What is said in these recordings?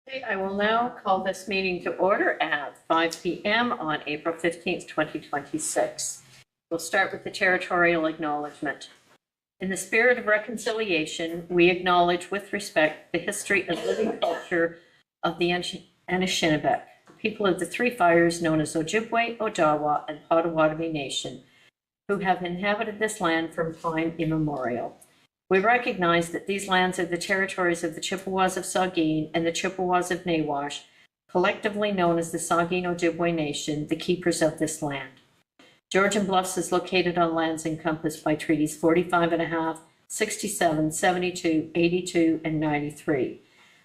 Okay, I will now call this meeting to order at 5 p.m. on April 15th, 2026. We'll start with the territorial acknowledgement. In the spirit of reconciliation, we acknowledge with respect the history and living culture of the Anishinaabe, the people of the Three Fires known as Ojibwe, Odawa, and Potawatomi Nation, who have inhabited this land from time immemorial. We recognize that these lands are the territories of the Chippewas of Saugeen and the Chippewas of Nawash, collectively known as the Saugeen Ojibwe Nation, the keepers of this land. Georgian Bluffs is located on lands encompassed by treaties 45.5, 67, 72, 82, and 93.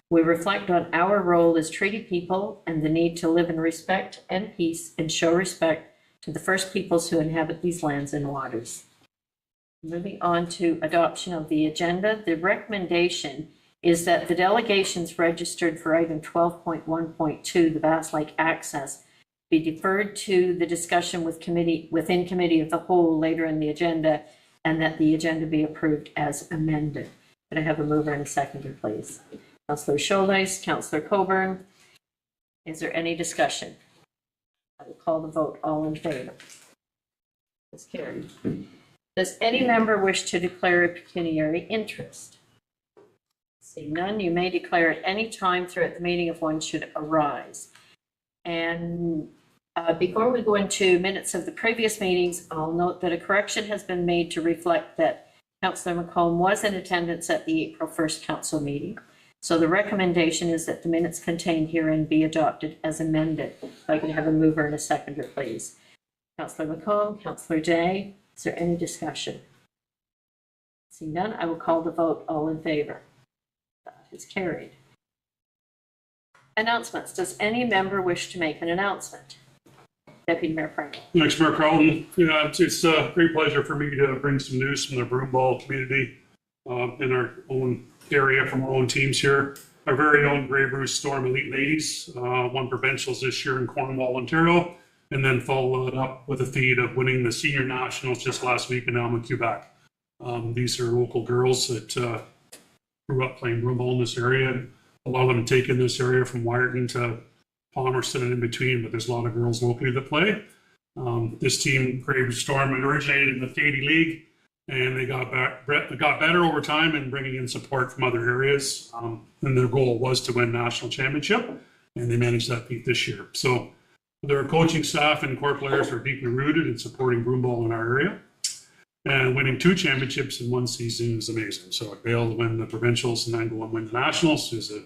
We reflect on our role as treaty people and the need to live in respect and peace and show respect to the First Peoples who inhabit these lands and waters. Moving on to adoption of the agenda, the recommendation is that the delegations registered for item 12.1.2, the Bass Lake access, be deferred to the discussion within committee of the whole later in the agenda, and that the agenda be approved as amended. Could I have a mover and a seconder, please? Councillor Scholz, Councillor Coburn. Is there any discussion? I will call the vote. All in favor? It's carried. Does any member wish to declare a pecuniary interest? Seeing none, you may declare at any time throughout the meeting if one should arise. And before we go into minutes of the previous meetings, I'll note that a correction has been made to reflect that Councillor McComb was in attendance at the April 1st council meeting. So the recommendation is that the minutes contained herein be adopted as amended. If I can have a mover and a seconder, please. Councillor McComb, Councillor Day. Is there any discussion? Seeing none, I will call the vote. All in favor? That is carried. Announcements. Does any member wish to make an announcement? Deputy Mayor Pringle. Thanks, Mayor Carlton. Yeah, it's a great pleasure for me to bring some news from the broomball community in our own area from our own teams here. Our very own Grey Bruce Storm Elite Ladies won provincials this year in Cornwall, Ontario, and then followed up with a feat of winning the senior nationals just last week in Alma, Quebec. These are local girls that grew up playing broomball in this area. And a lot of them take in this area from Wyerton to Palmerston and in between, but there's a lot of girls locally that play. This team, Grey Bruce Storm, originated in the Thady League, and they got better over time and bringing in support from other areas. And their goal was to win national championship, and they managed that feat this year. So their coaching staff and core players are deeply rooted in supporting broomball in our area. And winning 2 championships in one season is amazing. So to be able to win the provincials and then go and win the nationals is a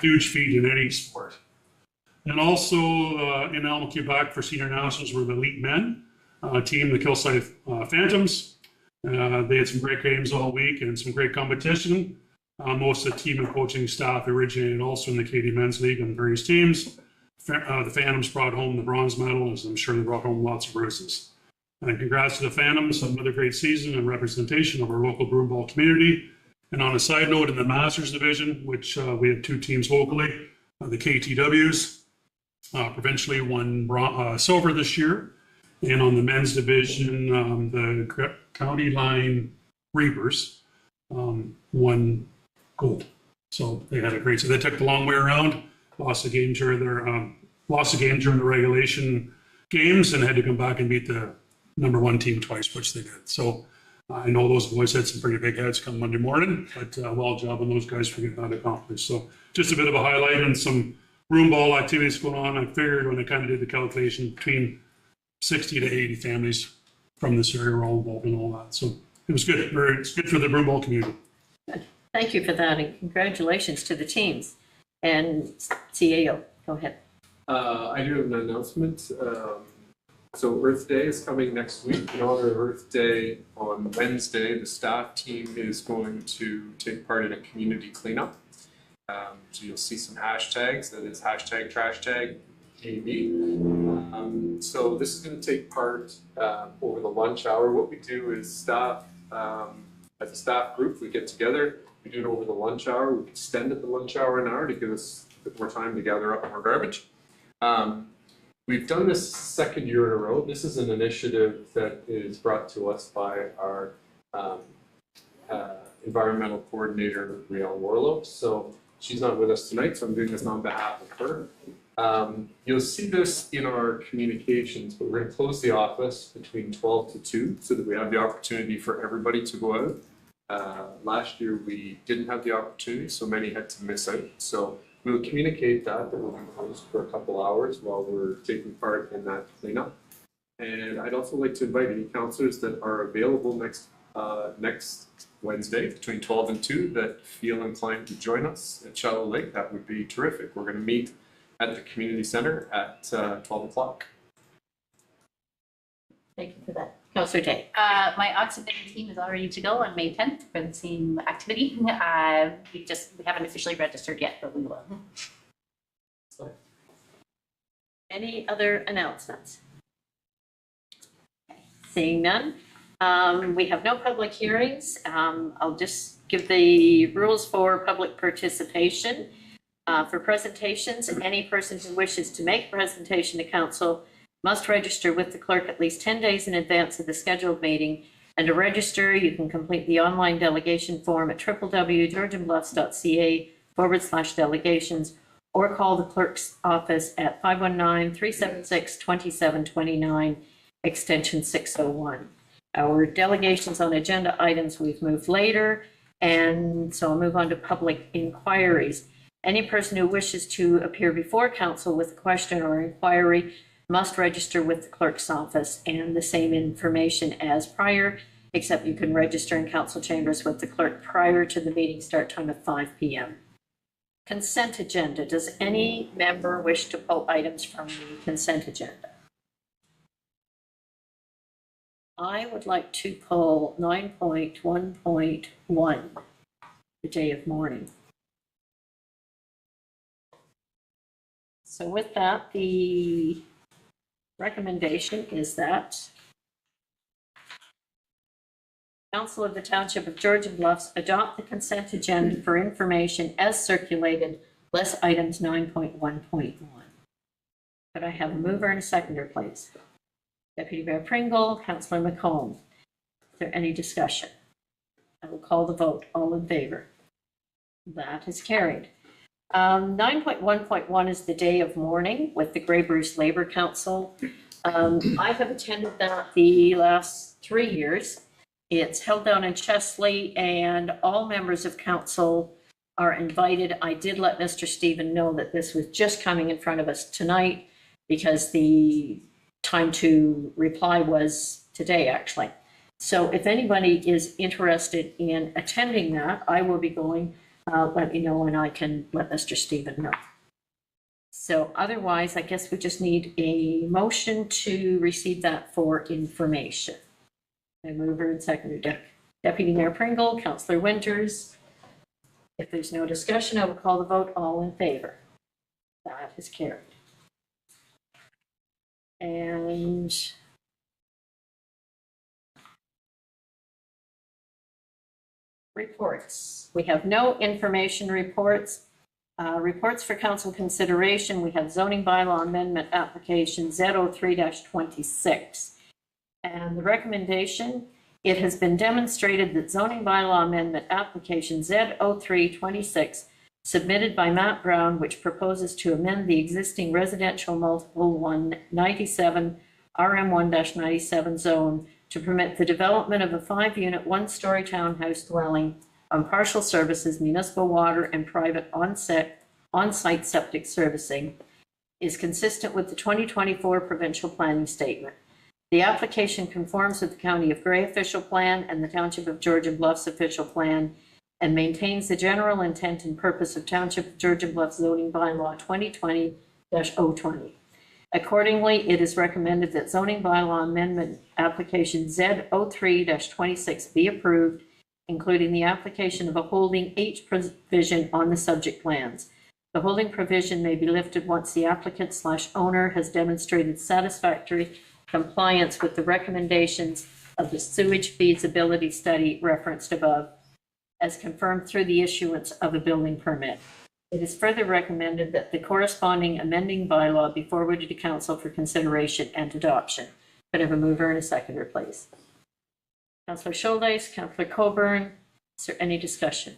huge feat in any sport. And also in Alma, Quebec for senior nationals were the elite men team, the Kilsyth Phantoms. They had some great games all week and some great competition. Most of the team and coaching staff originated also in the Katy Men's League on various teams. The Phantoms brought home the bronze medal, as I'm sure they brought home lots of bruises. And congrats to the Phantoms on another great season and representation of our local broomball community. And on a side note, in the Masters division, which we have 2 teams locally, the KTWs provincially won silver this year. And on the men's division, the County Line Reapers won gold. So they had a great, so they took the long way around, lost a game during the regulation games and had to come back and beat the #1 team twice, which they did. So I know those boys had some pretty big heads come Monday morning, but well job on those guys for getting that accomplished. So just a bit of a highlight and some broomball activities going on. I figured when I kind of did the calculation, between 60 to 80 families from this area were all involved in all that. So it was good. It's good for the broomball community. Good. Thank you for that, and congratulations to the teams. And CAO, go ahead. I do have an announcement. So Earth Day is coming next week. In honor of Earth Day on Wednesday, the staff team is going to take part in a community cleanup. So you'll see some hashtags, that is #TrashTagAB. So this is going to take part over the lunch hour. What we do is staff, as a staff group, we get together, we do it over the lunch hour. We extend it the lunch hour an hour to give us a bit more time to gather up more garbage. We've done this 2nd year in a row. This is an initiative that is brought to us by our environmental coordinator, Riel Warlow. So She's not with us tonight, so I'm doing this on behalf of her. You'll see this in our communications, but we're gonna close the office between 12 to 2 so that we have the opportunity for everybody to go out. Last year, we didn't have the opportunity, so many had to miss out. So we'll communicate that we'll be closed for a couple hours while we're taking part in that cleanup. And I'd also like to invite any counselors that are available next Wednesday between 12 and 2 that feel inclined to join us at Shallow Lake. That would be terrific. We're going to meet at the community center at 12 o'clock. Thank you for that. Councillor Day. My Oxygen team is all ready to go on May 10th for the same activity. We haven't officially registered yet, but we will. Any other announcements? Seeing none. We have no public hearings. I'll just give the rules for public participation. For presentations, any person who wishes to make a presentation to council must register with the clerk at least 10 days in advance of the scheduled meeting. And to register, you can complete the online delegation form at www.georgianbluffs.ca/delegations or call the clerk's office at 519-376-2729, extension 601. Our delegations on agenda items we've moved later, and so I'll move on to public inquiries. Any person who wishes to appear before council with a question or inquiry must register with the clerk's office, and the same information as prior, except you can register in council chambers with the clerk prior to the meeting start time of 5 p.m. Consent agenda. Does any member wish to pull items from the consent agenda? I would like to pull 9.1.1, the day of mourning. So with that, the recommendation is that Council of the Township of Georgian Bluffs adopt the consent agenda for information as circulated, less items 9.1.1. Could I have a mover and a seconder, please? Deputy Mayor Pringle, Councillor McComb. Is there any discussion? I will call the vote. All in favor? That is carried. 9.1.1 is the day of mourning with the Grey Bruce Labour Council. I have attended that the last 3 years. It's held down in Chesley, and all members of council are invited. I did let Mr. Stephen know that this was just coming in front of us tonight because the time to reply was today, actually. So if anybody is interested in attending that, I will be going. Let me know and I can let Mr. Stephen know. So otherwise, I guess we just need a motion to receive that for information. I mover and seconder, Deputy Mayor Pringle, Councillor Winters. If there's no discussion, I will call the vote. All in favor? That is carried. And reports. We have no information reports. Reports for council consideration. We have zoning bylaw amendment application Z03-26. And the recommendation, it has been demonstrated that zoning bylaw amendment application Z03-26 submitted by Matt Brown, which proposes to amend the existing residential multiple 197 RM1-97 zone to permit the development of a 5-unit, 1-story townhouse dwelling on partial services, municipal water, and private on-site septic servicing, is consistent with the 2024 provincial planning statement. The application conforms with the County of Grey official plan and the Township of Georgian Bluffs official plan, and maintains the general intent and purpose of Township of Georgian Bluffs zoning bylaw 2020-020. Accordingly, it is recommended that zoning bylaw amendment application Z03-26 be approved, including the application of a holding H provision on the subject lands. The holding provision may be lifted once the applicant/owner has demonstrated satisfactory compliance with the recommendations of the sewage feasibility study referenced above, as confirmed through the issuance of a building permit. It is further recommended that the corresponding amending bylaw be forwarded to council for consideration and adoption. Could I have a mover and a seconder, please? Councillor Schuldeis, Councillor Coburn, is there any discussion?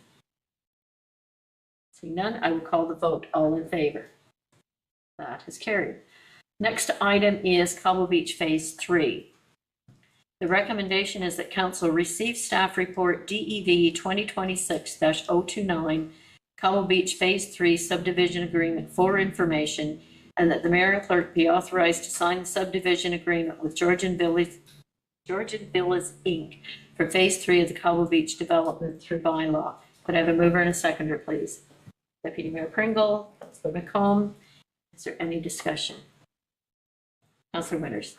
Seeing none, I will call the vote. All in favor? That is carried. Next item is Cobble Beach Phase 3. The recommendation is that council receive staff report DEV 2026-029, Cobble Beach Phase 3 subdivision agreement for information, and that the mayor and clerk be authorized to sign the subdivision agreement with Georgian Villas Inc. for Phase 3 of the Cobble Beach development through bylaw. Could I have a mover and a seconder, please? Deputy Mayor Pringle, Councillor McComb. Is there any discussion? Councillor Winters.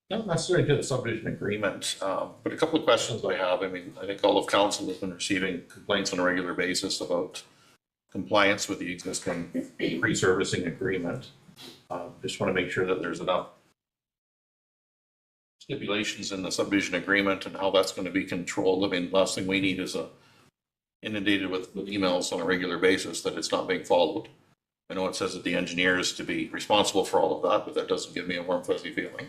Not necessarily to the subdivision agreement, but a couple of questions I have. I mean, I think all of council has been receiving complaints on a regular basis about compliance with the existing pre-servicing agreement. Just want to make sure that there's enough stipulations in the subdivision agreement and how that's going to be controlled. I mean, last thing we need is inundated with emails on a regular basis that it's not being followed. I know it says that the engineer is to be responsible for all of that, but that doesn't give me a warm, fuzzy feeling.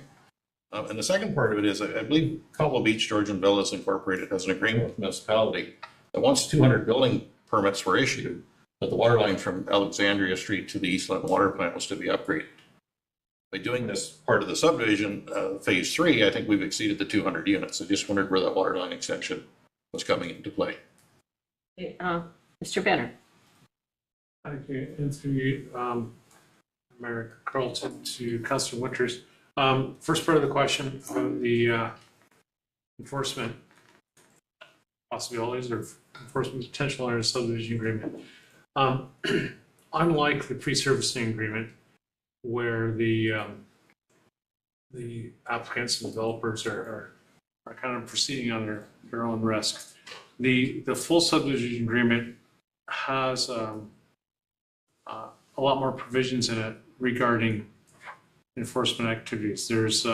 And the second part of it is, I believe Cobble Beach Georgian Villas Incorporated has an agreement with the municipality that once 200 building permits were issued, that the water line from Alexandria Street to the Eastland Water Plant was to be upgraded. By doing this part of the subdivision, Phase 3, I think we've exceeded the 200 units. I just wondered where that water line extension was coming into play. Mr. Benner. Thank you. And through you, Mayor Carlton, to Councillor Winters. First part of the question about the enforcement possibilities or enforcement potential under a subdivision agreement. Unlike the pre-servicing agreement, where the applicants and developers are kind of proceeding on their own risk, the full subdivision agreement has a lot more provisions in it regarding enforcement activities. There's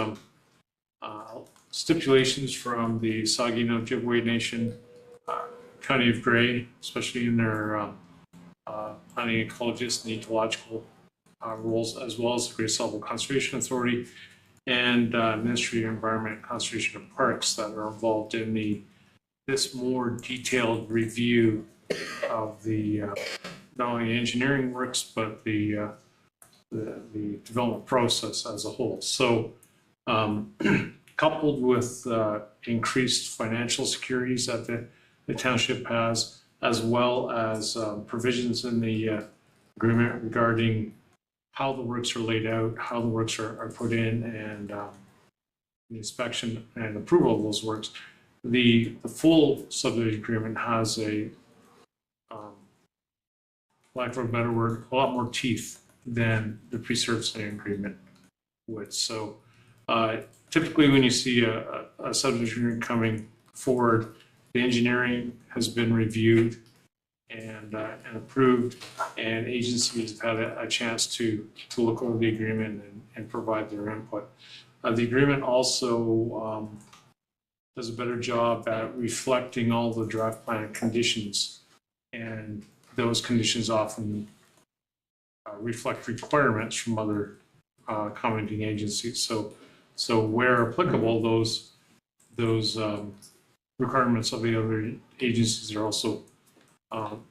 stipulations from the Saugeen Ojibwe Nation, County of Grey, especially in their planning ecologist and ecological roles, as well as the Great Salt Lake Conservation Authority and Ministry of Environment and Conservation of Parks that are involved in this more detailed review of the not only engineering works but the development process as a whole. So coupled with increased financial securities that the township has, as well as provisions in the agreement regarding how the works are laid out, how the works are put in, and the inspection and approval of those works, the full subdivision agreement has lack of a better word, a lot more teeth than the pre-servicing agreement would. So typically when you see a subdivision agreement coming forward, the engineering has been reviewed and approved, and agencies have had a chance to look over the agreement and provide their input. The agreement also does a better job at reflecting all the draft plan conditions, and those conditions often reflect requirements from other commenting agencies. So where applicable, those requirements of the other agencies are also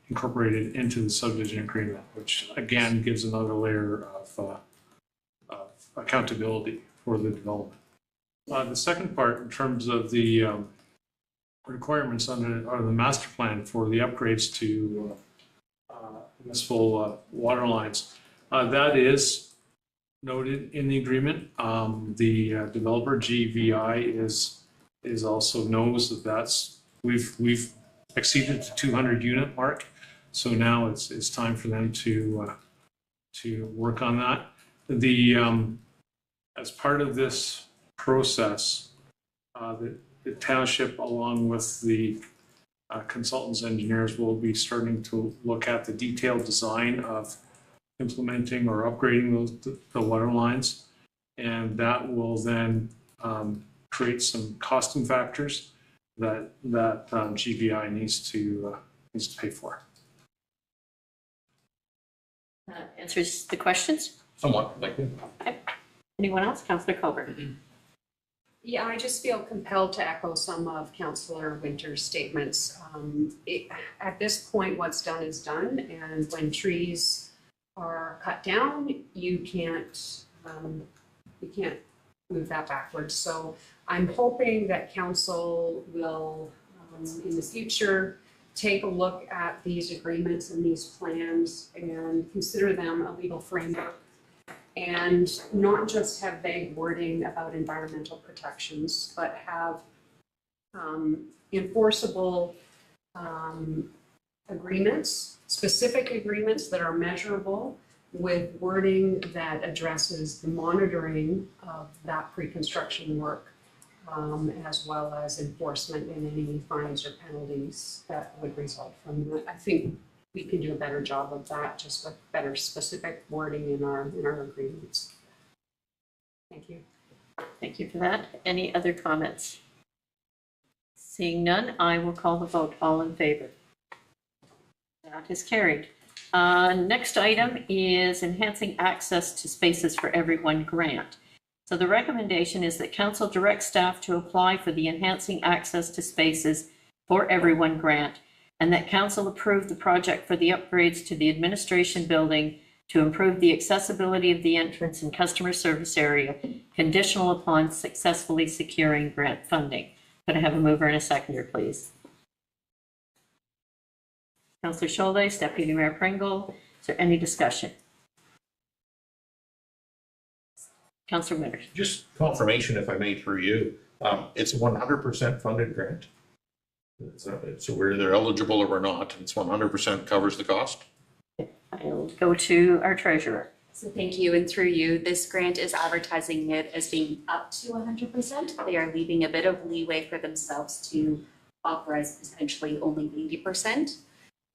incorporated into the subdivision agreement, which again gives another layer of accountability for the development. The second part, in terms of the requirements under the master plan for the upgrades to municipal water lines, that is noted in the agreement. The developer GVI is also knows that we've exceeded the 200 unit mark, so now it's time for them to work on that. As part of this process, the township, along with the consultants, engineers, will be starting to look at the detailed design of implementing or upgrading the water lines, and that will then create some costing factors that GVI needs to pay for. Answers the questions. Somewhat, thank you. Okay. Anyone else? Councillor Colbert. Yeah, I just feel compelled to echo some of Councillor Winter's statements. At this point, what's done is done, and when trees are cut down, you can't move that backwards. So I'm hoping that council will, in the future, take a look at these agreements and these plans and consider them a legal framework, and not just have vague wording about environmental protections, but have enforceable agreements, specific agreements that are measurable, with wording that addresses the monitoring of that pre-construction work, as well as enforcement and any fines or penalties that would result from that. I think we can do a better job of that, just with better specific wording in our agreements. Thank you. Thank you for that. Any other comments? Seeing none, I will call the vote. All in favor? That is carried. Next item is enhancing access to spaces for everyone grant. So the recommendation is that council direct staff to apply for the Enhancing Access to Spaces for Everyone grant, and that council approve the project for the upgrades to the administration building to improve the accessibility of the entrance and customer service area, conditional upon successfully securing grant funding. Could I have a mover and a seconder, please? Councillor Scholdes, Deputy Mayor Pringle, is there any discussion? Councillor Winters. Just confirmation, if I may, through you, it's 100% funded grant. So we're either eligible or we're not, it's 100% covers the cost? I'll go to our treasurer. So thank you, and through you, this grant is advertising it as being up to 100%. They are leaving a bit of leeway for themselves to authorize potentially only 80%.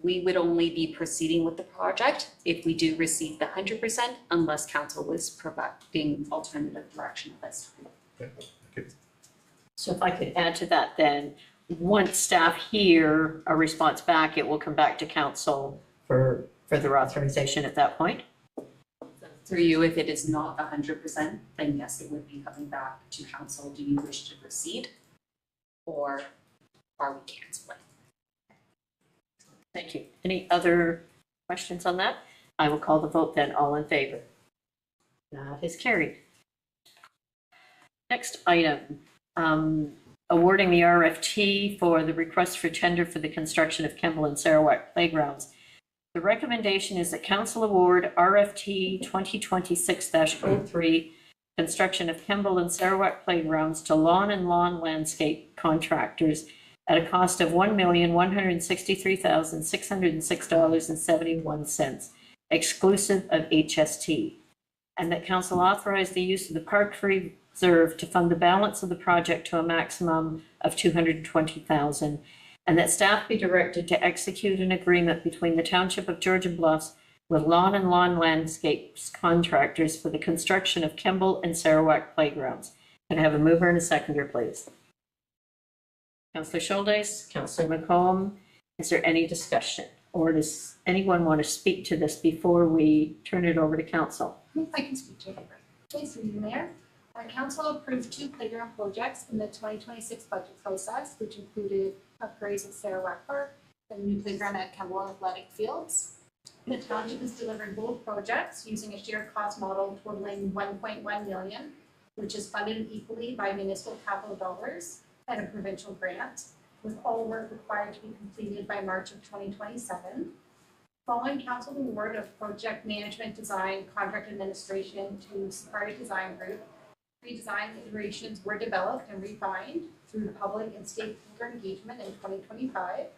We would only be proceeding with the project if we do receive the 100%, unless council was providing alternative direction at this time. Okay. So if I could add to that then, once staff hear a response back, it will come back to council for further authorization at that point. Through you, if it is not 100%, then yes, it would be coming back to council. Do you wish to proceed, or are we canceling? Thank you. Any other questions on that? I will call the vote then. All in favor? That is carried. Next item, awarding the RFT for the request for tender for the construction of Kemble and Sarawak playgrounds. The recommendation is that council award RFT 2026-03, construction of Kemble and Sarawak playgrounds to Lawn and Lawn Landscape contractors at a cost of $1,163,606.71, exclusive of HST, and that council authorize the use of the park reserve to fund the balance of the project to a maximum of $220,000, and that staff be directed to execute an agreement between the Township of Georgian Bluffs with Lawn and Lawn Landscapes contractors for the construction of Kemble and Sarawak playgrounds. Can I have a mover and a seconder, please? Councillor Scholdes, Councillor McComb, is there any discussion? Or does anyone want to speak to this before we turn it over to council? I can speak to it. Thanks, through you, Mayor. Council approved 2 playground projects in the 2026 budget process, which included upgrades at Sarawak Park and a new playground at Kemble Athletic Fields. The township has delivered both projects using a shared cost model totaling $1.1 million, which is funded equally by municipal capital dollars and a provincial grant, with all work required to be completed by March of 2027. Following council award of project management design contract administration to Safari Design Group, 3 design iterations were developed and refined through public and stakeholder engagement in 2025.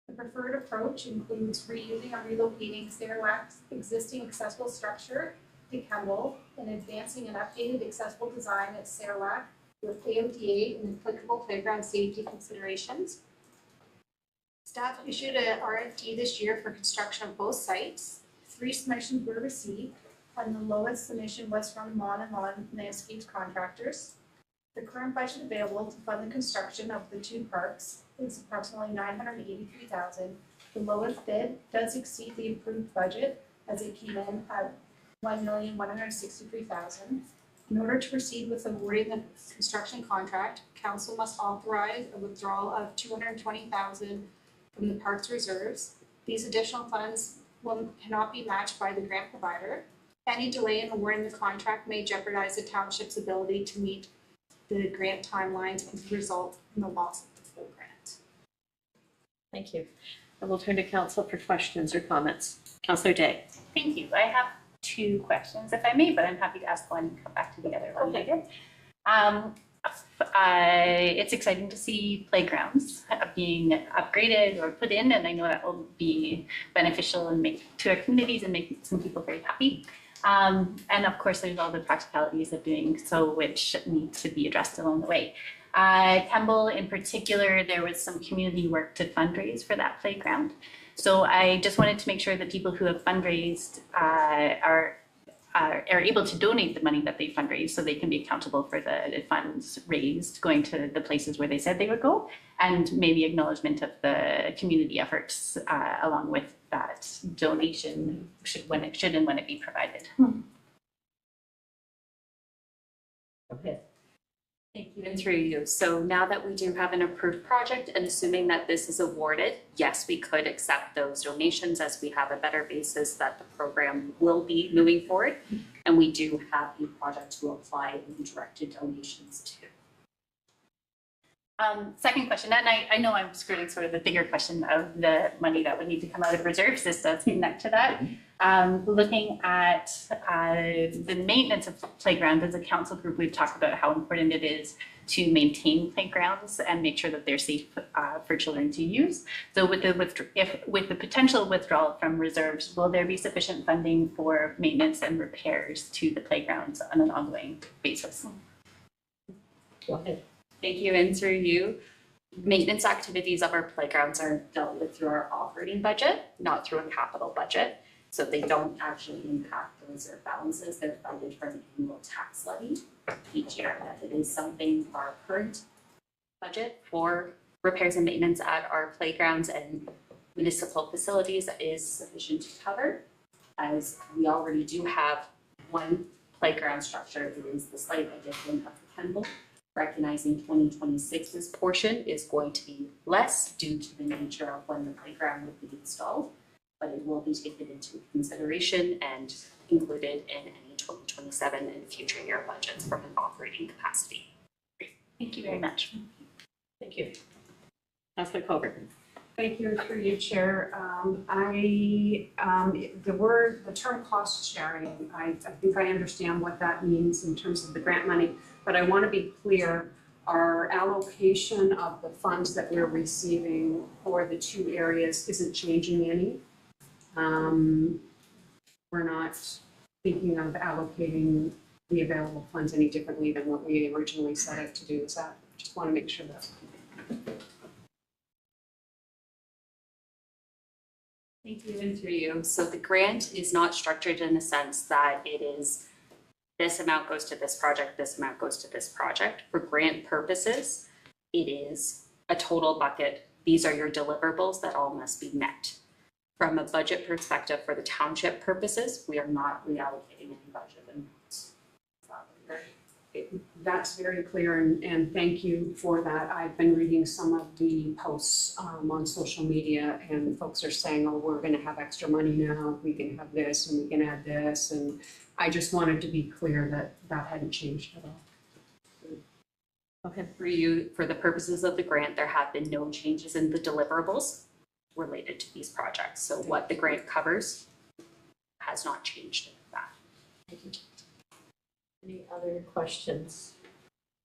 The preferred approach includes reusing or relocating Sarawak's existing accessible structure to Kemble and advancing an updated accessible design at Sarawak with AODA and applicable playground safety considerations. Staff issued an RFT this year for construction of both sites. 3 submissions were received, and the lowest submission was from Lawn and Lawn Landscapes contractors. The current budget available to fund the construction of the 2 parks is approximately $983,000. The lowest bid does exceed the approved budget, as it came in at $1,163,000. In order to proceed with awarding the construction contract, council must authorize a withdrawal of $220,000 from the parks reserves. These additional funds cannot be matched by the grant provider. Any delay in awarding the contract may jeopardize the township's ability to meet the grant timelines and result in the loss of the full grant. Thank you. And we'll turn to council for questions or comments. Councillor Day. Thank you. I have two questions, if I may, but I'm happy to ask one and come back to the other one later. It's exciting to see playgrounds being upgraded or put in, and I know that will be beneficial and make to our communities and make some people very happy. And of course, there's all the practicalities of doing so, which need to be addressed along the way. Kemble in particular, there was some community work to fundraise for that playground. So I just wanted to make sure that people who have fundraised are able to donate the money that they fundraised, so they can be accountable for the funds raised going to the places where they said they would go, and maybe acknowledgement of the community efforts along with that donation should when it be provided. Okay. Thank you, and through you. So now that we do have an approved project and assuming that this is awarded, yes, we could accept those donations as we have a better basis that the program will be moving forward. And we do have a project to apply and directed donations to. Second question, and I know I'm skirting sort of the bigger question of the money that would need to come out of reserves. This does connect to that. Looking at the maintenance of playgrounds as a council group, we've talked about how important it is to maintain playgrounds and make sure that they're safe for children to use. So with the potential withdrawal from reserves, will there be sufficient funding for maintenance and repairs to the playgrounds on an ongoing basis? Go ahead. Thank you, and through you. Maintenance activities of our playgrounds are dealt with through our operating budget, not through a capital budget. So they don't actually impact the reserve balances. They're funded from an annual tax levy each year. It is something our current budget for repairs and maintenance at our playgrounds and municipal facilities is sufficient to cover, as we already do have one playground structure. It is the slight addition of the Kemble. Recognizing 2026's portion is going to be less due to the nature of when the playground will be installed, but it will be taken into consideration and included in any 2027 and future year budgets from an operating capacity. Thank you very much. Thank you. Councillor Colbert. Thank you through you, Chair. The term cost sharing, I think I understand what that means in terms of the grant money, but I want to be clear, our allocation of the funds that we're receiving for the two areas isn't changing any. We're not thinking of allocating the available funds any differently than what we originally set out to do. Is that, just want to make sure that's. Thank you, and through you. So the grant is not structured in the sense that it is this amount goes to this project, this amount goes to this project. For grant purposes, it is a total bucket. These are your deliverables that all must be met. From a budget perspective for the township purposes, we are not reallocating any budget amounts. That's very clear, and thank you for that. I've been reading some of the posts on social media, and folks are saying, oh, we're gonna have extra money now, we can have this and we can add this, and I just wanted to be clear that that hadn't changed at all. Okay, for you, for the purposes of the grant, there have been no changes in the deliverables related to these projects. So what the grant covers has not changed in that. Thank you. Any other questions?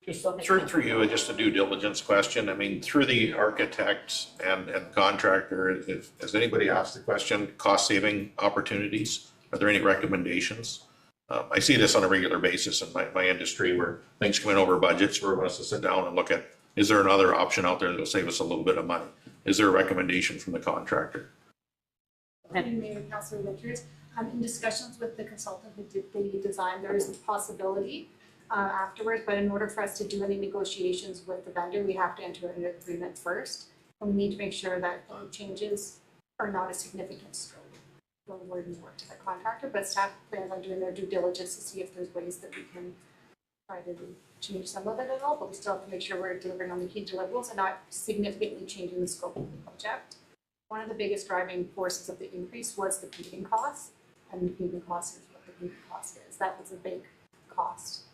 Through you, just a due diligence question. I mean, through the architect and contractor, has anybody asked the question, cost saving opportunities? Are there any recommendations? I see this on a regular basis in my industry where things come in over budgets. We're going to sit down and look at, is there another option out there that will save us a little bit of money? Is there a recommendation from the contractor? Mayor, Councilor Richards, in discussions with the consultant who did the design, there is a possibility afterwards, but in order for us to do any negotiations with the vendor, we have to enter an agreement first. And we need to make sure that the changes are not a significant stroke when we're working to the contractor, but staff plans on doing their due diligence to see if there's ways that we can try to change some of it at all, but we still have to make sure we're delivering on the key deliverables and not significantly changing the scope of the project. One of the biggest driving forces of the increase was the paving cost, and the paving cost is what the paving cost is. That was a big cost.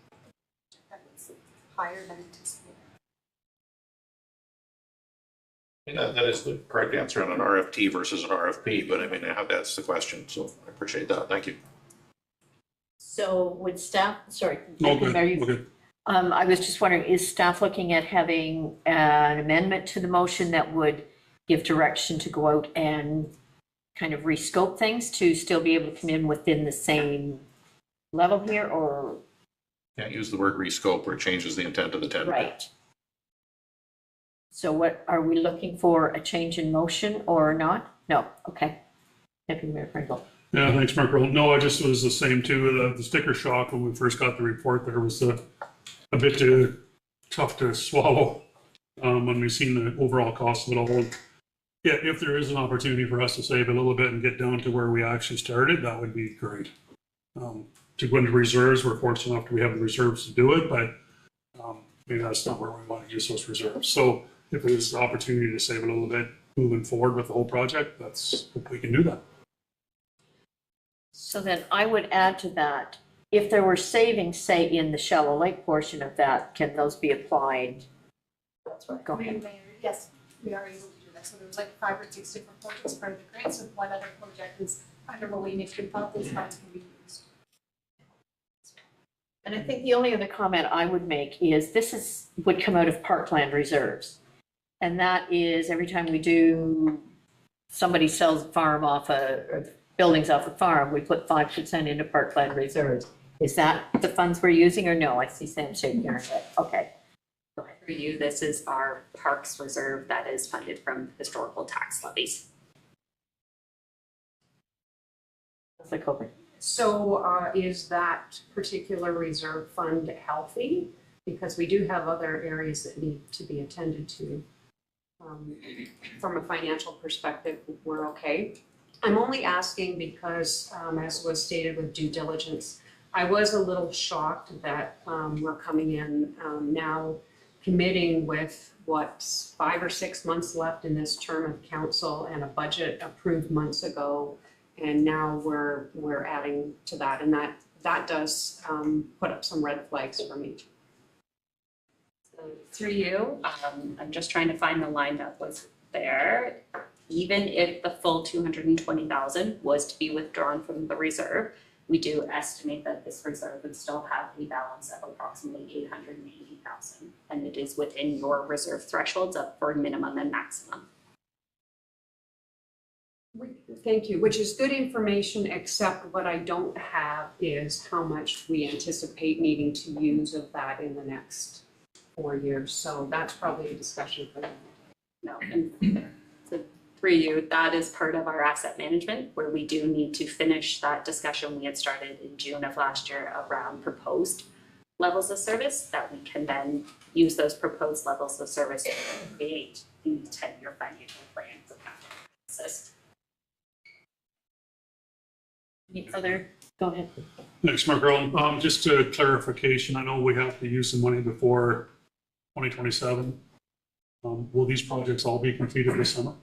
That was higher than anticipated. That is the correct answer on an RFT versus an RFP, but I mean, that's the question, so I appreciate that, thank you. So would staff, sorry. Oh, good, Mary, okay. I was just wondering, is staff looking at having an amendment to the motion that would give direction to go out and kind of rescope things to still be able to come in within the same level here, or? Can't use the word rescope or it changes the intent of the tender. Right. So what, are we looking for a change in motion or not? No, okay. Deputy Mayor Pringle. Yeah, thanks, Mark Earl. No, I just was the same too. The sticker shock when we first got the report there was a bit tough to swallow when we seen the overall cost of it all. Yeah, if there is an opportunity for us to save a little bit and get down to where we actually started, that would be great. To go into reserves, we're fortunate enough that we have the reserves to do it, but maybe that's not where we want to use those reserves. So if there's an opportunity to save a little bit moving forward with the whole project, that's hope we can do that. So then I would add to that, if there were savings, say, in the shallow lake portion of that, can those be applied? That's right. Go ahead. Yes, we are able to do that. So there was like 5 or 6 different projects part of the grant. So one other project is underway next year, thought those funds can be used. And I think the only other comment I would make is would come out of parkland reserves. And that is every time we do, somebody sells a farm off or buildings off a farm, we put 5% into parkland reserves. Is that the funds we're using or no? I see Sam shaking her head. Okay. For you, this is our parks reserve that is funded from historical tax levies. Councillor Coburn. So is that particular reserve fund healthy? Because we do have other areas that need to be attended to. From a financial perspective, we're okay. I'm only asking because, as was stated with due diligence, I was a little shocked that we're coming in now committing with 5 or 6 months left in this term of council and a budget approved months ago. And now we're adding to that, and that does put up some red flags for me. So through you, I'm just trying to find the line that was there. Even if the full 220,000 was to be withdrawn from the reserve, we do estimate that this reserve would still have a balance of approximately 880,000, and it is within your reserve thresholds up for minimum and maximum. Thank you, which is good information, except what I don't have is how much we anticipate needing to use of that in the next 4 years. So that's probably a discussion for them. No, and so through you, that is part of our asset management, where we do need to finish that discussion we had started in June of last year around proposed levels of service, that we can then use those proposed levels of service to create the 10-year financial plan for capital analysis. Any other, go ahead. Thanks, Mark Earl. Just a clarification, I know we have to use some money before 2027. Will these projects all be completed this summer?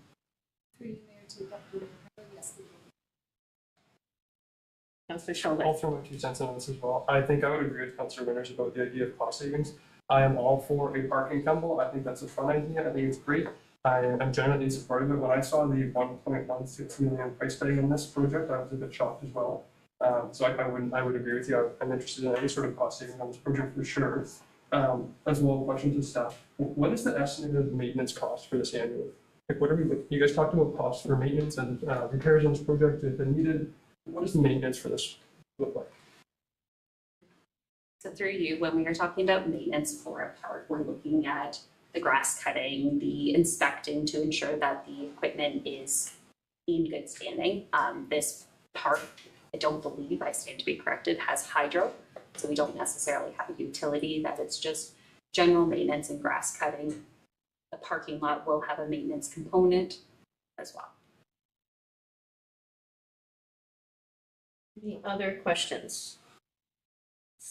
Through you, Mayor, to Deputy Mayor, yes, we do. Councillor Schultz. I'll throw my 2 cents on this as well. I think I would agree with Councillor Winters about the idea of cost savings. I am all for a parking tumble. I think that's a fun idea. I think it's great. I am generally supportive of it. When I saw the 1.16 million price tag in this project, I was a bit shocked as well. So I would agree with you. I'm interested in any sort of cost saving on this project for sure. As well, question to staff. What is the estimated maintenance cost for this annually? Like, what are we looking? You guys talked about costs for maintenance and repairs on this project if needed. What does the maintenance for this look like? So through you, when we are talking about maintenance for a park, we're looking at the grass cutting, the inspecting to ensure that the equipment is in good standing. This park, I don't believe, I stand to be corrected, has hydro. So we don't necessarily have a utility, that it's just general maintenance and grass cutting. The parking lot will have a maintenance component as well. Any other questions?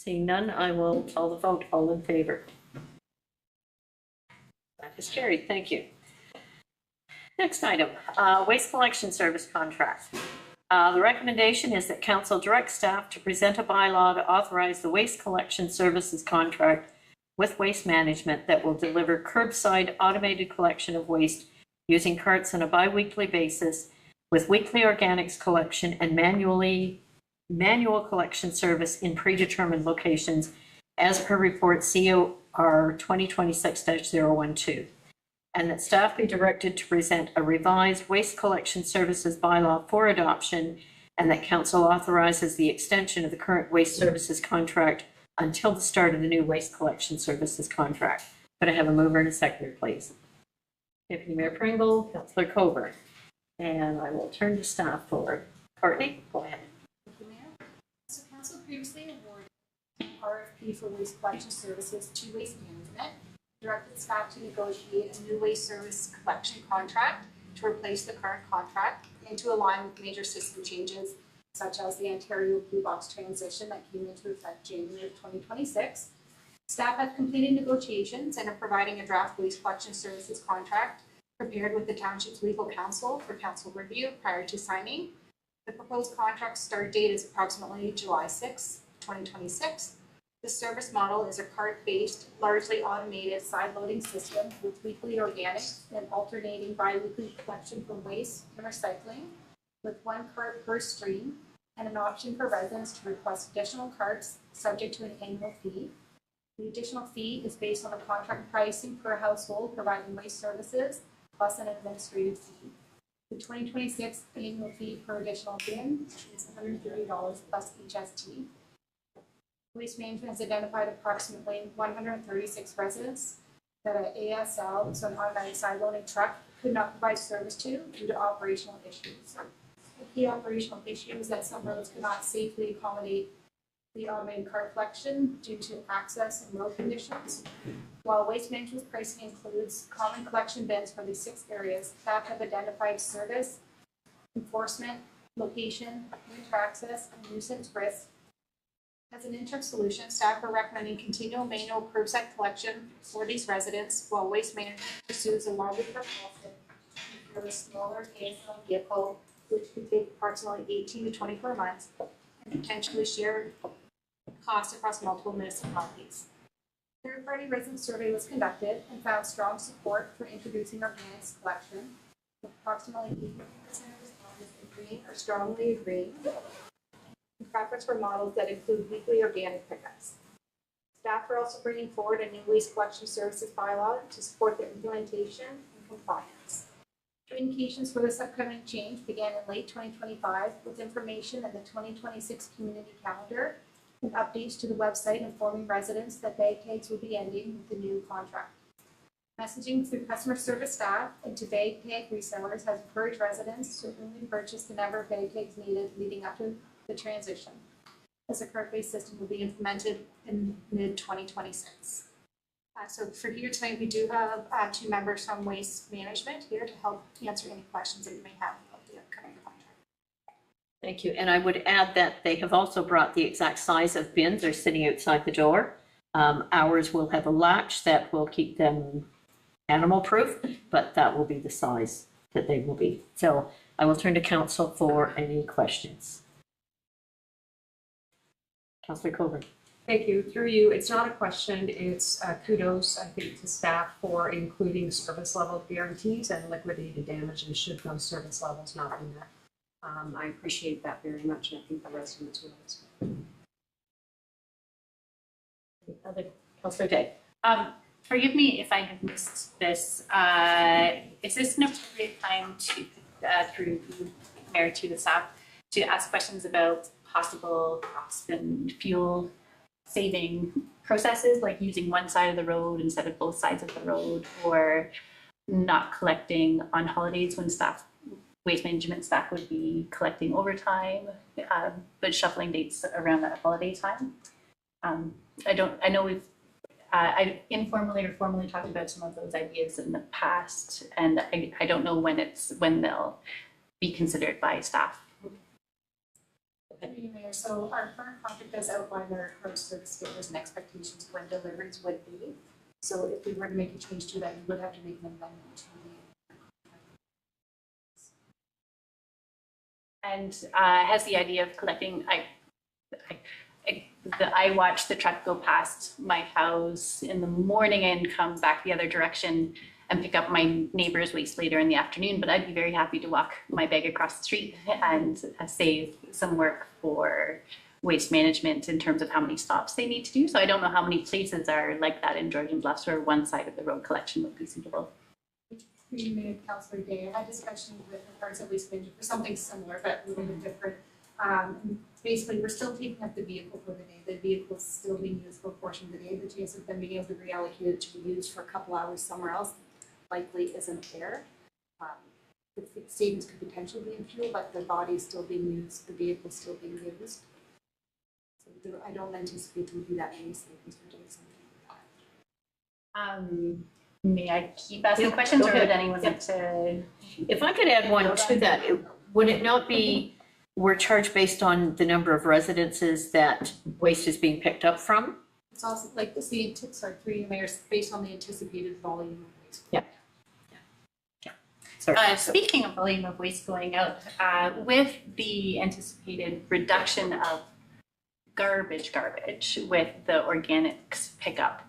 Seeing none, I will call the vote. All in favor? That is carried. Thank you. Next item, waste collection service contract. The recommendation is that council direct staff to present a bylaw to authorize the waste collection services contract with Waste Management that will deliver curbside automated collection of waste using carts on a bi-weekly basis with weekly organics collection and manual collection service in predetermined locations as per report COR 2026-012. And that staff be directed to present a revised waste collection services bylaw for adoption, and that council authorizes the extension of the current waste services contract until the start of the new waste collection services contract. Could I have a mover and a seconder, please? Deputy Mayor Pringle, Councillor Coburn. And I will turn to staff for Courtney. Go ahead. Thank you, Mayor. So council previously awarded an RFP for waste collection services to Waste Management, directed staff to negotiate a new waste service collection contract to replace the current contract and to align with major system changes such as the Ontario Blue Box transition that came into effect January of 2026. Staff have completed negotiations and are providing a draft waste collection services contract prepared with the township's legal counsel for council review prior to signing. The proposed contract start date is approximately July 6, 2026. The service model is a cart-based, largely automated side-loading system with weekly organics and alternating bi-weekly collection from waste and recycling, with one cart per stream and an option for residents to request additional carts subject to an annual fee. The additional fee is based on the contract pricing per household providing waste services plus an administrative fee. The 2026 annual fee per additional bin is $130 plus HST. Waste Management has identified approximately 136 residents that an ASL, so an automatic side loading truck, could not provide service to due to operational issues. The key operational issue is that some roads could not safely accommodate the automated cart collection due to access and road conditions. While Waste Management's pricing includes common collection bins for these 6 areas, staff have identified service, enforcement, location, winter access, and nuisance risk. As an interim solution, staff are recommending continual manual curbside collection for these residents while Waste Management pursues a larger propulsion for a smaller ASL vehicle, which could take approximately 18 to 24 months and potentially share costs across multiple municipalities. A third-party resident survey was conducted and found strong support for introducing organics collection, with approximately 80% of respondents agreeing or strongly agreeing. Preference for models that include weekly organic pickups. Staff are also bringing forward a new waste collection services bylaw to support the implementation and compliance. Communications for this upcoming change began in late 2025 with information in the 2026 community calendar and updates to the website informing residents that bag tags will be ending with the new contract. Messaging through customer service staff and to bag tag resellers has encouraged residents to only purchase the number of bag tags needed leading up to the transition, as the cart-based system will be implemented in mid-2026. So for here tonight, we do have 2 members from Waste Management here to help answer any questions that you may have about the upcoming contract. Thank you. And I would add that they have also brought the exact size of bins. They're sitting outside the door. Ours will have a latch that will keep them animal-proof, but that will be the size that they will be. So I will turn to council for any questions. Councillor Coburn. Thank you. Through you, it's not a question, it's kudos, I think, to staff for including service level guarantees and liquidated damages should those service levels not be met. I appreciate that very much, and I think the residents will as well. Other Councillor Day. Forgive me if I have missed this. Is this an appropriate time to, through Mayor to the staff, to ask questions about possible cost and fuel saving processes, like using one side of the road instead of both sides of the road, or not collecting on holidays when Waste Management staff would be collecting overtime, but shuffling dates around that holiday time? I know we've I informally or formally talked about some of those ideas in the past, and I don't know when they'll be considered by staff. you, Mayor. So our current contract does outline our current service standards and expectations of when deliveries would be. So if we were to make a change to that, you would have to make an amendment to the. And has the idea of collecting, I watch the truck go past my house in the morning and come back the other direction and pick up my neighbor's waste later in the afternoon, but I'd be very happy to walk my bag across the street and save some work for waste management in terms of how many stops they need to do. So I don't know how many places are like that in Georgian Bluffs where one side of the road collection would be suitable. You made Councillor Day. I had discussion with regards to waste management for something similar, but a little bit different. Basically, we're still taking up the vehicle for the day. The vehicle is still being used for a portion of the day. The chance of them being able to reallocate it to be used for a couple hours somewhere else likely isn't there. The savings could potentially be in fuel, but the body is still being used, the vehicle is still being used. So I don't anticipate there will be that many savings for doing something like that. May I keep asking questions, go or would ahead. anyone like to? If I could add one to that, would it not be, we're charged based on the number of residences that waste is being picked up from? It's also like this, sorry, through you, Mayor, based on the anticipated volume of waste. Sorry. Speaking of volume of waste going out, with the anticipated reduction of garbage with the organics pickup,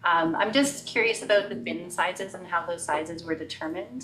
I'm just curious about the bin sizes and how those sizes were determined.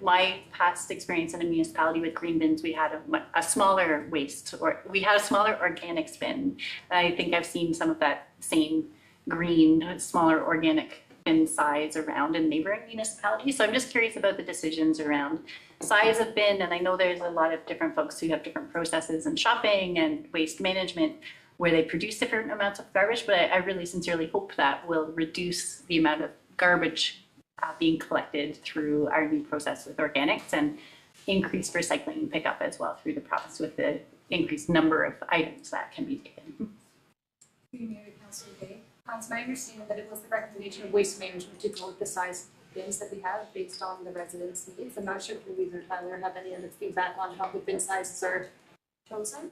My past experience in a municipality with green bins, we had a smaller waste, or we had a smaller organics bin. I think I've seen some of that same green, smaller organic bin size around in neighboring municipalities. So I'm just curious about the decisions around size of bin. And I know there's a lot of different folks who have different processes in shopping and waste management where they produce different amounts of garbage, but I really sincerely hope that will reduce the amount of garbage being collected through our new process with organics and increase recycling and pickup as well through the process with the increased number of items that can be taken. Through you, Mayor, Councillor Day. It's my understanding that it was the recommendation of waste management to go with the size bins that we have based on the residents' needs. I'm not sure if Louise or Tyler have any other feedback on how the bin sizes are chosen.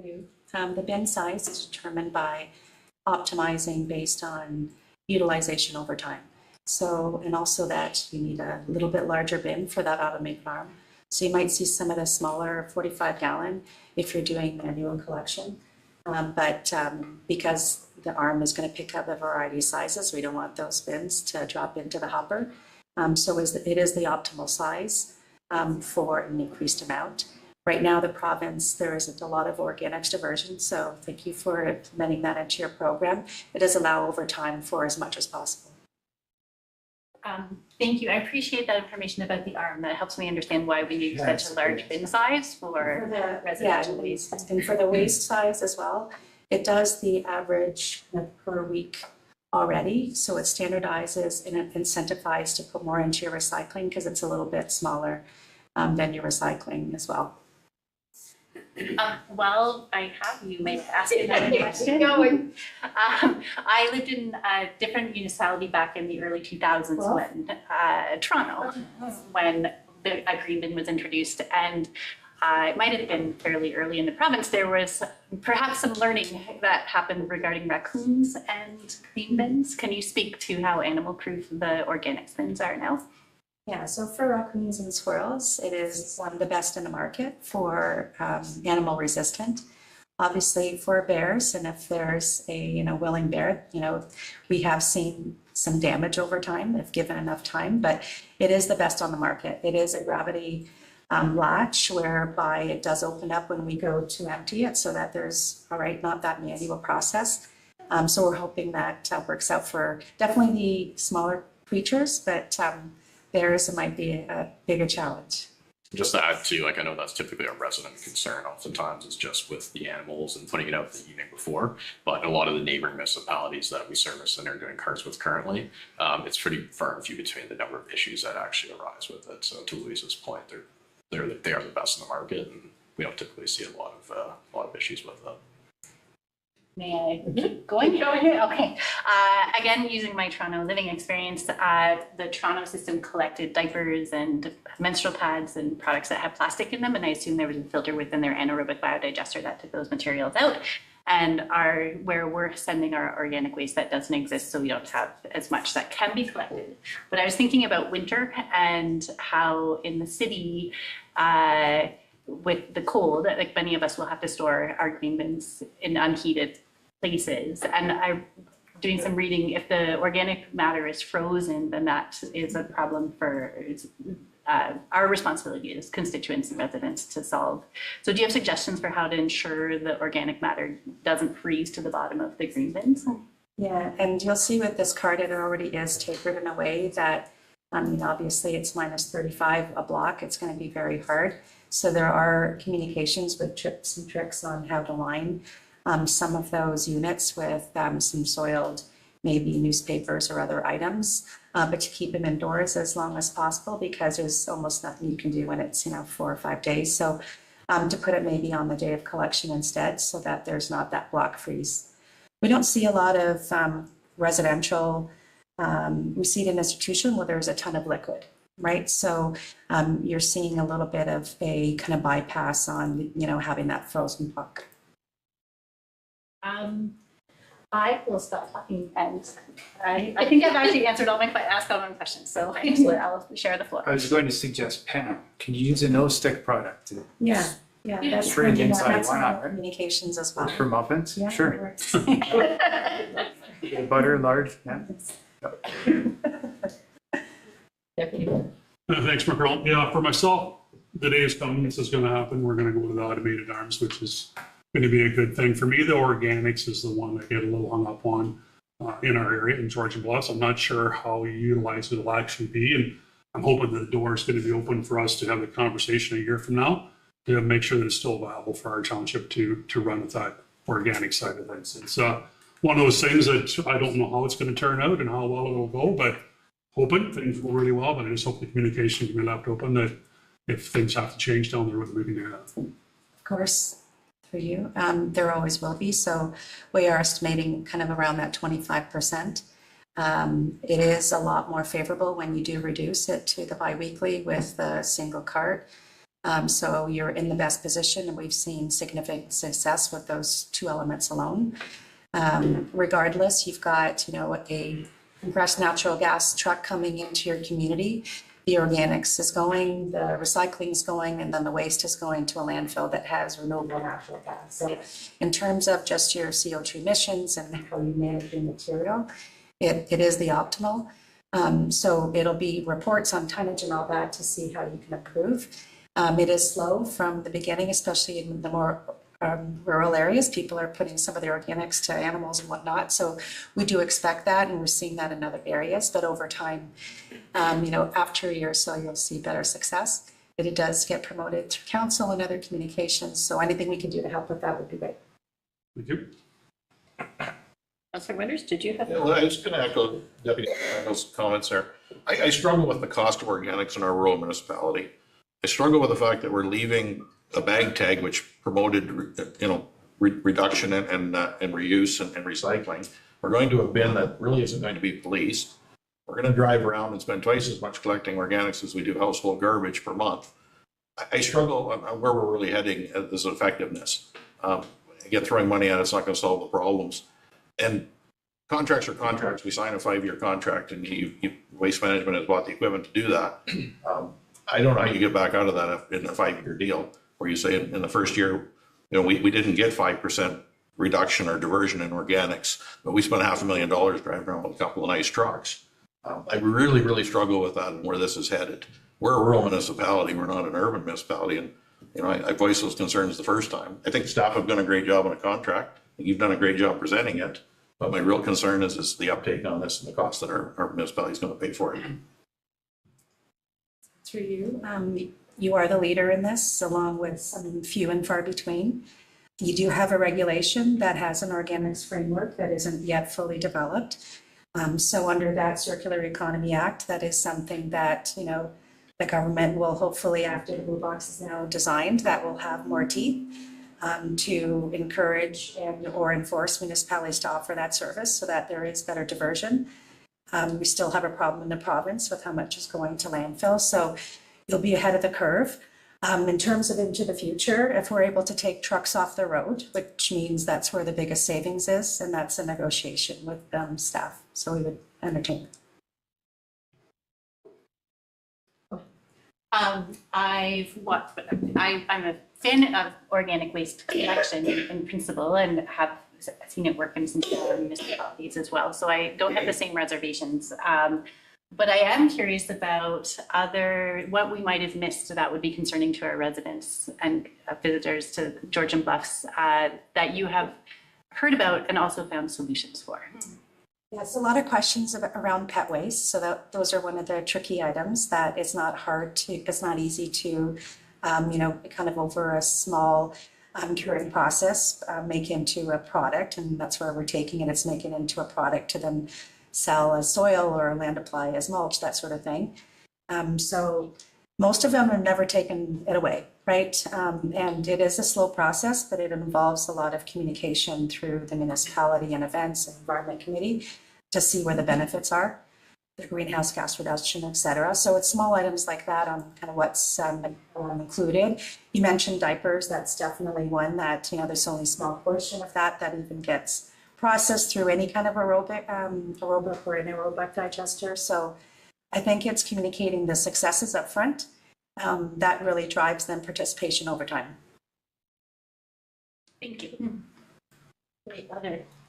The bin size is determined by optimizing based on utilization over time. So, and also that you need a little bit larger bin for that automated arm. So you might see some of the smaller 45-gallon if you're doing manual collection. Because the arm is going to pick up a variety of sizes, we don't want those bins to drop into the hopper. So it is the optimal size for an increased amount. Right now, the province, there isn't a lot of organics diversion, so thank you for implementing that into your program. It does allow overtime for as much as possible. Thank you. I appreciate that information about the arm. That helps me understand why we need such a large bin size for residential waste. And for the waste size as well, it does the average per week already. So it standardizes and it incentivizes to put more into your recycling because it's a little bit smaller than your recycling as well. While I have you, may I ask another question? I lived in a different municipality back in the early 2000s when Toronto, when a green bin was introduced, and it might have been fairly early in the province. There was perhaps some learning that happened regarding raccoons and clean bins. Can you speak to how animal-proof the organics bins are now? Yeah, so for raccoons and squirrels, it is one of the best in the market for animal resistant. Obviously for bears, and if there's a willing bear, we have seen some damage over time if given enough time, but it is the best on the market. It is a gravity latch whereby it does open up when we go to empty it so that there's, not that manual process. So we're hoping that works out for definitely the smaller creatures, but bears, it might be a bigger challenge. Just to add to, I know that's typically a resident concern oftentimes is just with the animals and putting it out the evening before, but in a lot of the neighboring municipalities that we service and are doing carts with currently, it's pretty far and few between the number of issues that actually arise with it. So to Louise's point, they are the best in the market, and we don't typically see a lot of issues with them. May I keep going? Okay. Again, using my Toronto living experience, the Toronto system collected diapers and menstrual pads and products that have plastic in them, and I assume there was a filter within their anaerobic biodigester that took those materials out. And where we're sending our organic waste, that doesn't exist, so we don't have as much that can be collected. But I was thinking about winter and how in the city, with the cold, like many of us will have to store our green bins in unheated places. And I'm doing some reading, if the organic matter is frozen, then that is a problem for our responsibility as constituents and residents to solve. So do you have suggestions for how to ensure the organic matter doesn't freeze to the bottom of the green bins? Yeah, and you'll see with this card, it already is tapered in a way that, obviously it's minus 35 a block. It's going to be very hard. So there are communications with tips and tricks on how to line some of those units with some soiled, maybe newspapers or other items, but to keep them indoors as long as possible, because there's almost nothing you can do when it's 4 or 5 days. So to put it maybe on the day of collection instead, so that there's not that block freeze. We don't see a lot of residential receipt and institution where there's a ton of liquid, right? So you're seeing a little bit of a kind of bypass on, having that frozen puck. I will stop talking, and I think I've actually answered all my questions, so I'll share the floor. I was going to suggest Pam, can you use a no-stick product Yeah, that's for it inside? that's Why not? on communications as well. For muffins? Yeah, Sure. it works. Butter, large, yeah. Thanks, Macron. Yeah, for myself, the day is coming. This is going to happen. We're going to go to the automated arms, which is going to be a good thing. For me, the organics is the one that I get a little hung up on in our area in Georgian Bluffs. I'm not sure how utilized it will actually be, and I'm hoping that the door is going to be open for us to have the conversation a year from now to make sure that it's still viable for our township to run with that organic side of things. It's one of those things that I don't know how it's going to turn out and how well it'll go, but hoping things go really well. But I just hope the communication can be left open, that if things have to change down the road, we can do that. Of course, for you, there always will be. So we are estimating kind of around that 25%. It is a lot more favorable when you do reduce it to the biweekly with the single cart. So you're in the best position, and we've seen significant success with those two elements alone. Regardless, you've got, a compressed natural gas truck coming into your community. The organics is going, the recycling is going, and then the waste is going to a landfill that has renewable natural gas. So in terms of just your CO2 emissions and how you manage your material, it is the optimal. So it'll be reports on tonnage and all that to see how you can improve. It is slow from the beginning, especially in the more rural areas. People are putting some of their organics to animals and whatnot. So we do expect that, and we're seeing that in other areas. But over time, after a year or so, you'll see better success. But it does get promoted through council and other communications. So anything we can do to help with that would be great. Thank you. Councilor Winters, did you have? Yeah, well, I was going to echo Deputy Randall's comments there. I struggle with the cost of organics in our rural municipality. I struggle with the fact that we're leaving a bag tag which promoted, reduction and reuse and recycling. We're going to a bin that really isn't going to be policed. We're going to drive around and spend twice as much collecting organics as we do household garbage per month. I struggle on where we're really heading as effectiveness. Again, throwing money at it's not going to solve the problems. And contracts are contracts. We sign a 5-year contract, and Waste Management has bought the equipment to do that. I don't know how you get back out of that in a 5-year deal, where you say in the first year, we didn't get 5% reduction or diversion in organics, but we spent $500,000 driving around with a couple of nice trucks. I really, really struggle with that and where this is headed. We're a rural municipality. We're not an urban municipality. And, I voiced those concerns the first time. I think staff have done a great job on a contract. You've done a great job presenting it. But my real concern is the uptake on this and the cost that our municipality is going to pay for it. Through you, you are the leader in this, along with some few and far between. You do have a regulation that has an organics framework that isn't yet fully developed. So under that Circular Economy Act, that is something that, the government will hopefully, after the blue box is now designed, that will have more teeth. to encourage and or enforce municipalities to offer that service so that there is better diversion. We still have a problem in the province with how much is going to landfill, so you'll be ahead of the curve. In terms of into the future, if we're able to take trucks off the road, which means that's where the biggest savings is, and that's a negotiation with staff, so we would entertain. I'm a fan of organic waste collection in principle and have seen it work in some other municipalities as well. So I don't have the same reservations. But I am curious about what we might have missed that would be concerning to our residents and visitors to Georgian Bluffs that you have heard about and also found solutions for. Yes, a lot of questions around pet waste. So those are one of the tricky items that it's not easy to, kind of over a small curing process, make into a product. And that's where we're taking it. It's making it into a product to then sell as soil or land apply as mulch, that sort of thing. So most of them have never taken it away, right? And it is a slow process, but it involves a lot of communication through the municipality and events and environment committee to see where the benefits are, the greenhouse gas reduction, et cetera. So it's small items like that on kind of what's included. You mentioned diapers. That's definitely one that, there's only a small portion of that even gets processed through any kind of aerobic or anaerobic digester. So I think it's communicating the successes up front that really drives then participation over time. Thank you.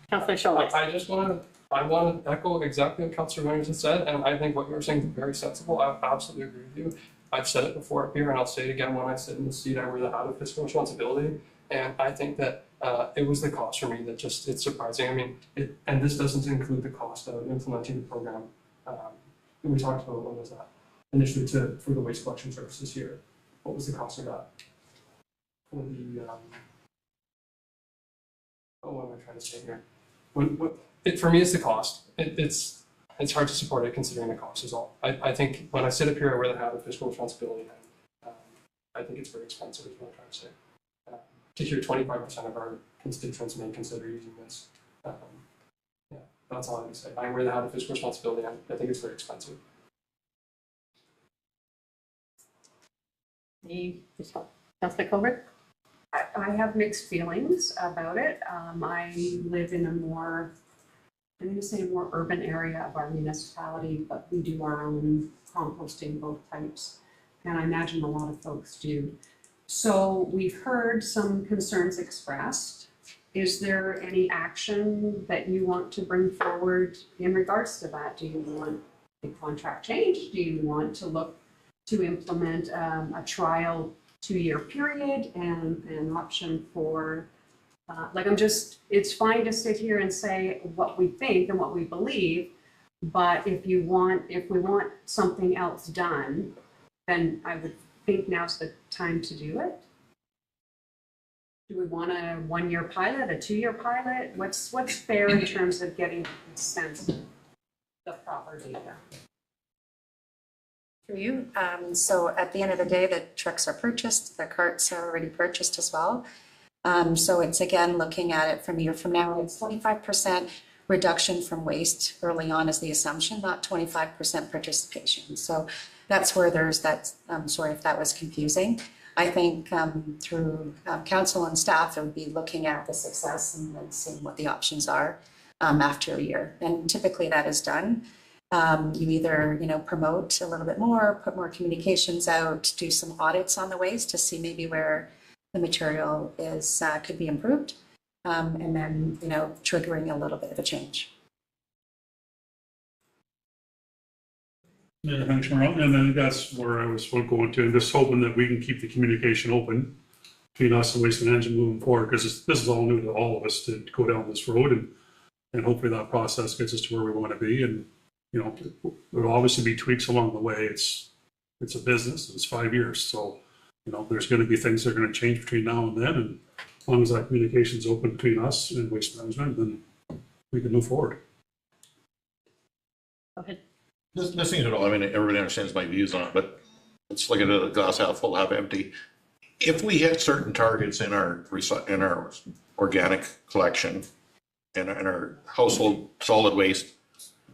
Councillor Schultz. I want to echo exactly what Councillor Williams has said, and I think what you were saying is very sensible. I absolutely agree with you. I've said it before up here, and I'll say it again when I sit in the seat. I wear the hat of fiscal responsibility, and I think that it was the cost for me that it's surprising. I mean, and this doesn't include the cost of implementing the program. We talked about what was that initially for the waste collection services here. What was the cost of that? For the what am I trying to say here? For me, it's the cost. It's hard to support it considering the cost is all. I think when I sit up here, I wear the hat of fiscal responsibility, and I think it's very expensive is what I'm trying to say. To hear 25% of our constituents may consider using this. Yeah, that's all I can say. I wear the hat of fiscal responsibility, and I think it's very expensive. Councillor Colbert? I have mixed feelings about it. I live in I'm going to say a more urban area of our municipality, but we do our own composting, both types. And I imagine a lot of folks do. So we've heard some concerns expressed. Is there any action that you want to bring forward in regards to that? Do you want a contract change? Do you want to look to implement a trial 2-year period and an option for, it's fine to sit here and say what we think and what we believe, but if we want something else done, then I would think now's the time to do it. Do we want a 1-year pilot, a 2-year pilot? What's fair in terms of getting a sense of the proper data? For you. So at the end of the day, the trucks are purchased, the carts are already purchased as well. So it's again, looking at it from a year from now, it's 25% reduction from waste early on is the assumption, not 25% participation. So that's where there's that, sorry if that was confusing. I think through council and staff, it would be looking at the success and then seeing what the options are after a year. And typically that is done. You either, promote a little bit more, put more communications out, do some audits on the waste to see maybe where the material is could be improved, and then, triggering a little bit of a change. Yeah, thanks, Maureen. And then that's where I was going to, and just hoping that we can keep the communication open between us and Waste Management moving forward, because this is all new to all of us to go down this road, and hopefully that process gets us to where we want to be. And there'll obviously be tweaks along the way. It's a business. It's 5 years, so there's going to be things that are going to change between now and then. And as long as that communication is open between us and Waste Management, then we can move forward. Go ahead. This seems to all, everybody understands my views on it, but it's like a glass half full, half empty. If we hit certain targets in our organic collection and our household solid waste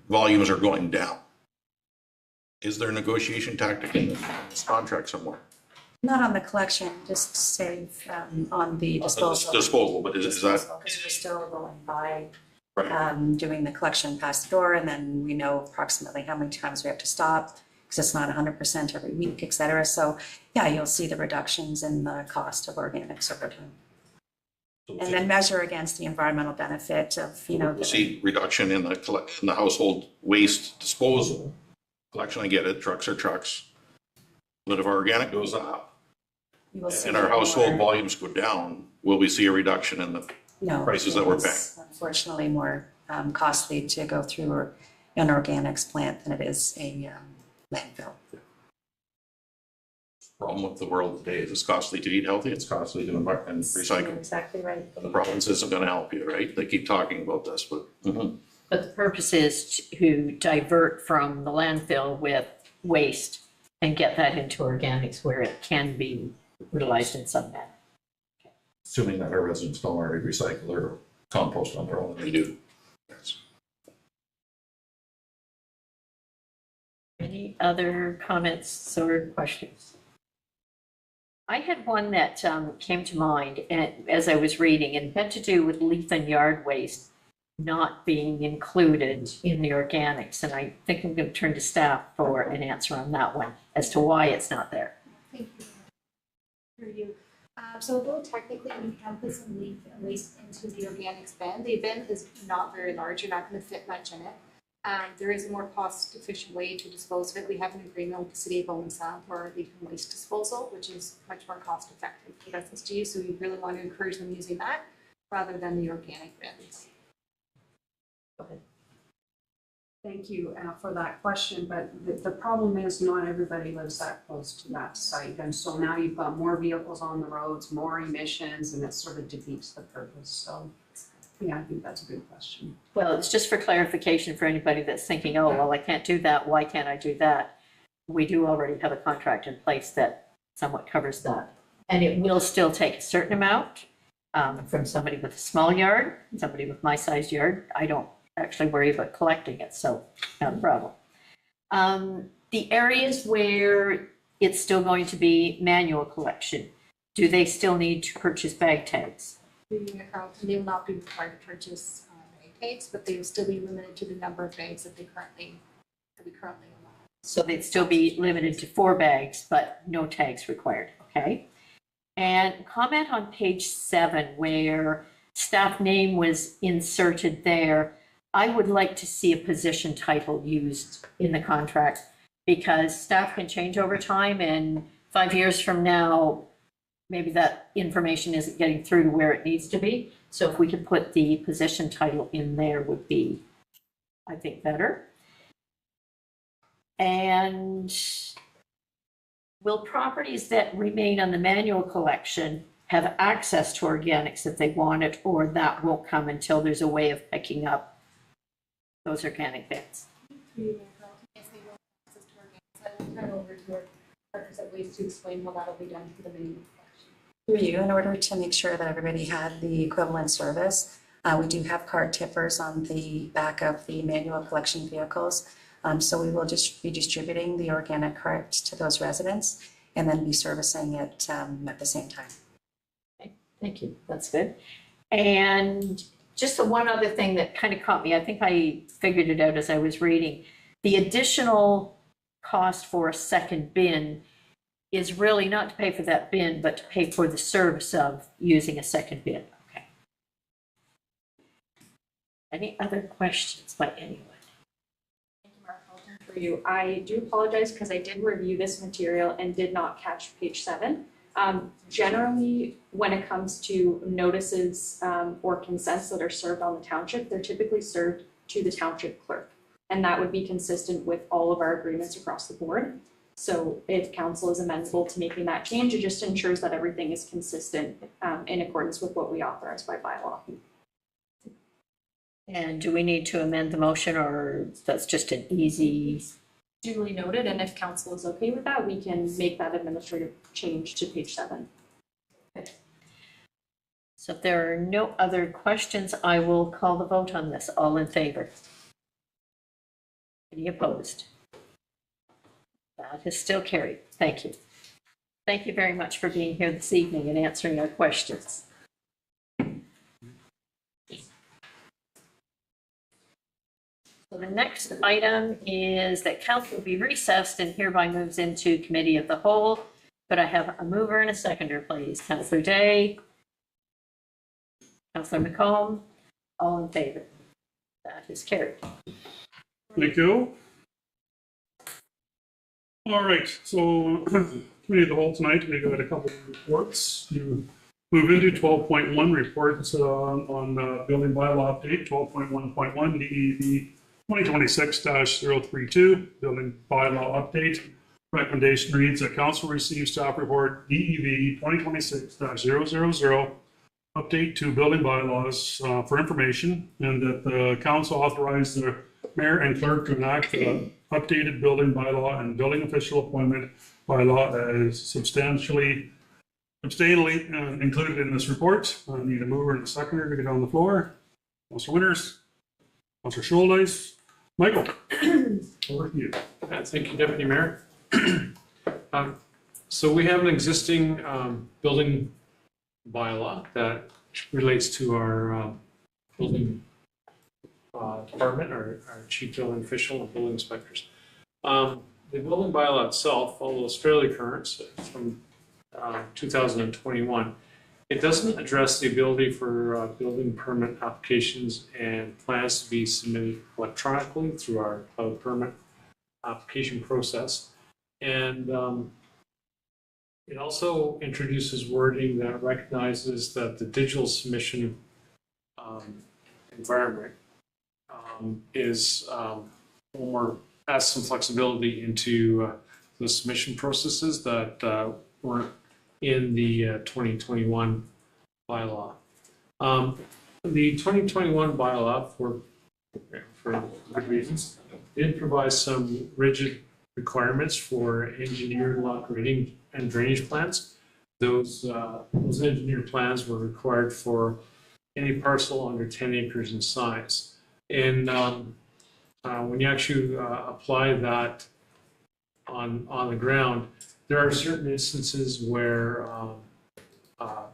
volumes are going down, is there a negotiation tactic in this contract somewhere? Not on the collection, just say on the disposal. Disposal, but is that? Because we're still going by, Right. doing the collection past the door, and then we know approximately how many times we have to stop, because it's not 100% every week, et cetera. So, yeah, you'll see the reductions in the cost of organics over time. And then measure against the environmental benefit of, We'll see reduction in the household waste disposal. Collection, I get it, trucks are trucks. But if our organic goes up you will see and our more- household volumes go down, will we see a reduction in the No, prices that we're it's unfortunately more costly to go through an organics plant than it is a landfill. problem with the world today? Is it's costly to eat healthy, it's costly to and You're recycle. exactly right. And the province isn't gonna help you, right? They keep talking about this, but. But the purpose is to divert from the landfill with waste and get that into organics where it can be utilized in some manner. Assuming that our residents don't already recycle or compost on their own, they do. Yes. Any other comments or questions? I had one that came to mind as I was reading, and had to do with leaf and yard waste not being included in the organics. And I think I'm going to turn to staff for an answer on that one as to why it's not there. Thank you. For you. So although technically we can put some leaf and waste into the organics bin, the bin is not very large, you're not gonna fit much in it. There is a more cost efficient way to dispose of it. We have an agreement with the city of Owen Sound for leaf and waste disposal, which is much more cost effective for SSG. So we really want to encourage them using that rather than the organic bins. Thank you for that question, but the problem is not everybody lives that close to that site. And so now you've got more vehicles on the roads, more emissions, and it sort of defeats the purpose. So, yeah, I think that's a good question. Well, it's just for clarification for anybody that's thinking, oh, well, I can't do that. Why can't I do that? We do already have a contract in place that somewhat covers that. And it will still take a certain amount from somebody with a small yard, somebody with my sized yard. I don't actually worry about collecting it, so not a problem. The areas where it's still going to be manual collection, do they still need to purchase bag tags? They will not be required to purchase bag tags, but they will still be limited to the number of bags that we currently allow. So they'd still be limited to 4 bags, but no tags required, okay? And comment on page 7 where staff name was inserted there. I would like to see a position title used in the contract because staff can change over time and 5 years from now, maybe that information isn't getting through to where it needs to be. So if we could put the position title in there would be, I think, better. And will properties that remain on the manual collection have access to organics if they want it, or that won't come until there's a way of picking up those organic bins? Yes, they will have access to organics. I will turn over to our partners at Waste to explain how that'll be done for the manual collection. Through you, in order to make sure that everybody had the equivalent service, we do have cart tippers on the back of the manual collection vehicles. So we will just be distributing the organic carts to those residents and then be servicing it at the same time. Okay, thank you. That's good. And just the one other thing that kind of caught me, I think I figured it out as I was reading. The additional cost for a second bin is really not to pay for that bin, but to pay for the service of using a second bin. Okay. Any other questions by anyone? Thank you, Mark. I'll turn for you. I do apologize because I did review this material and did not catch page 7. Generally, when it comes to notices or consents that are served on the township, they're typically served to the township clerk. And that would be consistent with all of our agreements across the board. So if council is amenable to making that change, it just ensures that everything is consistent in accordance with what we authorize by bylaw. And do we need to amend the motion, or that's just an easy? Duly noted, and if council is okay with that, we can make that administrative change to page 7. So if there are no other questions, I will call the vote on this. All in favor? Any opposed? That is still carried. Thank you. Thank you very much for being here this evening and answering our questions. So the next item is that council be recessed and hereby moves into committee of the whole. But I have a mover and a seconder, please. Councillor Day, Councillor McComb, all in favor. That is carried. Thank you. All right, so committee of the whole tonight, we got a couple of reports. You move into 12.1 reports on building bylaw update, 12.1.1 DEB 2026-032, building bylaw update. Recommendation reads that council receives staff report DEB 2026-000, update to building bylaws for information, and that the council authorize the mayor and clerk to enact the updated building bylaw and building official appointment bylaw as substantially included in this report. I need a mover and a seconder to get on the floor. Councilor Winters, Councilor Schuldeis, Michael, over to you. Thank you, Deputy Mayor. So we have an existing building bylaw that relates to our building department, our chief building official and building inspectors. The building bylaw itself, although it's fairly current, so it's from 2021, it doesn't address the ability for building permit applications and plans to be submitted electronically through our cloud permit application process. And it also introduces wording that recognizes that the digital submission environment is more has some flexibility into the submission processes that weren't in the 2021 bylaw. The 2021 bylaw, for good reasons, did provide some rigid requirements for engineered lot grading and drainage plans. Those engineered plans were required for any parcel under 10 acres in size. And when you actually apply that on the ground, there are certain instances where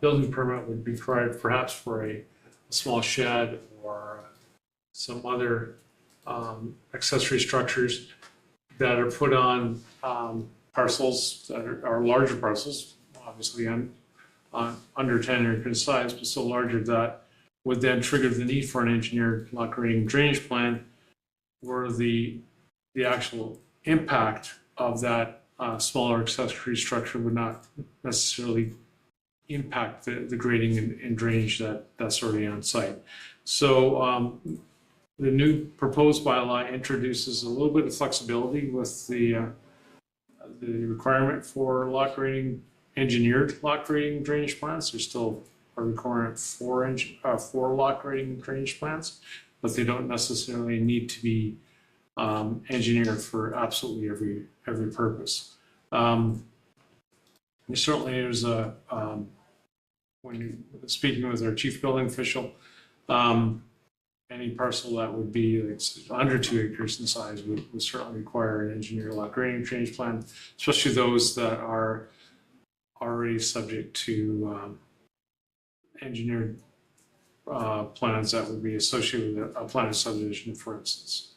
building permit would be required, perhaps for a small shed or some other accessory structures that are put on parcels that are larger parcels, obviously under 10 acres in size, but so larger that would then trigger the need for an engineered lot grading drainage plan, where the actual impact of that smaller accessory structure would not necessarily impact the grading and drainage that's already on site. So the new proposed bylaw introduces a little bit of flexibility with the requirement for lot grading, engineered lot grading drainage plans. There's still a requirement for lot grading drainage plans, but they don't necessarily need to be engineered for absolutely every purpose. Certainly, there's when you're speaking with our chief building official, any parcel that would be under 2 acres in size would certainly require an engineered lot grading drainage plan, especially those that are already subject to engineered plans that would be associated with a planned subdivision, for instance.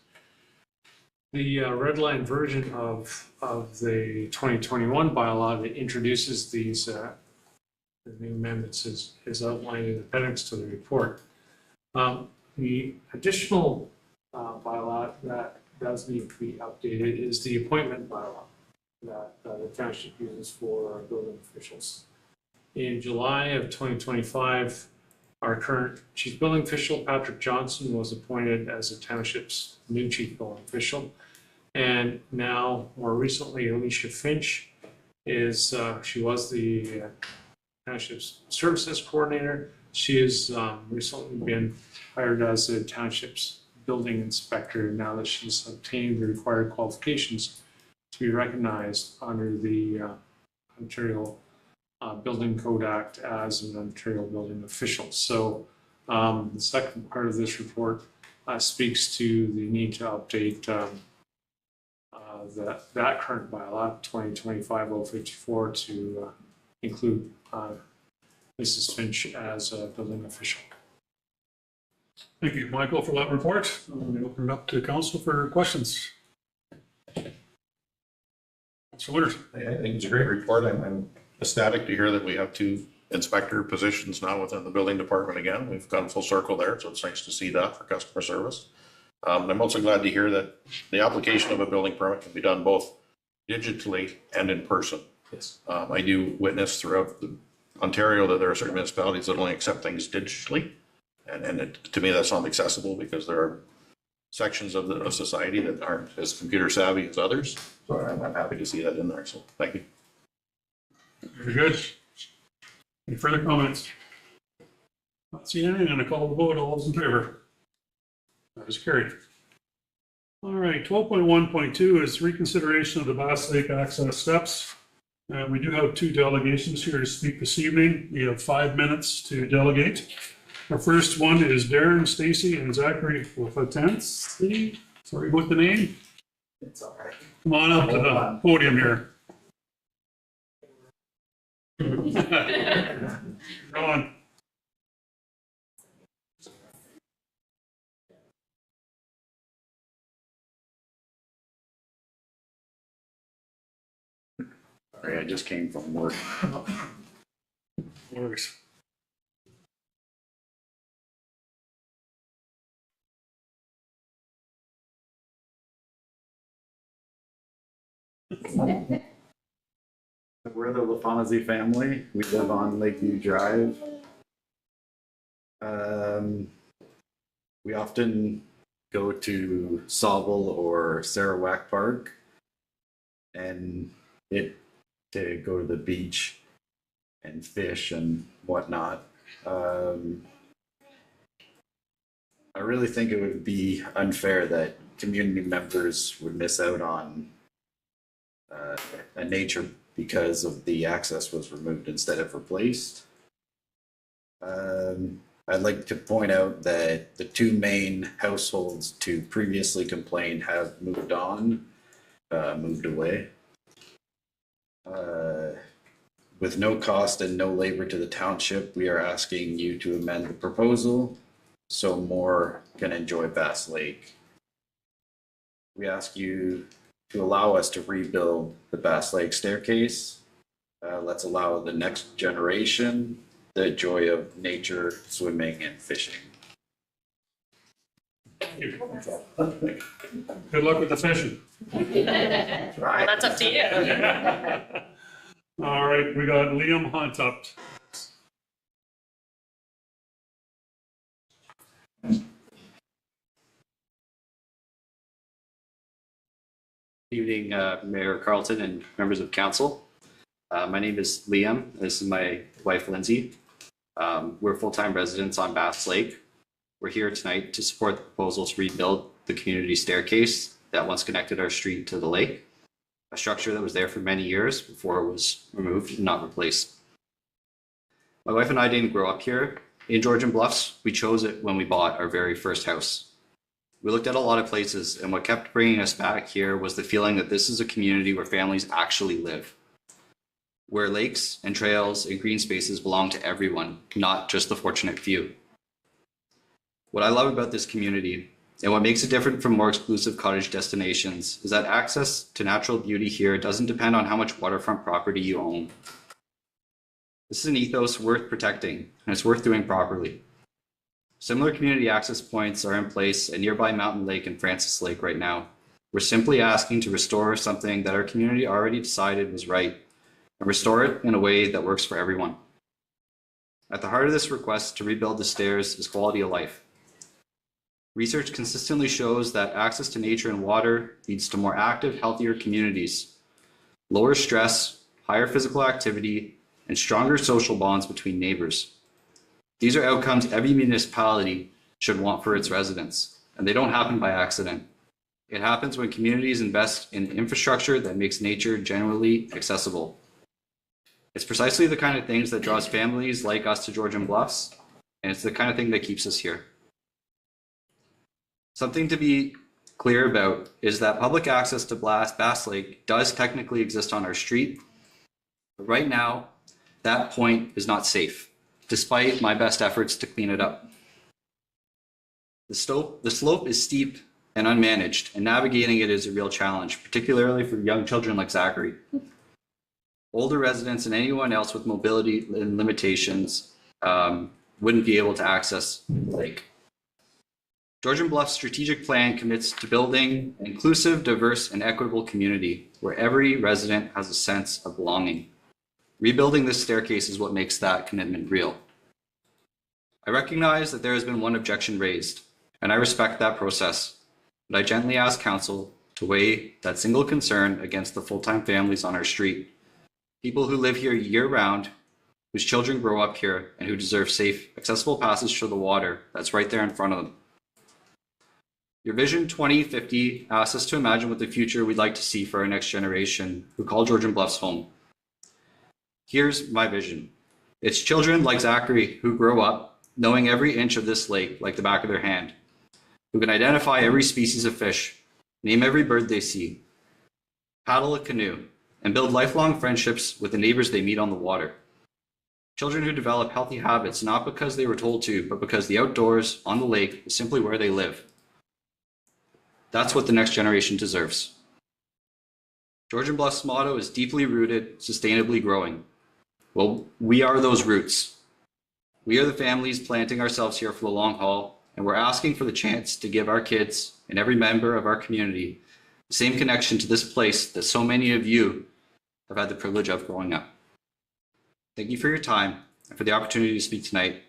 The red line version of the 2021 bylaw that introduces these the new amendments is outlined in appendix to the report. The additional bylaw that does need to be updated is the appointment bylaw that the township uses for building officials. In July of 2025, our current chief building official, Patrick Johnson, was appointed as the township's new chief building official. And now, more recently, Alicia Finch she was the township's services coordinator. She has recently been hired as the township's building inspector now that she's obtained the required qualifications to be recognized under the Ontario Building Code Act as an Ontario building official. So the second part of this report speaks to the need to update that current bylaw, 2025-054, to include Mrs. Finch as a building official. Thank you, Michael, for that report. We open it up to council for questions. Councilor Winters. I think it's a great report. I'm ecstatic to hear that we have 2 inspector positions now within the building department again. We've gone full circle there, so it's nice to see that for customer service. I'm also glad to hear that the application of a building permit can be done both digitally and in person. Yes. I do witness throughout Ontario that there are certain municipalities that only accept things digitally. And to me, that's not accessible because there are sections of society that aren't as computer savvy as others. So I'm happy to see that in there. So thank you. Very good. Any further comments? Not seeing anything. I'm going to call the vote. All those in favor? That is carried. All right, 12.1.2 is reconsideration of the Bass Lake access steps. We do have 2 delegations here to speak this evening. You have 5 minutes to delegate. Our first one is Darren, Stacy, and Zachary Lafatence. Sorry about the name. It's all right. Come on up to the podium here. Go on. Sorry, I just came from work. Works. We're the LaFonzi family. We live on Lakeview Drive. We often go to Sauble or Sarawak Park and to go to the beach and fish and whatnot. I really think it would be unfair that community members would miss out on a nature because of the access was removed instead of replaced. I'd like to point out that the 2 main households to previously complain have moved on, moved away. With no cost and no labor to the township, we are asking you to amend the proposal so more can enjoy Bass Lake. We ask you to allow us to rebuild the Bass Lake staircase. Let's allow the next generation the joy of nature, swimming, and fishing. Good luck with the fishing. Well, that's up to you. All right, we got Liam Hunt up. Evening, Mayor Carlton and members of council. My name is Liam. This is my wife, Lindsay. We're full-time residents on Bass Lake. We're here tonight to support the proposal to rebuild the community staircase that once connected our street to the lake, a structure that was there for many years before it was removed and not replaced. My wife and I didn't grow up here in Georgian Bluffs. We chose it when we bought our very first house. We looked at a lot of places, and what kept bringing us back here was the feeling that this is a community where families actually live, where lakes and trails and green spaces belong to everyone, not just the fortunate few. What I love about this community, and what makes it different from more exclusive cottage destinations, is that access to natural beauty here doesn't depend on how much waterfront property you own. This is an ethos worth protecting, and it's worth doing properly. Similar community access points are in place at nearby Mountain Lake and Francis Lake right now. We're simply asking to restore something that our community already decided was right, and restore it in a way that works for everyone. At the heart of this request to rebuild the stairs is quality of life. Research consistently shows that access to nature and water leads to more active, healthier communities, lower stress, higher physical activity, and stronger social bonds between neighbors. These are outcomes every municipality should want for its residents, and they don't happen by accident. It happens when communities invest in infrastructure that makes nature generally accessible. It's precisely the kind of things that draws families like us to Georgian Bluffs, and it's the kind of thing that keeps us here. Something to be clear about is that public access to Bass Lake does technically exist on our street, but right now, that point is not safe, despite my best efforts to clean it up. The slope is steep and unmanaged, and navigating it is a real challenge, particularly for young children like Zachary. Older residents and anyone else with mobility limitations wouldn't be able to access the lake. Georgian Bluff's strategic plan commits to building an inclusive, diverse, and equitable community where every resident has a sense of belonging. Rebuilding this staircase is what makes that commitment real. I recognize that there has been one objection raised, and I respect that process, but I gently ask council to weigh that single concern against the full-time families on our street, people who live here year-round, whose children grow up here, and who deserve safe, accessible passage to the water that's right there in front of them. Your Vision 2050 asks us to imagine what the future we'd like to see for our next generation who call Georgian Bluffs home. Here's my vision. It's children like Zachary who grow up knowing every inch of this lake like the back of their hand, who can identify every species of fish, name every bird they see, paddle a canoe, and build lifelong friendships with the neighbors they meet on the water. Children who develop healthy habits not because they were told to, but because the outdoors on the lake is simply where they live. That's what the next generation deserves. Georgian Bluffs' motto is deeply rooted, sustainably growing. Well, we are those roots. We are the families planting ourselves here for the long haul, and we're asking for the chance to give our kids and every member of our community the same connection to this place that so many of you have had the privilege of growing up. Thank you for your time and for the opportunity to speak tonight.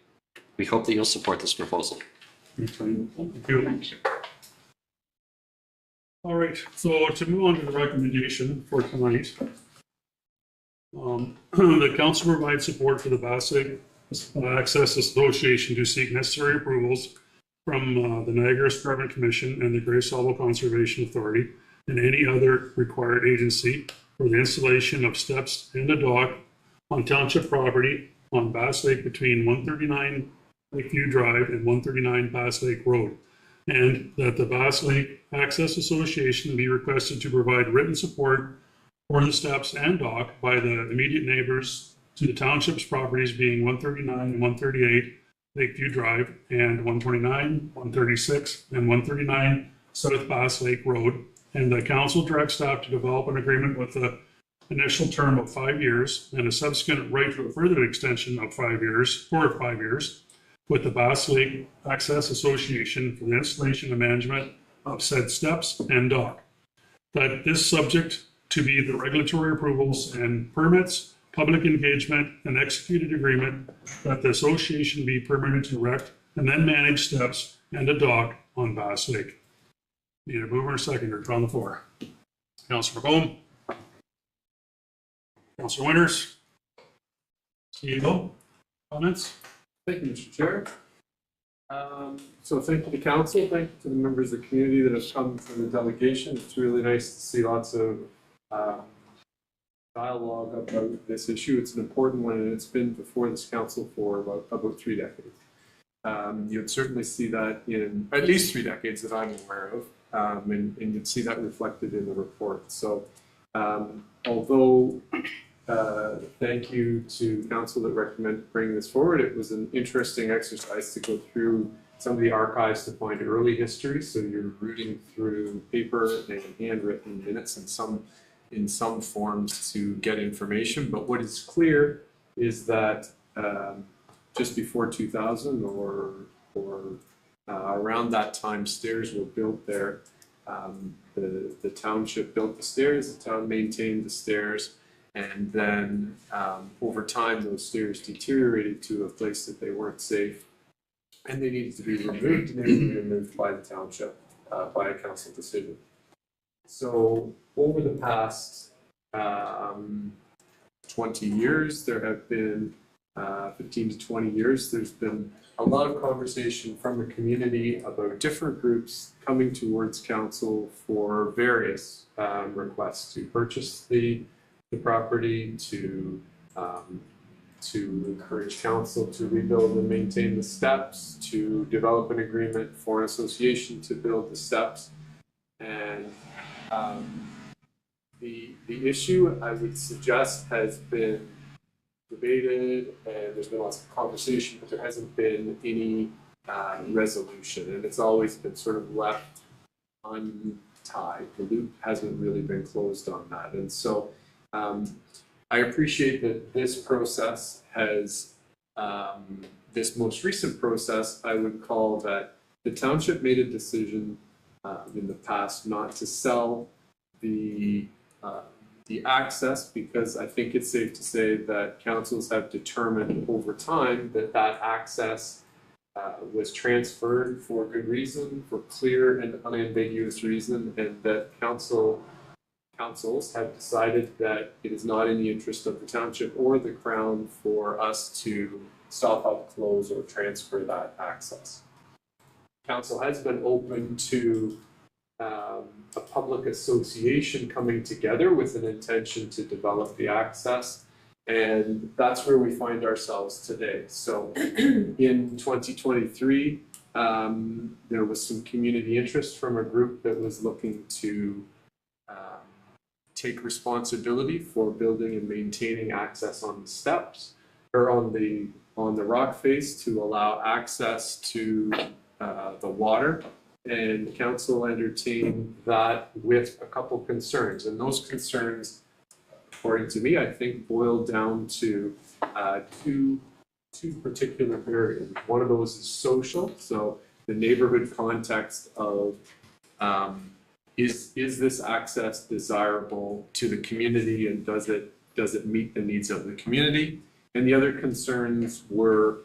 We hope that you'll support this proposal. Thank you. All right, so to move on to the recommendation for tonight. The council provides support for the Bass Lake Access Association to seek necessary approvals from the Niagara Escarpment Commission and the Grace Hollow Conservation Authority and any other required agency for the installation of steps and a dock on township property on Bass Lake between 139 Lakeview Drive and 139 Bass Lake Road, and that the Bass Lake Access Association be requested to provide written support for the steps and dock by the immediate neighbors to the township's properties being 139 and 138 Lakeview Drive and 129, 136, and 139 South Bass Lake Road, and the council directs staff to develop an agreement with the initial term of 5 years and a subsequent right to a further extension of 5 years, for 5 years, with the Bass Lake Access Association for the installation and management of said steps and dock. That this subject to be the regulatory approvals and permits, public engagement, and executed agreement that the association be permitted to erect and then manage steps and a dock on Bass Lake. Need a mover and a seconder on the floor. Councilor McComb. Councilor Winters. CEO, comments? Thank you, Mr. Chair. So thank you to council, thank you to the members of the community that have come from the delegation. It's really nice to see lots of dialogue about this issue. It's an important one, and it's been before this council for about 3 decades. You'd certainly see that in at least 3 decades that I'm aware of, and you'd see that reflected in the report. So although thank you to council that recommended bringing this forward, it was an interesting exercise to go through some of the archives to find early history. So you're rooting through paper and handwritten minutes and in some forms to get information. But what is clear is that just before 2000 or around that time, stairs were built there. The township built the stairs, the town maintained the stairs, and then over time those stairs deteriorated to a place that they weren't safe, and they needed to be removed, and they were removed by the township by a council decision. So over the past 20 years, there have been 15 to 20 years, there's been a lot of conversation from the community about different groups coming towards council for various requests to purchase the property, to to encourage council to rebuild and maintain the steps, to develop an agreement for an association to build the steps. And the issue, I would suggest, has been debated and there's been lots of conversation, but there hasn't been any resolution, and it's always been sort of left untied. The loop hasn't really been closed on that. And so I appreciate that this process has, this most recent process, I would call that the township made a decision in the past not to sell the access, because I think it's safe to say that councils have determined over time that that access was transferred for good reason, for clear and unambiguous reason, and that councils have decided that it is not in the interest of the township or the Crown for us to stop up, close, or transfer that access. Council has been open to a public association coming together with an intention to develop the access, and that's where we find ourselves today. So in 2023, there was some community interest from a group that was looking to take responsibility for building and maintaining access on the steps, or on the rock face, to allow access to the water. And council entertained that with a couple concerns, and those concerns, according to me, I think boiled down to two particular areas. One of those is social, so the neighborhood context of is this access desirable to the community, and does it meet the needs of the community? And the other concerns were,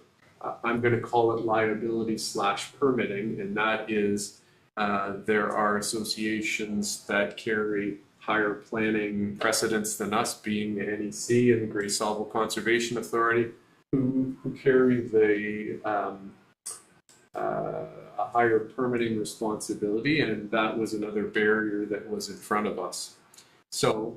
I'm going to call it liability / permitting, and that is there are associations that carry higher planning precedents than us, being the NEC and the Grey Salvo Conservation Authority, who carry the a higher permitting responsibility, and that was another barrier that was in front of us. So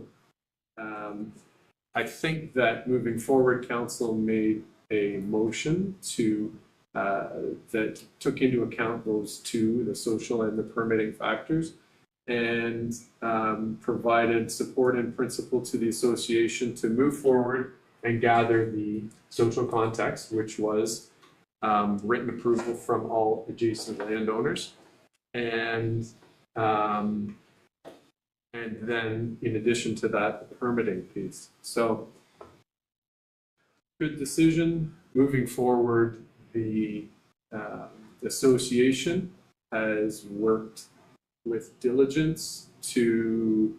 I think that moving forward, council made a motion to that took into account those two, the social and the permitting factors, and provided support and principle to the association to move forward and gather the social context, which was written approval from all adjacent landowners, and then in addition to that, the permitting piece. So good decision. Moving forward, the association has worked with diligence to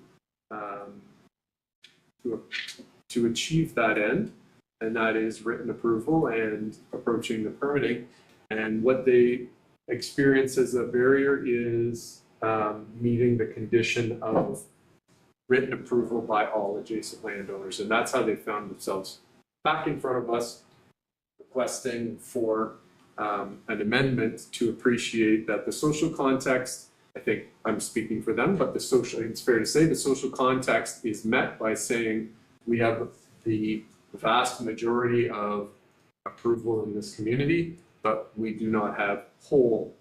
achieve that end, and that is written approval and approaching the permitting. And what they experience as a barrier is meeting the condition of written approval by all adjacent landowners, and that's how they found themselves back in front of us, requesting for an amendment to appreciate that the social context, I think I'm speaking for them, but it's fair to say the social context is met by saying we have the vast majority of approval in this community, but we do not have whole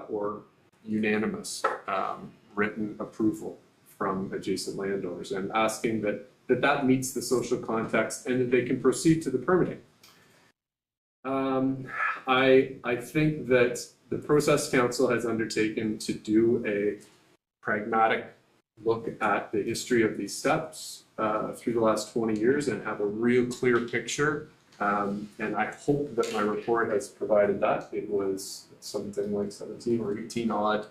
or unanimous written approval from adjacent landowners, and asking that meets the social context and that they can proceed to the permitting. I think that the process council has undertaken to do a pragmatic look at the history of these steps through the last 20 years and have a real clear picture. And I hope that my report has provided that. It was something like 17 or 18 odd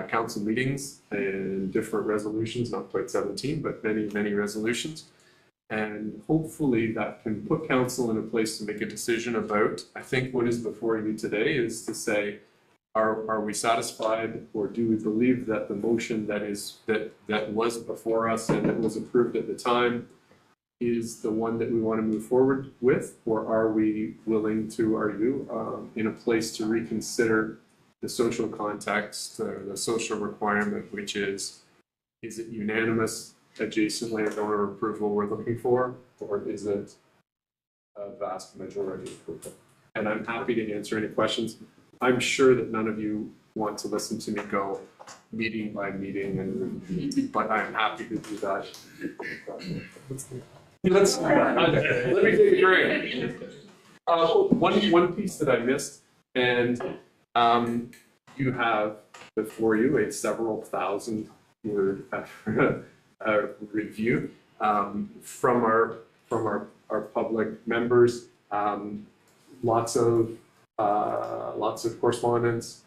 council meetings and different resolutions, not quite 17, but many, many resolutions. And hopefully that can put council in a place to make a decision about, I think what is before you today is to say, are we satisfied, or do we believe that the motion that was before us and that was approved at the time is the one that we want to move forward with, or are we willing to, are you in a place to reconsider the social context, the social requirement, which is it unanimous adjacent landowner approval we're looking for, or is it a vast majority approval. And I'm happy to answer any questions. I'm sure that none of you want to listen to me go meeting by meeting, but I'm happy to do that. Let me take a drink. One piece that I missed, and you have before you a several thousand word review from our public members. Lots of correspondence.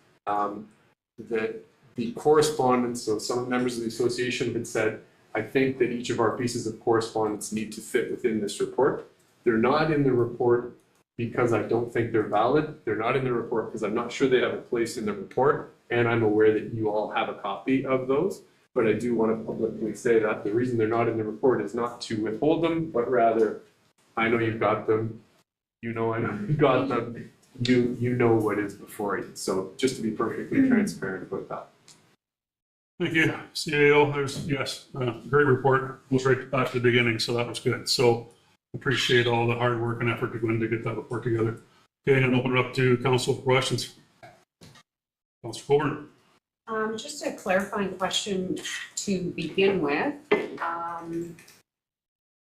The correspondence, so some members of the association had said, I think that each of our pieces of correspondence need to fit within this report. They're not in the report because I don't think they're valid. They're not in the report because I'm not sure they have a place in the report, and I'm aware that you all have a copy of those. But I do want to publicly say that the reason they're not in the report is not to withhold them, but rather, I know you've got them. You know I know you've got them. You know what is before you. So just to be perfectly transparent about that. Thank you, CAO. Great report. It was right back to the beginning, so that was good. So appreciate all the hard work and effort to go in to get that report together. Okay, and open it up to council for questions. Councilor Coburn. Just a clarifying question to begin with.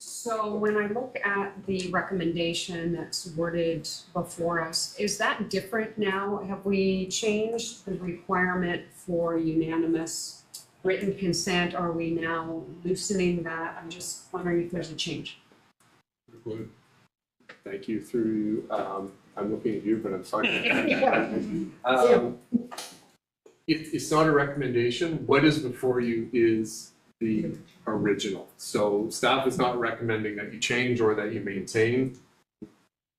So when I look at the recommendation that's worded before us, is that different now? Have we changed the requirement for unanimous written consent? Are we now loosening that? I'm just wondering if there's a change. Thank you. I'm looking at you, but I'm sorry. It's not a recommendation. What is before you is the original. So staff is not recommending that you change or that you maintain.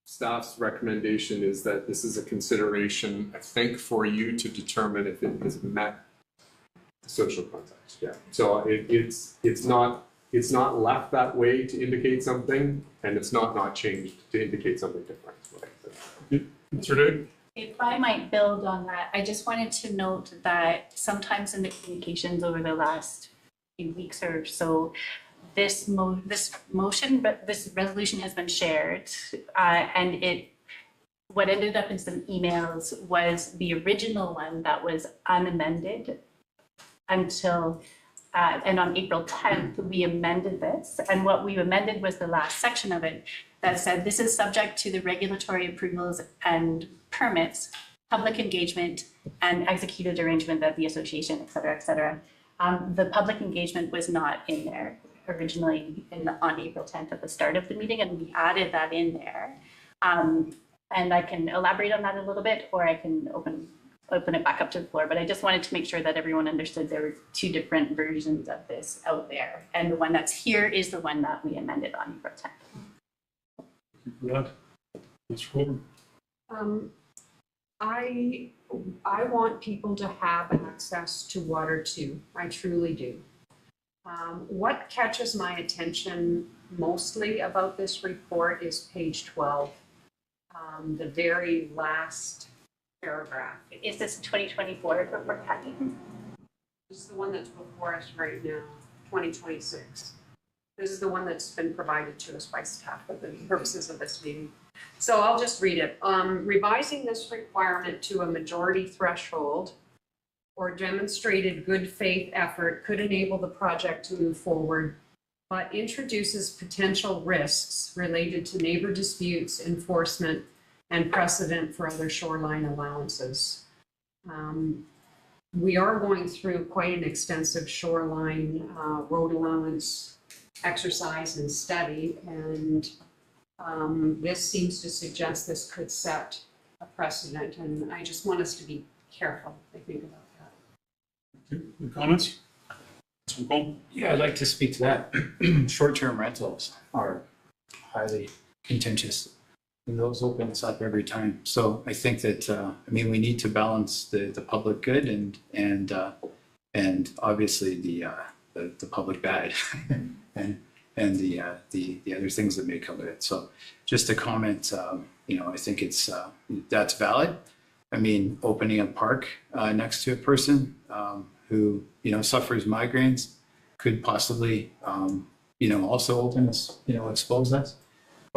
Staff's recommendation is that this is a consideration, I think, for you to determine if it has met the social context. Yeah. So it's not left that way to indicate something, and it's not changed to indicate something different. Mr. Day? If I might build on that, I just wanted to note that sometimes in the communications over the last few weeks or so, this resolution has been shared, and what ended up in some emails was the original one that was unamended until, and on April 10th, we amended this, and what we amended was the last section of it that said, this is subject to the regulatory approvals and permits, public engagement, and executed arrangement of the association, et cetera, et cetera. The public engagement was not in there originally on April 10th at the start of the meeting, and we added that in there. And I can elaborate on that a little bit, or I can open it back up to the floor, but I just wanted to make sure that everyone understood there were two different versions of this out there, and the one that's here is the one that we amended on April 10th. Thank you for that. Mr. Coburn. I want people to have access to water too. I truly do. What catches my attention mostly about this report is page 12, the very last paragraph. Is this 2024 report, Patty? This is the one that's before us right now, 2026. This is the one that's been provided to us by staff for the purposes of this meeting. So I'll just read it. Revising this requirement to a majority threshold or demonstrated good faith effort could enable the project to move forward, but introduces potential risks related to neighbor disputes, enforcement, and precedent for other shoreline allowances. We are going through quite an extensive shoreline road allowance exercise and study, and this seems to suggest this could set a precedent, and I just want us to be careful, I think, about that. Okay. Any comments? Mr. McComb? Yeah, I'd like to speak to that. Short-term rentals are highly contentious, and those open us up every time. So I think that we need to balance the public good and obviously the public bad and the other things that may come with it. So just to comment, I think it's that's valid. Opening a park next to a person who suffers migraines could possibly also open us, expose us.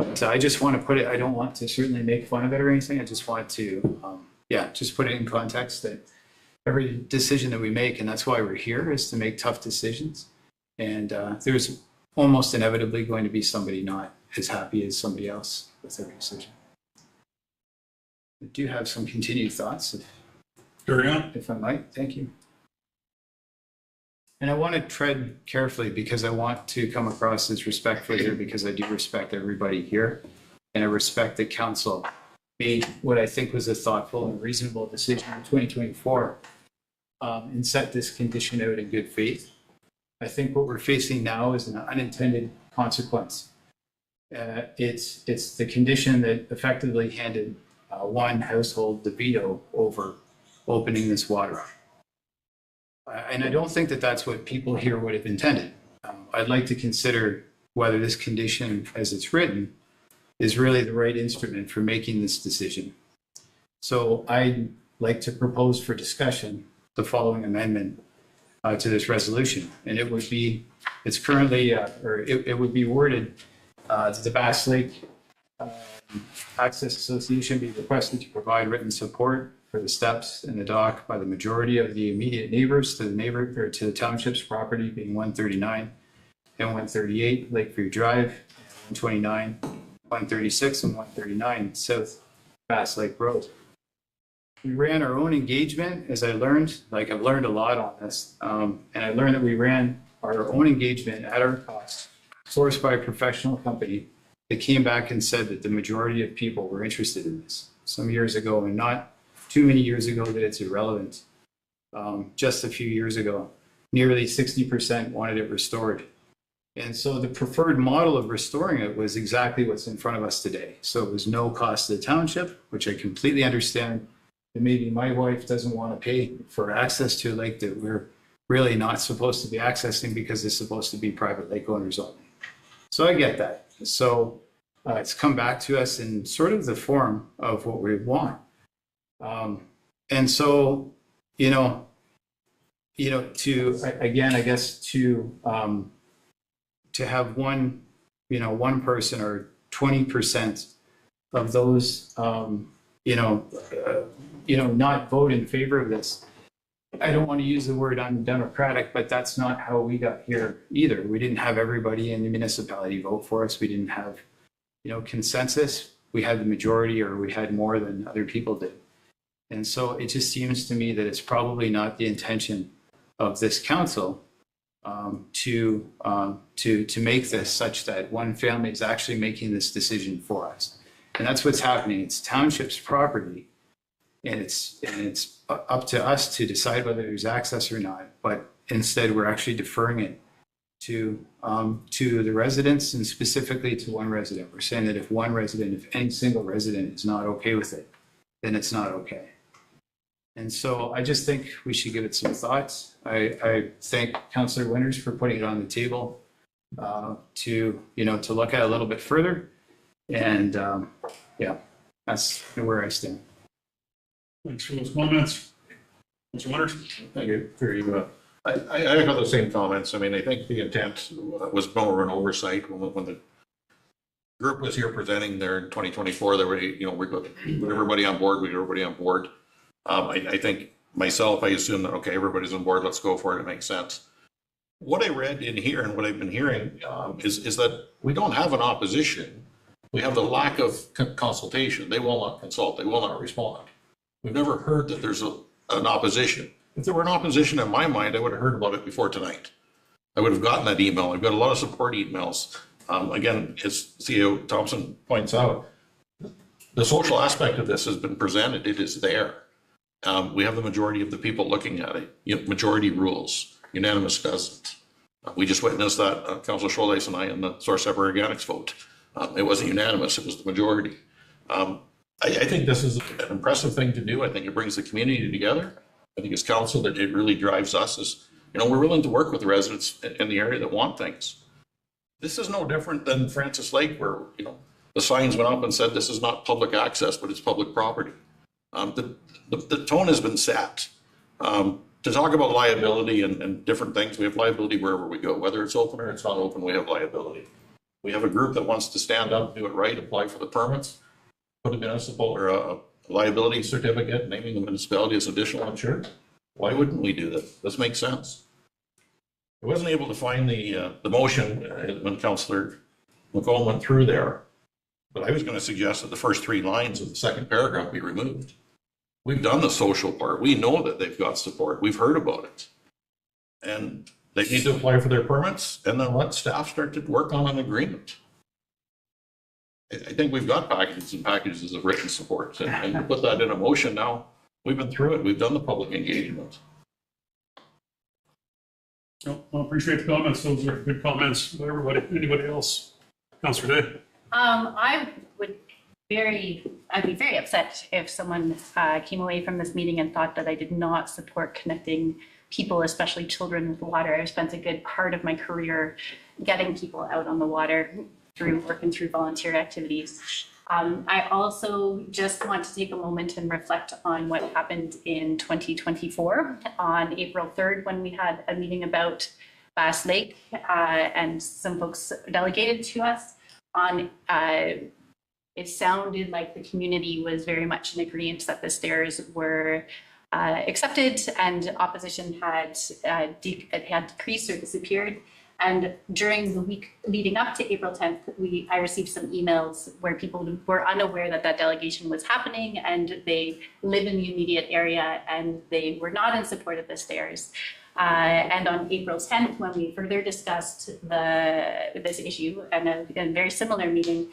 But I just want to put it, I don't want to certainly make fun of it or anything. I just want to, just put it in context that every decision that we make, and that's why we're here, is to make tough decisions. And there's almost inevitably going to be somebody not as happy as somebody else with every decision. I do have some continued thoughts. Carry on. If I might, thank you. And I want to tread carefully because I want to come across as respectful here because I do respect everybody here. And I respect that council made what I think was a thoughtful and reasonable decision in 2024 and set this condition out in good faith. I think what we're facing now is an unintended consequence. It's the condition that effectively handed one household the veto over opening this water. And I don't think that that's what people here would have intended. I'd like to consider whether this condition, as it's written, is really the right instrument for making this decision. So I'd like to propose for discussion the following amendment to this resolution. And it would be, it's currently, it would be worded that the Bass Lake Access Association be requested to provide written support for the steps in the dock by the majority of the immediate neighbors to the township's property being 139 and 138 Lakeview Drive, 129, 136, and 139 South Bass Lake Road. We ran our own engagement, as I learned, I've learned a lot on this, and I learned that we ran our own engagement at our cost, sourced by a professional company that came back and said that the majority of people were interested in this some years ago, and not too many years ago that it's irrelevant. Just a few years ago, nearly 60% wanted it restored. And so the preferred model of restoring it was exactly what's in front of us today. So it was no cost to the township, which I completely understand that maybe my wife doesn't want to pay for access to a lake that we're really not supposed to be accessing because it's supposed to be private lake owners only. So I get that. So it's come back to us in sort of the form of what we want. And so, again, I guess to have one person or 20% of those, not vote in favor of this. I don't want to use the word undemocratic, but that's not how we got here either. We didn't have everybody in the municipality vote for us. We didn't have, consensus. We had the majority, or we had more than other people did. And so it just seems to me that it's probably not the intention of this council to make this such that one family is actually making this decision for us. And that's what's happening. It's township's property, and it's up to us to decide whether there's access or not. But instead, we're actually deferring it to the residents, and specifically to one resident. We're saying that if any single resident is not okay with it, then it's not okay. And so I just think we should give it some thoughts. I thank Councillor Winters for putting it on the table to look at a little bit further. And that's where I stand. Thanks for those comments. Mr. Winters? Thank you. I echo the same comments. I mean, I think the intent was more of an oversight when the group was here presenting there in 2024. There were, we got everybody on board. We got everybody on board. I think myself, I assume that, okay, everybody's on board. Let's go for it. It makes sense. What I read in here and what I've been hearing is that we don't have an opposition. We have the lack of consultation. They will not consult. They will not respond. We've never heard that there's an opposition. If there were an opposition in my mind, I would have heard about it before tonight. I would have gotten that email. I've got a lot of support emails. Again, as CEO Thompson points out, the social aspect of this has been presented. It is there. We have the majority of the people looking at it. Majority rules. Unanimous doesn't. We just witnessed that, Councillor Scholz and I, in the Source Ever Organics vote. It wasn't unanimous. It was the majority. I think this is an impressive thing to do. I think it brings the community together. I think as council that it really drives us as, we're willing to work with the residents in the area that want things. This is no different than Francis Lake, where, the signs went up and said this is not public access, but it's public property. The tone has been set. To talk about liability and different things, we have liability wherever we go, whether it's open or it's not open, we have liability. We have a group that wants to stand up, do it right, apply for the permits, put a municipal or a liability certificate naming the municipality as additional insured. Why wouldn't we do that? This makes sense. I wasn't able to find the motion when Councillor McComb went through there, but I was going to suggest that the first 3 lines of the second paragraph be removed. We've done the social part. We know that they've got support. We've heard about it. And they need to apply for their permits and then let staff start to work on an agreement. I think we've got packages and packages of written support, and to put that in a motion now, we've been through it. We've done the public engagement. Well, I appreciate the comments. Those are good comments. Everybody, anybody else? Councillor Day. I'd be very upset if someone came away from this meeting and thought that I did not support connecting people, especially children, with water. I've spent a good part of my career getting people out on the water through working through volunteer activities. I also just want to take a moment and reflect on what happened in 2024 on April 3rd when we had a meeting about Bass Lake and some folks delegated to us on it sounded like the community was very much in agreement that the stairs were accepted and opposition had decreased or disappeared. And during the week leading up to April 10th, I received some emails where people were unaware that that delegation was happening and they live in the immediate area and they were not in support of the stairs. And on April 10th, when we further discussed this issue and a very similar meeting,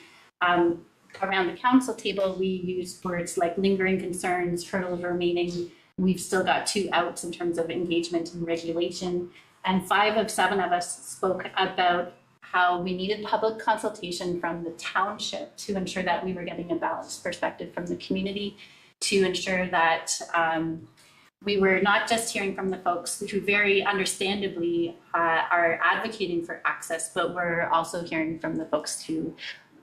around the council table, we used words like lingering concerns, hurdles remaining. We've still got 2 outs in terms of engagement and regulation. And 5 of 7 of us spoke about how we needed public consultation from the township to ensure that we were getting a balanced perspective from the community, to ensure that we were not just hearing from the folks who very understandably are advocating for access, but we're also hearing from the folks who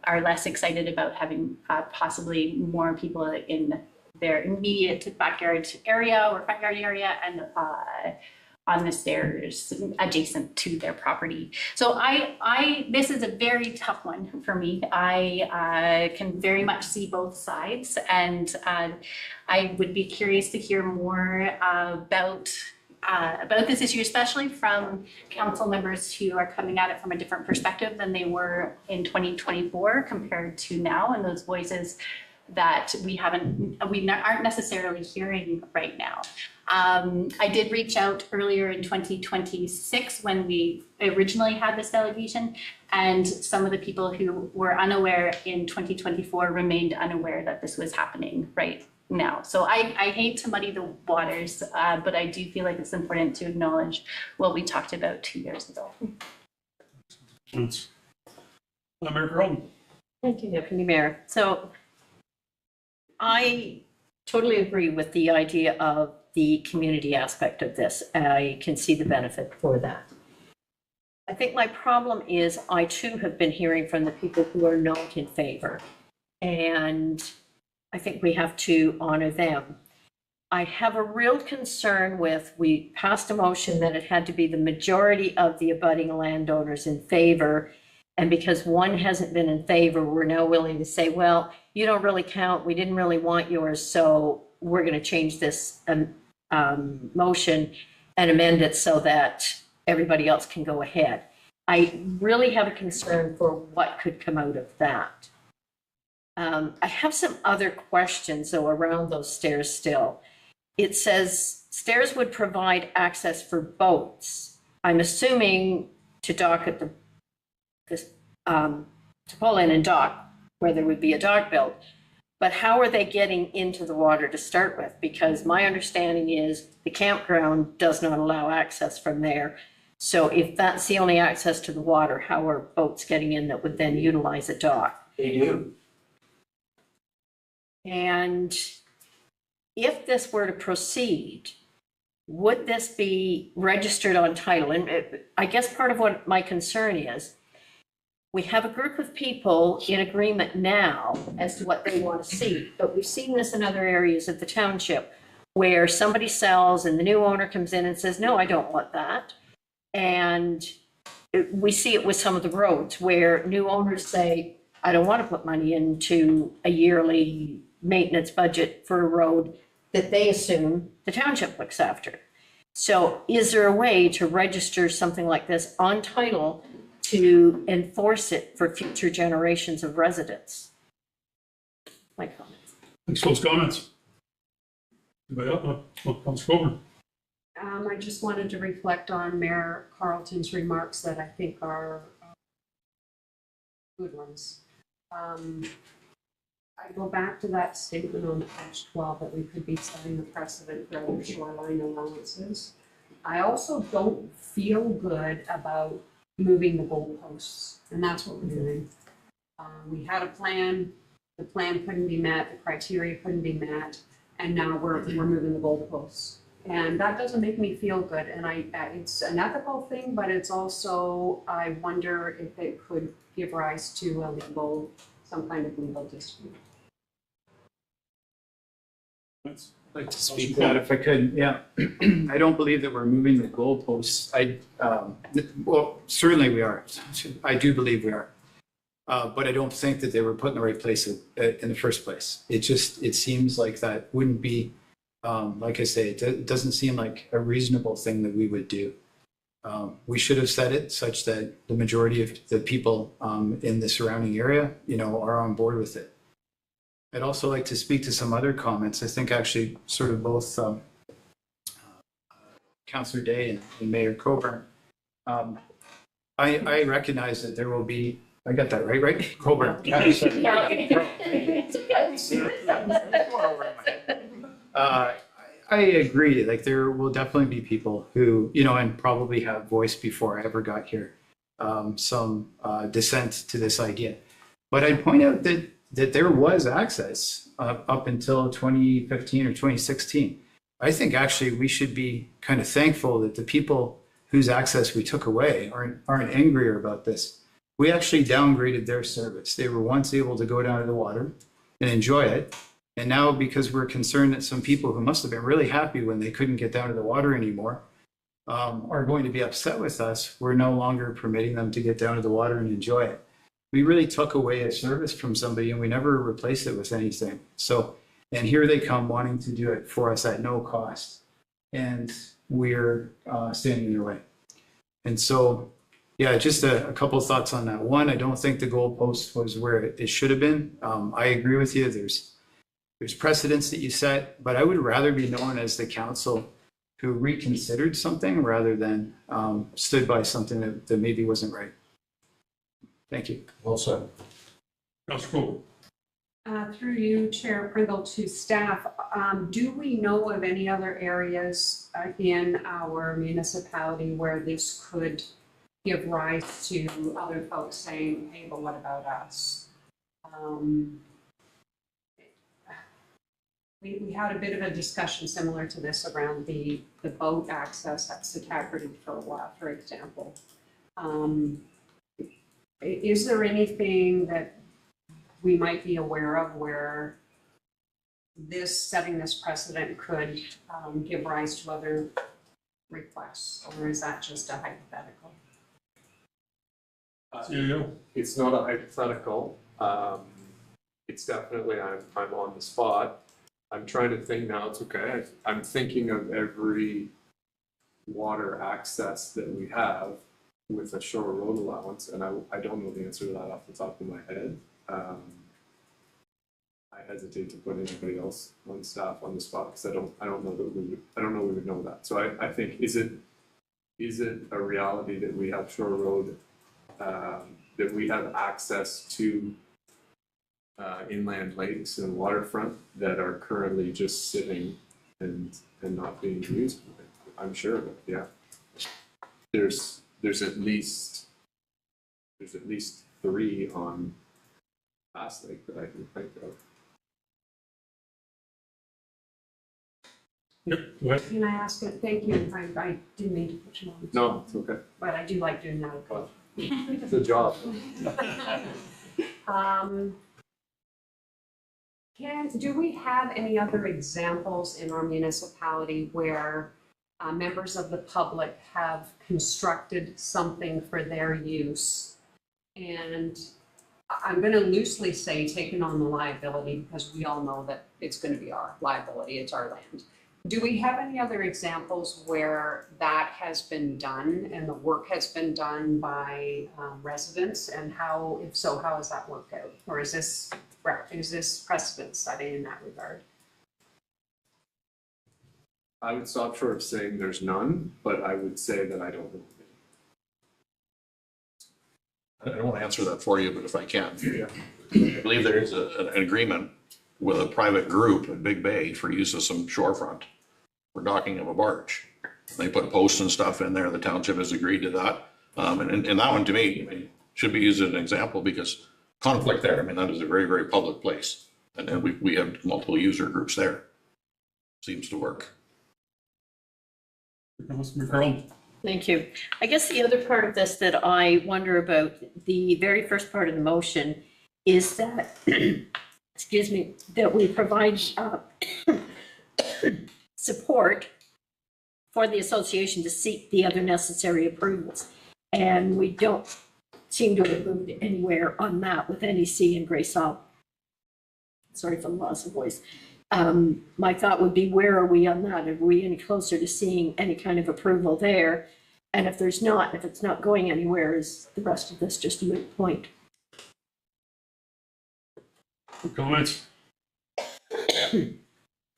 are less excited about having possibly more people in their immediate backyard area or front yard area and on the stairs adjacent to their property. So this is a very tough one for me. I can very much see both sides, and I would be curious to hear more about this issue, especially from council members who are coming at it from a different perspective than they were in 2024 compared to now, and those voices that we aren't necessarily hearing right now. I did reach out earlier in 2026 when we originally had this delegation, and some of the people who were unaware in 2024 remained unaware that this was happening right now. So I hate to muddy the waters, but I do feel like it's important to acknowledge what we talked about 2 years ago. Mayor Carlton. Thank you, Deputy Mayor. So I totally agree with the idea of the community aspect of this. I can see the benefit for that. I think my problem is I too have been hearing from the people who are not in favor, and I think we have to honor them. I have a real concern with, we passed a motion that it had to be the majority of the abutting landowners in favor, and because one hasn't been in favor, we're now willing to say, well, you don't really count, we didn't really want yours, so we're going to change this motion and amend it so that everybody else can go ahead. I really have a concern for what could come out of that. I have some other questions, though, around those stairs still. It says stairs would provide access for boats. I'm assuming to dock at to pull in and dock where there would be a dock built. But how are they getting into the water to start with? Because my understanding is the campground does not allow access from there. So if that's the only access to the water, how are boats getting in that would then utilize a dock? They do. And if this were to proceed, would this be registered on title? And I guess part of what my concern is, we have a group of people in agreement now as to what they want to see, but we've seen this in other areas of the township where somebody sells and the new owner comes in and says, no, I don't want that. And we see it with some of the roads where new owners say, I don't want to put money into a yearly maintenance budget for a road that they assume the township looks after. So is there a way to register something like this on title to enforce it for future generations of residents? My comments. Thanks for those comments. Anybody else? Councilor Coburn. I just wanted to reflect on Mayor Carlton's remarks that I think are good ones. I go back to that statement on page 12 that we could be setting the precedent for other shoreline allowances. I also don't feel good about moving the goalposts, and that's what we're doing. We had a plan, the plan couldn't be met, the criteria couldn't be met, and now we're moving the goalposts. And that doesn't make me feel good, and it's an ethical thing, but it's also, I wonder if it could give rise to some kind of legal dispute. I'd like to speak to that if I could, yeah. I don't believe that we're moving the goalposts. Well, certainly we are. I do believe we are. But I don't think that they were put in the right place in the first place. It seems like that wouldn't be, like I say, it doesn't seem like a reasonable thing that we would do. We should have said it such that the majority of the people in the surrounding area, are on board with it. I'd also like to speak to some other comments. I think actually sort of both Councillor Day and Mayor Coburn. I recognize that there will be, I got that right? Coburn. I agree, like there will definitely be people who, and probably have voiced before I ever got here, some dissent to this idea. But I'd point out that there was access up until 2015 or 2016. I think actually we should be kind of thankful that the people whose access we took away aren't angrier about this. We actually downgraded their service. They were once able to go down to the water and enjoy it. And now, because we're concerned that some people who must have been really happy when they couldn't get down to the water anymore are going to be upset with us, we're no longer permitting them to get down to the water and enjoy it. We really took away a service from somebody and we never replaced it with anything. So, and here they come wanting to do it for us at no cost. And we're standing in their way. And so, yeah, just a couple of thoughts on that. One, I don't think the goalpost was where it should have been. I agree with you. There's precedents that you set, but I would rather be known as the council who reconsidered something rather than stood by something that maybe wasn't right. Thank you. Well said. Councilor Coburn. Through you, Chair Pringle, to staff, do we know of any other areas in our municipality where this could give rise to other folks saying, hey, but what about us? We had a bit of a discussion similar to this around the boat access at Setagrity for example. Is there anything that we might be aware of where setting this precedent could give rise to other requests, or is that just a hypothetical? It's not a hypothetical. It's definitely, I'm on the spot. I'm trying to think now, it's okay. I'm thinking of every water access that we have with a shore road allowance, and I don't know the answer to that off the top of my head. I hesitate to put anybody else on staff on the spot because I don't know we would know that. So I think is it a reality that we have shore road that we have access to inland lakes and waterfront that are currently just sitting and not being used? I'm sure of it, yeah. There's at least 3 on Bass Lake that I can think of. Yep, go ahead. Can I ask it? Thank you. I didn't mean to put you on. No, it's okay. But I do like doing that. It's a job. Do we have any other examples in our municipality where members of the public have constructed something for their use. And I'm going to loosely say taken on the liability because we all know that it's going to be our liability, it's our land. Do we have any other examples where that has been done and the work has been done by residents? And how, if so, how has that worked out? Or is this precedent setting in that regard? I would stop short of saying there's none, but I would say that I don't know. I don't want to answer that for you, but if I can. I believe there is an agreement with a private group at Big Bay for use of some shorefront for docking of a barge. They put posts and stuff in there. The township has agreed to that. And that one to me, I mean, should be used as an example because conflict there. I mean, that is a very, very public place. And we have multiple user groups there. Seems to work. Councilor McCarroll. Thank you. I guess the other part of this that I wonder about, the very first part of the motion, is that, excuse me, that we provide support for the association to seek the other necessary approvals. And we don't seem to have moved anywhere on that with NEC and Grace Hall. Sorry for the loss of voice. My thought would be, where are we on that? Are we any closer to seeing any kind of approval there? And if there's not, if it's not going anywhere, is the rest of this just a moot point? Comments?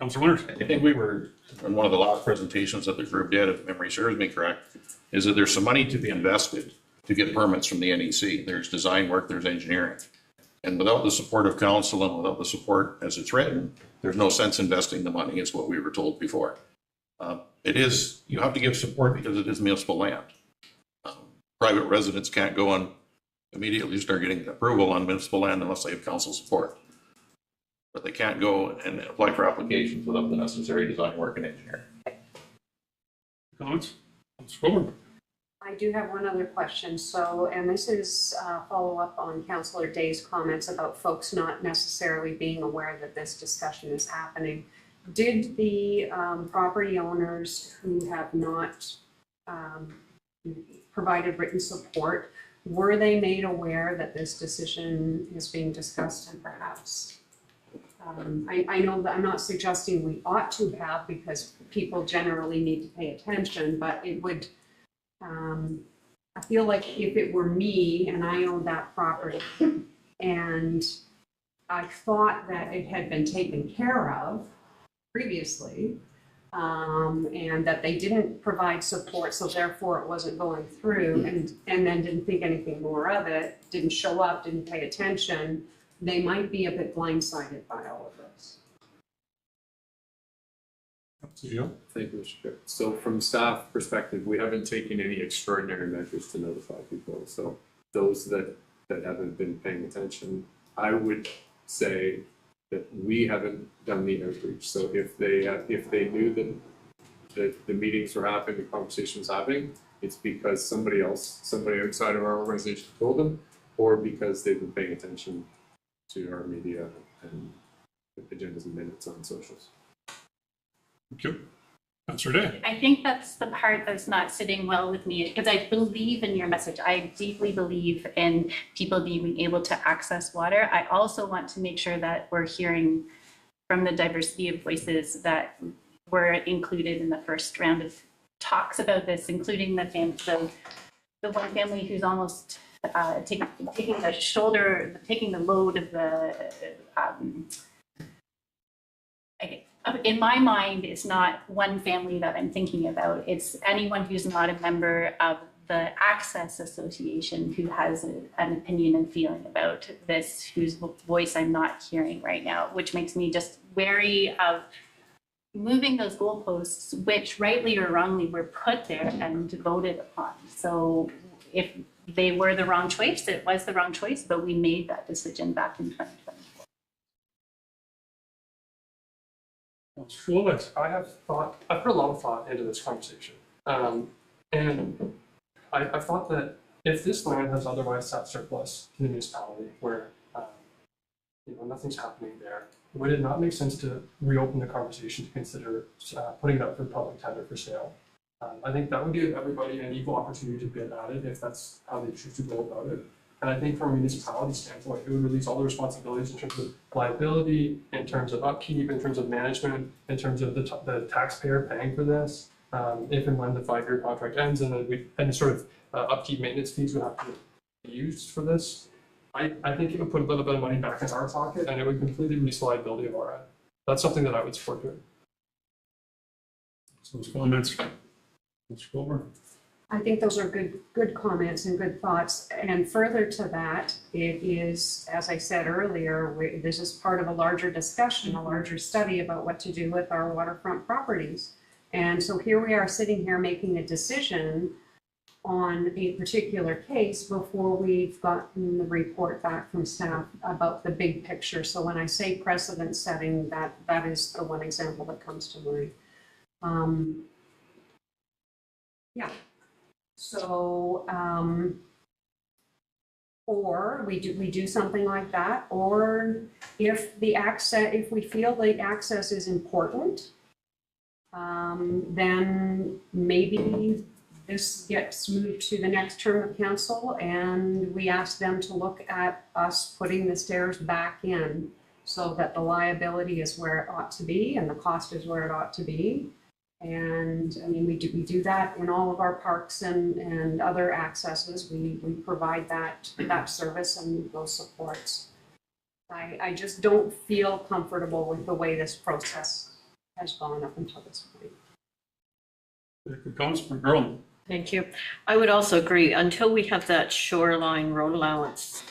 Councilor Winters. I think we were, in one of the last presentations that the group did, if memory serves me correct, is that there's some money to be invested to get permits from the NEC. There's design work, there's engineering. And without the support of council and without the support as it's written, there's no sense investing the money, is what we were told before. It is, you have to give support because it is municipal land. Private residents can't go and immediately start getting approval on municipal land unless they have council support. But they can't go and apply for applications without the necessary design work and engineering. Comments? Councilor Coburn. I do have one other question. So, and this is follow up on Councillor Day's comments about folks not necessarily being aware that this discussion is happening. Did the property owners who have not provided written support, were they made aware that this decision is being discussed and perhaps? I know that I'm not suggesting we ought to have, because people generally need to pay attention, but it would, I feel like if it were me and I owned that property and I thought that it had been taken care of previously, and that they didn't provide support, so therefore it wasn't going through, and then didn't think anything more of it, didn't show up, didn't pay attention, they might be a bit blindsided by all of this. Thank you, Mr. Chair. So from staff perspective, we haven't taken any extraordinary measures to notify people. So those that haven't been paying attention, I would say that we haven't done the outreach. So if they knew that the meetings were happening, the conversation was happening, it's because somebody outside of our organization told them, or because they've been paying attention to our media and agendas and minutes on socials. Thank you. Councilor Day. I think that's the part that's not sitting well with me, because I believe in your message. I deeply believe in people being able to access water. I also want to make sure that we're hearing from the diversity of voices that were included in the first round of talks about this, including the one family who's almost taking the load of the in my mind, it's not one family that I'm thinking about. It's anyone who's not a member of the Access Association who has an opinion and feeling about this, whose voice I'm not hearing right now, which makes me just wary of moving those goalposts, which rightly or wrongly were put there and voted upon. So if they were the wrong choice, it was the wrong choice, but we made that decision back in 2020. I've put a lot of thought into this conversation. And I've thought that if this land has otherwise sat surplus to the municipality where nothing's happening there, would it not make sense to reopen the conversation to consider putting it up for public tender for sale I think that would give everybody an equal opportunity to bid at it if that's how they choose to go about it. And I think from a municipality standpoint, it would release all the responsibilities in terms of liability, in terms of upkeep, in terms of management, in terms of the taxpayer paying for this. If and when the 5-year contract ends, and then any sort of upkeep maintenance fees would have to be used for this. I think it would put a little bit of money back in our pocket, and it would completely release the liability of our end. That's something that I would support doing. So those comments, Mr. Goldberg? I think those are good comments and good thoughts. And further to that, it is, as I said earlier, this is part of a larger discussion, a larger study about what to do with our waterfront properties. And so here we are sitting here making a decision on a particular case before we've gotten the report back from staff about the big picture. So when I say precedent setting, that is the one example that comes to mind. Yeah. So, or we do something like that, or if we feel the access is important, then maybe this gets moved to the next term of council and we ask them to look at us putting the stairs back in so that the liability is where it ought to be and the cost is where it ought to be. And I mean, we do that in all of our parks and other accesses. We provide that service and those supports. I just don't feel comfortable with the way this process has gone up until this point. Good comments from Earl. Thank you. I would also agree, until we have that shoreline road allowance,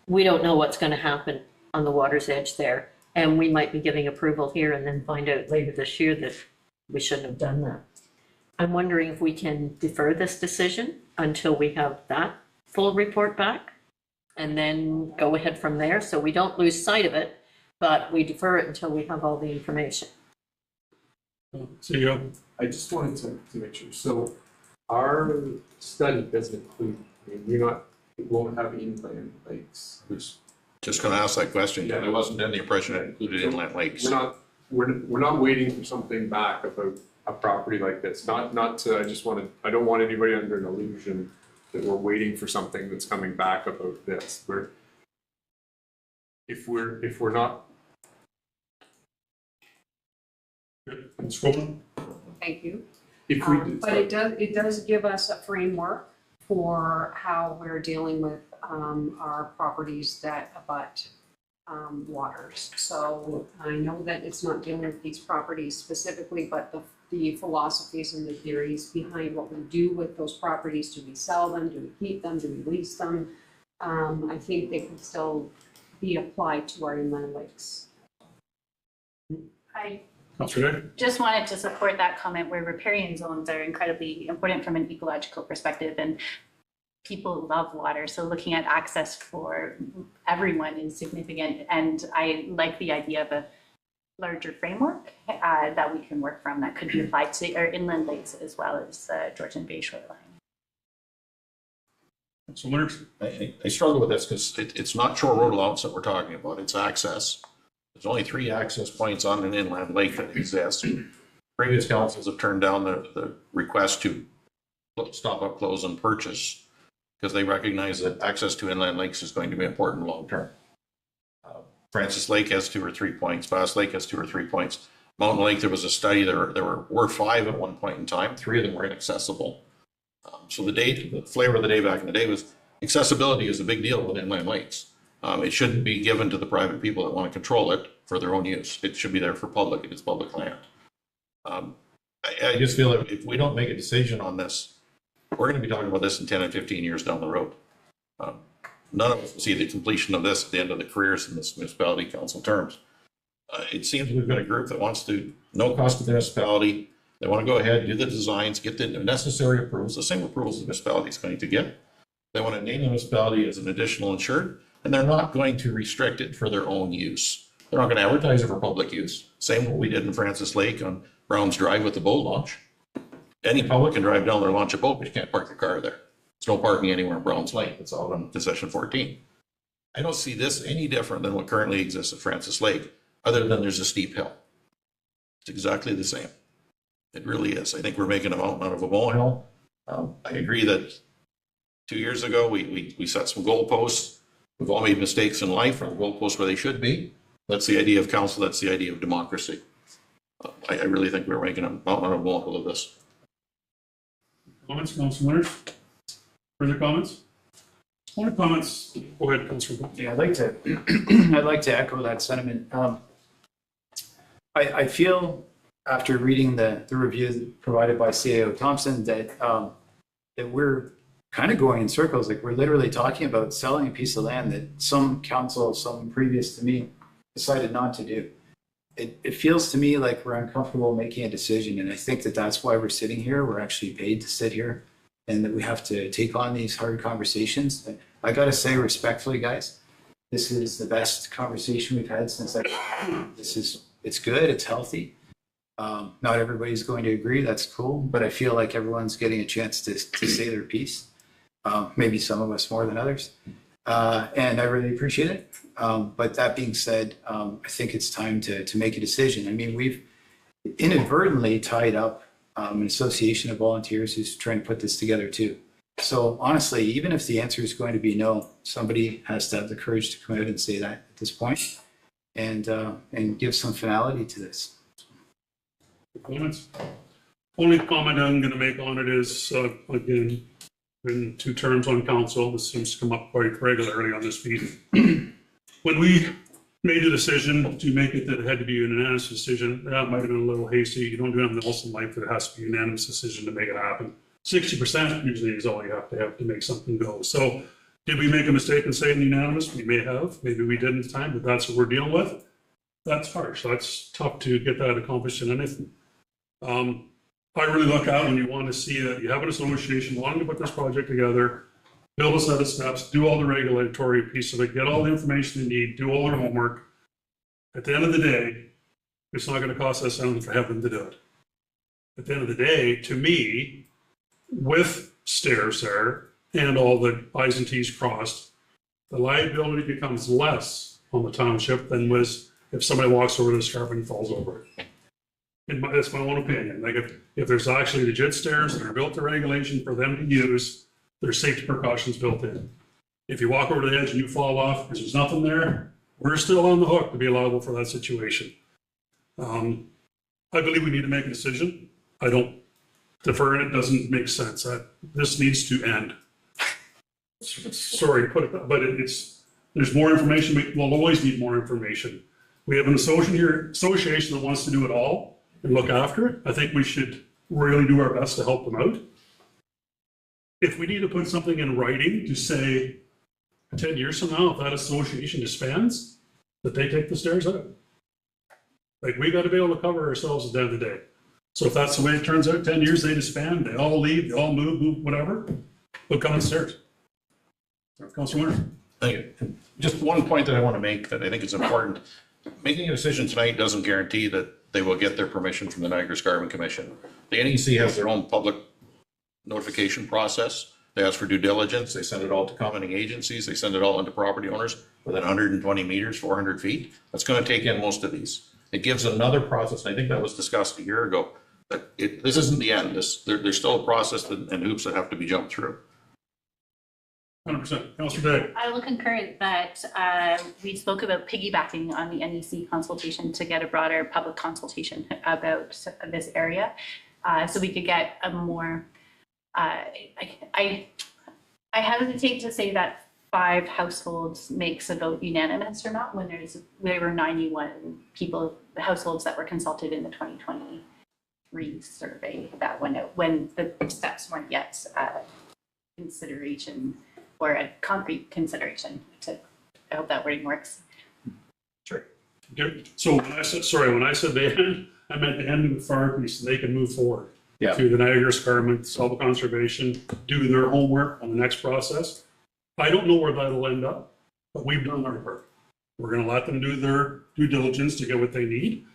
we don't know what's going to happen on the water's edge there. And we might be giving approval here and then find out later this year that we shouldn't have done that. I'm wondering if we can defer this decision until we have that full report back and then go ahead from there, so we don't lose sight of it, but we defer it until we have all the information. CEO. I just wanted to make sure, so our study doesn't include, I mean, it won't have inland lakes. Just gonna ask that question, yeah, I wasn't under the impression it included inland lakes. We're not waiting for something back about a property like this, not to, I don't want anybody under an illusion that we're waiting for something that's coming back about this. If we're not. Thank you. If we do. But it does give us a framework for how we're dealing with our properties that abut waters. So I know that it's not dealing with these properties specifically, but the philosophies and the theories behind what we do with those properties. Do we sell them? Do we keep them? Do we lease them? I think they can still be applied to our inland lakes. I Councilor just wanted to support that comment where riparian zones are incredibly important from an ecological perspective, and people love water, so looking at access for everyone is significant. And I like the idea of a larger framework that we can work from that could be applied to our inland lakes as well as Georgian Bay shoreline. So Winters? I struggle with this because it's not shore road allowance that we're talking about, it's access. There's only 3 access points on an inland lake that exist. Previous councils have turned down the request to stop up, close, and purchase because they recognize that access to inland lakes is going to be important long-term. Francis Lake has 2 or 3 points. Bass Lake has 2 or 3 points. Mountain Lake, there was a study, there were 5 at one point in time. 3 of them were inaccessible. So the flavor of the day back in the day was accessibility is a big deal with inland lakes. It shouldn't be given to the private people that want to control it for their own use. It should be there for public, and it's public land. I just feel that if we don't make a decision on this, we're going to be talking about this in 10 and 15 years down the road. None of us will see the completion of this at the end of the careers in this municipality council terms. It seems we've got a group that wants to, no cost to the municipality. They want to go ahead, do the designs, get the necessary approvals, the same approvals the municipality is going to get. They want to name the municipality as an additional insured, and they're not going to restrict it for their own use. They're not going to advertise it for public use. Same what we did in Francis Lake on Browns Drive with the boat launch. Any public can drive down there, launch a boat, but you can't park your car there. There's no parking anywhere in Browns Lake. It's all on concession 14. I don't see this any different than what currently exists at Francis Lake, other than there's a steep hill. It's exactly the same. It really is. I think we're making a mountain out of a molehill. I agree that 2 years ago, we set some goalposts. We've all made mistakes in life, or goalposts where they should be. That's the idea of council. That's the idea of democracy. I really think we're making a mountain out of a molehill of this. Comments, Council Winters? Further comments? More comments? Go ahead, Councilor. Yeah, I'd like to echo that sentiment. I feel after reading the review provided by CAO Thompson that that we're kind of going in circles. Like, we're literally talking about selling a piece of land that some council, some previous to me, decided not to do. It feels to me like we're uncomfortable making a decision, and I think that that's why we're sitting here. We're actually paid to sit here, and that we have to take on these hard conversations. I got to say respectfully, guys, this is the best conversation we've had since it's good, it's healthy. Not everybody's going to agree, that's cool, but I feel like everyone's getting a chance to say their piece. Maybe some of us more than others. And I really appreciate it. But that being said, I think it's time to make a decision. I mean, we've inadvertently tied up an association of volunteers who's trying to put this together too. So honestly, even if the answer is going to be no, somebody has to have the courage to come out and say that at this point, and give some finality to this. Comments? Only comment I'm going to make on it is, again, been 2 terms on council. This seems to come up quite regularly on this meeting. When we made the decision to make it that it had to be a unanimous decision, that might have been a little hasty. You don't do anything else in life that it has to be a unanimous decision to make it happen. 60% usually is all you have to make something go. So did we make a mistake in saying unanimous? We may have. Maybe we didn't at the time, but that's what we're dealing with. That's harsh. That's tough to get that accomplished in anything. I really look out when you want to see that you have an association wanting to put this project together, build a set of steps, do all the regulatory piece of it, get all the information they need, do all their homework. At the end of the day, it's not going to cost us anything for them to do it. At the end of the day, to me, with stairs there and all the I's and T's crossed, the liability becomes less on the township than was if somebody walks over the escarpment and falls over it. That's my own opinion. Like, if there's actually legit stairs that are built to regulation for them to use, there's safety precautions built in. If you walk over the edge and you fall off because there's nothing there, we're still on the hook to be liable for that situation. I believe we need to make a decision. I don't defer, and it doesn't make sense. This needs to end. Sorry to put it, but there's more information. We'll always need more information. We have an association that wants to do it all and look after it. I think we should really do our best to help them out. If we need to put something in writing to say 10 years from now, if that association disbands, that they take the stairs out. Like, we got to be able to cover ourselves at the end of the day. So if that's the way it turns out, 10 years, they disband, they all leave, they all move, whatever, they'll come upstairs. Councilor Winters. Thank you. Just one point that I want to make that I think is important. Making a decision tonight doesn't guarantee that they will get their permission from the Niagara Escarpment Commission. The NEC has their own public notification process. They ask for due diligence. They send it all to commenting agencies. They send it all into property owners within 120 meters, 400 feet. That's going to take in most of these. It gives another process. And I think that was discussed a year ago. That this isn't the end. There's still a process and hoops that have to be jumped through. 100%. Councilor Day. I will concur that we spoke about piggybacking on the NEC consultation to get a broader public consultation about this area, so we could get a more. I hesitate to say that 5 households makes a vote unanimous or not when there were 91 households that were consulted in the 2023 survey that went out when the steps weren't yet consideration. Or a concrete consideration. I hope that wording works. Sure. So when I said they end, I meant the end of the fire piece, so they can move forward to the Niagara Escarpment, solve conservation, do their homework on the next process. I don't know where that'll end up, but we've done our part. We're going to let them do their due diligence to get what they need,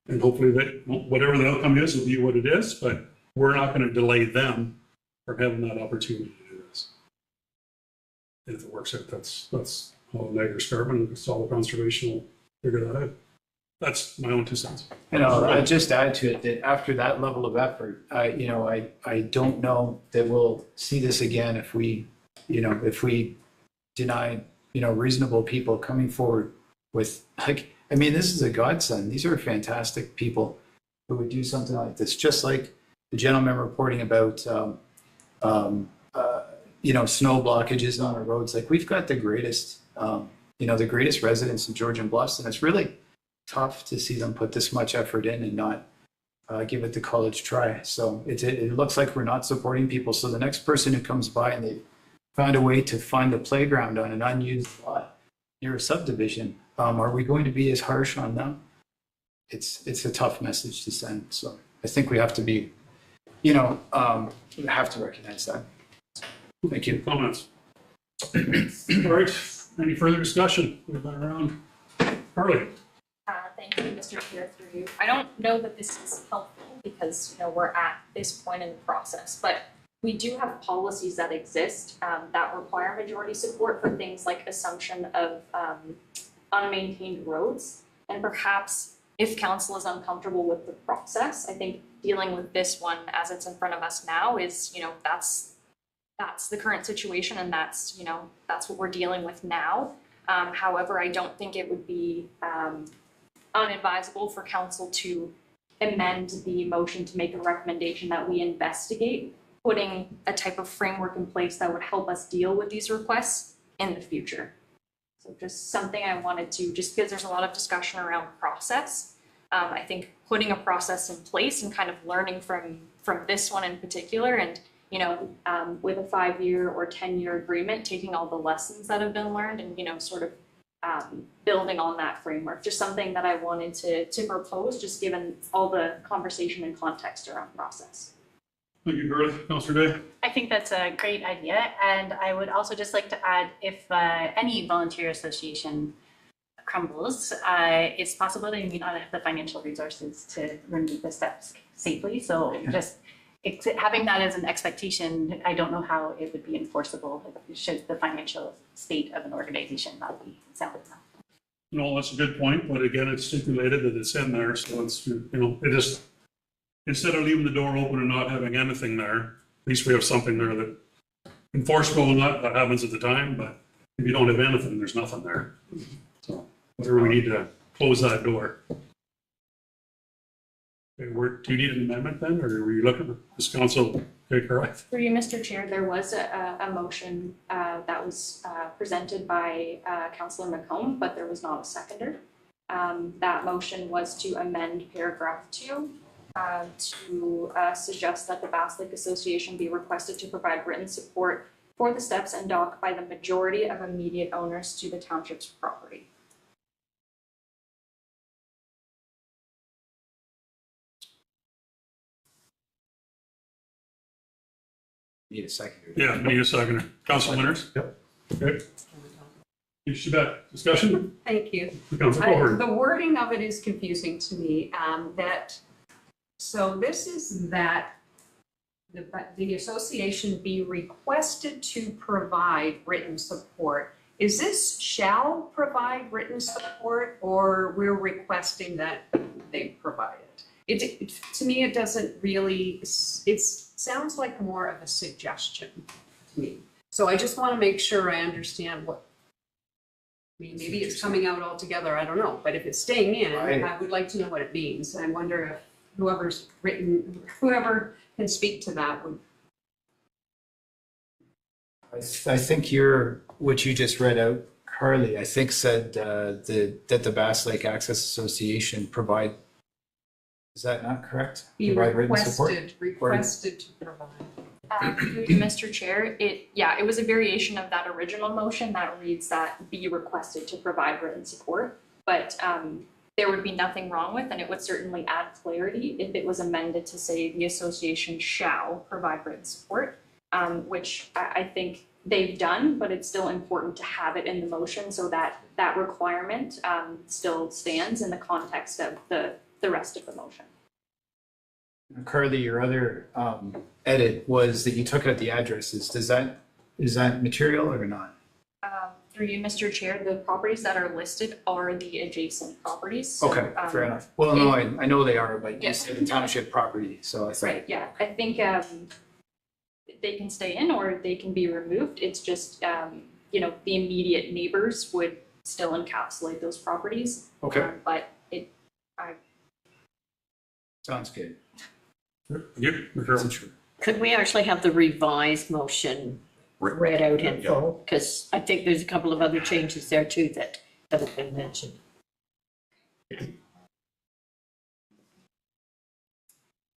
and hopefully that whatever the outcome is will be what it is. But we're not going to delay them from having that opportunity. And if it works out, that's how Niagara Escarpment and solid conservation will figure that out. That's my own 2 cents. You know, I'd just add to it that after that level of effort, I don't know that we'll see this again if we deny, reasonable people coming forward with, this is a godsend. These are fantastic people who would do something like this, just like the gentleman reporting about, snow blockages on our roads. Like, we've got the greatest residents in Georgian Bluffs, and it's really tough to see them put this much effort in and not give it the college try. So it looks like we're not supporting people. So the next person who comes by and they found a way to find a playground on an unused lot near a subdivision, are we going to be as harsh on them? It's a tough message to send. So I think we have to be, we have to recognize that. Thank you. Comments? All right. Any further discussion? We've been around. Carly. Thank you, Mr. Chair, through you. I don't know that this is helpful because, we're at this point in the process, but we do have policies that exist that require majority support for things like assumption of unmaintained roads. And perhaps if council is uncomfortable with the process, I think dealing with this one as it's in front of us now is, that's the current situation, and that's what we're dealing with now. However, I don't think it would be unadvisable for council to amend the motion to make a recommendation that we investigate putting a type of framework in place that would help us deal with these requests in the future. So just something I wanted to, just because there's a lot of discussion around process, I think putting a process in place and kind of learning from this one in particular, and with a 5-year or 10-year agreement, taking all the lessons that have been learned and sort of building on that framework. Just something that I wanted to propose, just given all the conversation and context around process. Thank you, Carly. Councillor Day. I think that's a great idea, and I would also just like to add, if any volunteer association crumbles, it's possible they may not have the financial resources to remove the steps safely. So just having that as an expectation, I don't know how it would be enforceable should the financial state of an organization not be sound enough. No, that's a good point, but again, it's stipulated that it's in there, so it's, it just, instead of leaving the door open and not having anything there, at least we have something there that enforceable or not, that happens at the time, but if you don't have anything, there's nothing there. So whether we need to close that door. Okay, do you need an amendment then, or were you looking at this council? Okay, correct. Through you, Mr. Chair, there was a motion that was presented by Councillor McComb, but there was not a seconder. That motion was to amend paragraph 2 to suggest that the Bass Lake Association be requested to provide written support for the steps and dock by the majority of immediate owners to the township's property. Need a seconder. Yeah, need a seconder. Council Winters? Yep. Okay. You should bet. Discussion? Thank you. Council Forward. The wording of it is confusing to me, so this is that the association be requested to provide written support. Is this shall provide written support, or we're requesting that they provide it? To me, it doesn't really, it sounds like more of a suggestion to me. So I just want to make sure I understand maybe it's coming out altogether, I don't know. But if it's staying in, I would like to know what it means. I wonder if whoever can speak to that would. I think what you just read out, Carly, I think said that the Bass Lake Access Association provide. Is that not correct? Be requested to provide. Through you, Mr. Chair, it was a variation of that original motion that reads that be requested to provide written support, but there would be nothing wrong with, and it would certainly add clarity if it was amended to say the association shall provide written support, which I think they've done, but it's still important to have it in the motion so that that requirement still stands in the context of the rest of the motion. Carly, your other edit was that you took out the addresses. Is that material or not? Through you, Mr. Chair, the properties that are listed are the adjacent properties. So, Okay, fair enough. Well, no, I know they are, but you Yeah. said the township property, so I thought. Right, yeah, I think they can stay in or they can be removed. It's just, you know, the immediate neighbors would still encapsulate those properties. Okay, But sounds good. Yep, Carol. Could we actually have the revised motion read out in Yeah. full? Because I think there's a couple of other changes there too that haven't been mentioned.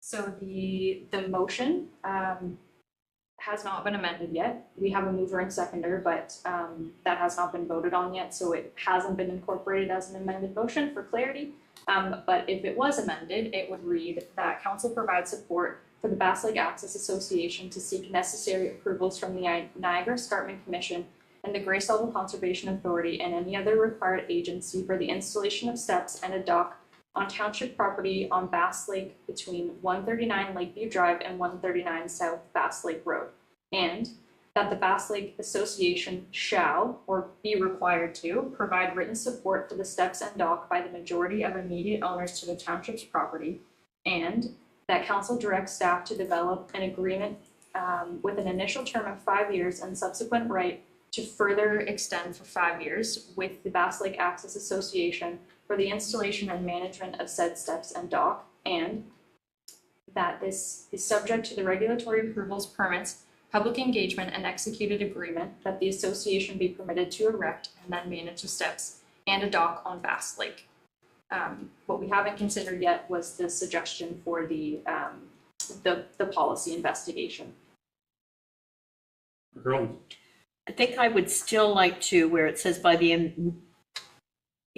So the motion has not been amended yet. We have a mover and seconder, but that has not been voted on yet, so it hasn't been incorporated as an amended motion for clarity. But if it was amended, it would read that council provides support for the Bass Lake Access Association to seek necessary approvals from the Niagara Escarpment Commission and the Grace Level Conservation Authority and any other required agency for the installation of steps and a dock on township property on Bass Lake between 139 Lakeview Drive and 139 South Bass Lake Road. And that the Bass Lake Association shall, or be required to, provide written support for the steps and dock by the majority of immediate owners to the township's property. And that council directs staff to develop an agreement with an initial term of 5 years and subsequent right to further extend for 5 years with the Bass Lake Access Association for the installation and management of said steps and dock, and that this is subject to the regulatory approvals, permits, public engagement, and executed agreement that the association be permitted to erect and then manage the steps and a dock on Bass Lake. What we haven't considered yet was the suggestion for the policy investigation. Carol. I think I would still like to, where it says by the,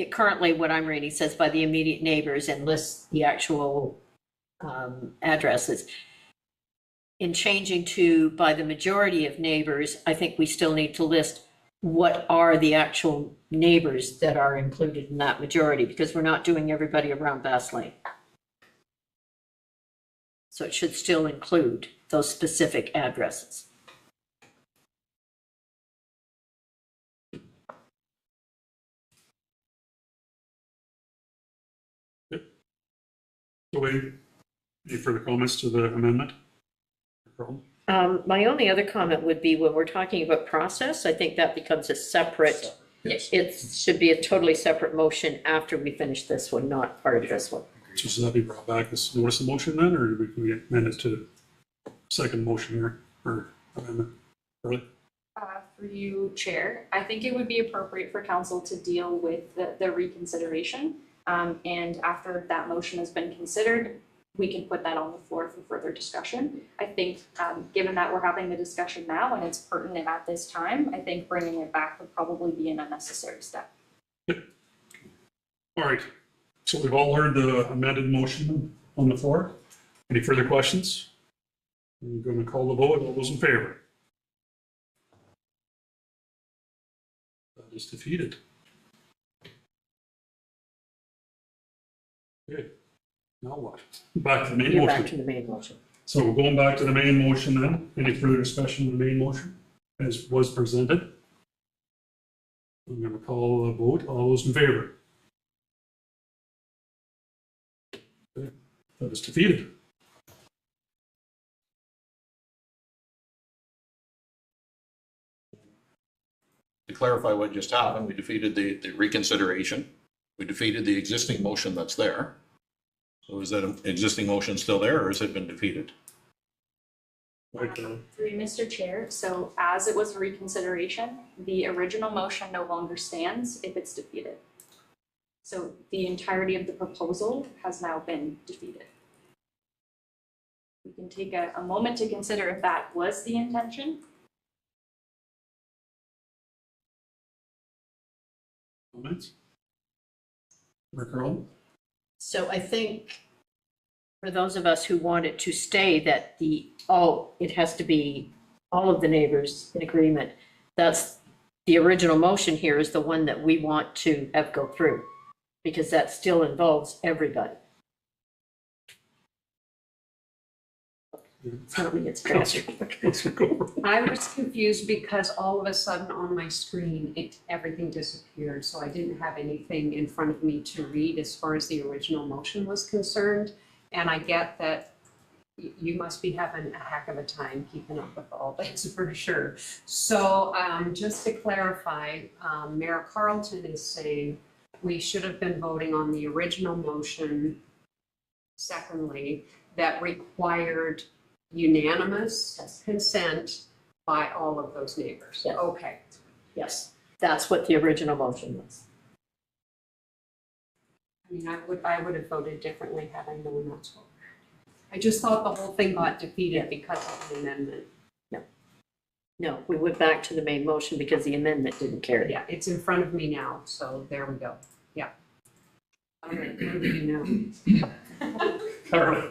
currently what I'm reading says by the immediate neighbors and lists the actual addresses. In changing to by the majority of neighbors, I think we still need to list what are the actual neighbors that are included in that majority, because we're not doing everybody around Bass Lake. So it should still include those specific addresses. Any further comments to the amendment? Carol? My only other comment would be when we're talking about process, I think that becomes a separate, it should be a totally separate motion after we finish this one, not part of this one. So should that be brought back as notice of motion then, or do we amend it to second motion here, or amendment? Really? Through you, Chair, I think it would be appropriate for council to deal with the reconsideration. And after that motion has been considered, we can put that on the floor for further discussion. I think, given that we're having the discussion now and it's pertinent at this time, I think bringing it back would probably be an unnecessary step. All right, so we've all heard the amended motion on the floor. Any further questions? I'm going to call the vote. All those in favor? That is defeated. Okay, now what? Back to the main You're motion. back to the main motion. So we're going back to the main motion then. Any further discussion on the main motion as was presented? I'm going to call a vote. All those in favor? Okay, that is defeated. To clarify what just happened, we defeated the reconsideration. We defeated the existing motion that's there. So is that existing motion still there, or has it been defeated? Through you, Mr. Chair, so as it was a reconsideration, the original motion no longer stands if it's defeated. So the entirety of the proposal has now been defeated. We can take a moment to consider if that was the intention. Comments? Carl? So I think for those of us who want it to stay that it has to be all of the neighbors in agreement. That's the original motion here is the one that we want to have go through, because that still involves everybody. Tell me it's transferred. Councillor Coburn. I was confused because all of a sudden on my screen, everything disappeared, so I didn't have anything in front of me to read as far as the original motion was concerned. And I get that you must be having a heck of a time keeping up with all this for sure. So just to clarify, Mayor Carlton is saying we should have been voting on the original motion. Secondly, that required unanimous consent by all of those neighbors. Yes. Okay. Yes, that's what the original motion was. I mean, I would have voted differently had I known that's what. I just thought the whole thing got defeated because of the amendment. No, we went back to the main motion because the amendment didn't carry. Yeah, it's in front of me now, so there we go. Yeah. All right, what do we do now? Carly.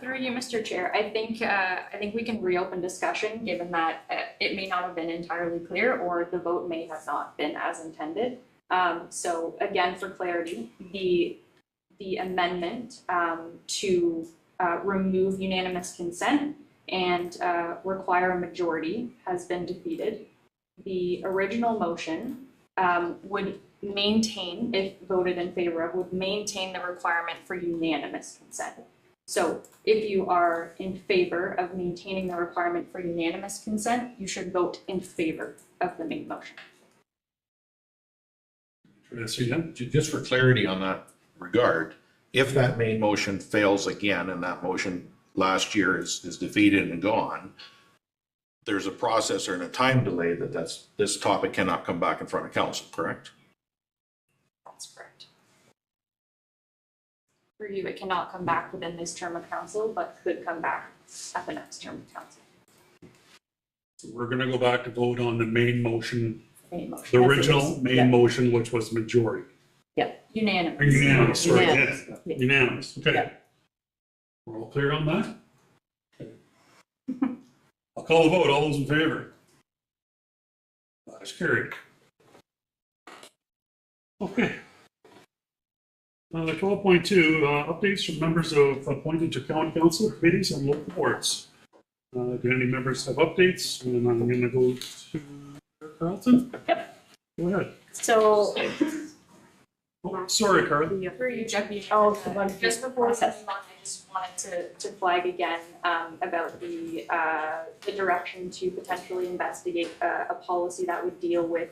Through you, Mr. Chair, I think we can reopen discussion, given that it may not have been entirely clear, or the vote may have not been as intended. So again, for clarity, the amendment to remove unanimous consent and require a majority has been defeated. The original motion would maintain, if voted in favor of, would maintain the requirement for unanimous consent. So if you are in favor of maintaining the requirement for unanimous consent, you should vote in favor of the main motion. Just for clarity on that regard, if that main motion fails again and that motion last year is defeated and gone, there's a process or a time delay this topic cannot come back in front of council, correct? That's correct. For you, it cannot come back within this term of council, but could come back at the next term of council. So we're gonna go back to vote on the main motion, Main motion. the original main motion, which was the majority. Unanimous. Or unanimous, sorry, Unanimous. yeah, unanimous, okay. Yeah. We're all clear on that? I'll call the vote, all those in favor? That's carried. Okay. 12.2, updates from members of appointed to county council committees and local boards. Do any members have updates? And I'm gonna go to Carlton. Yep. Go ahead. So, Oh, sorry, Carly. For you, Deputy. Oh, Just before we move on, I just wanted to flag again about the direction to potentially investigate a policy that would deal with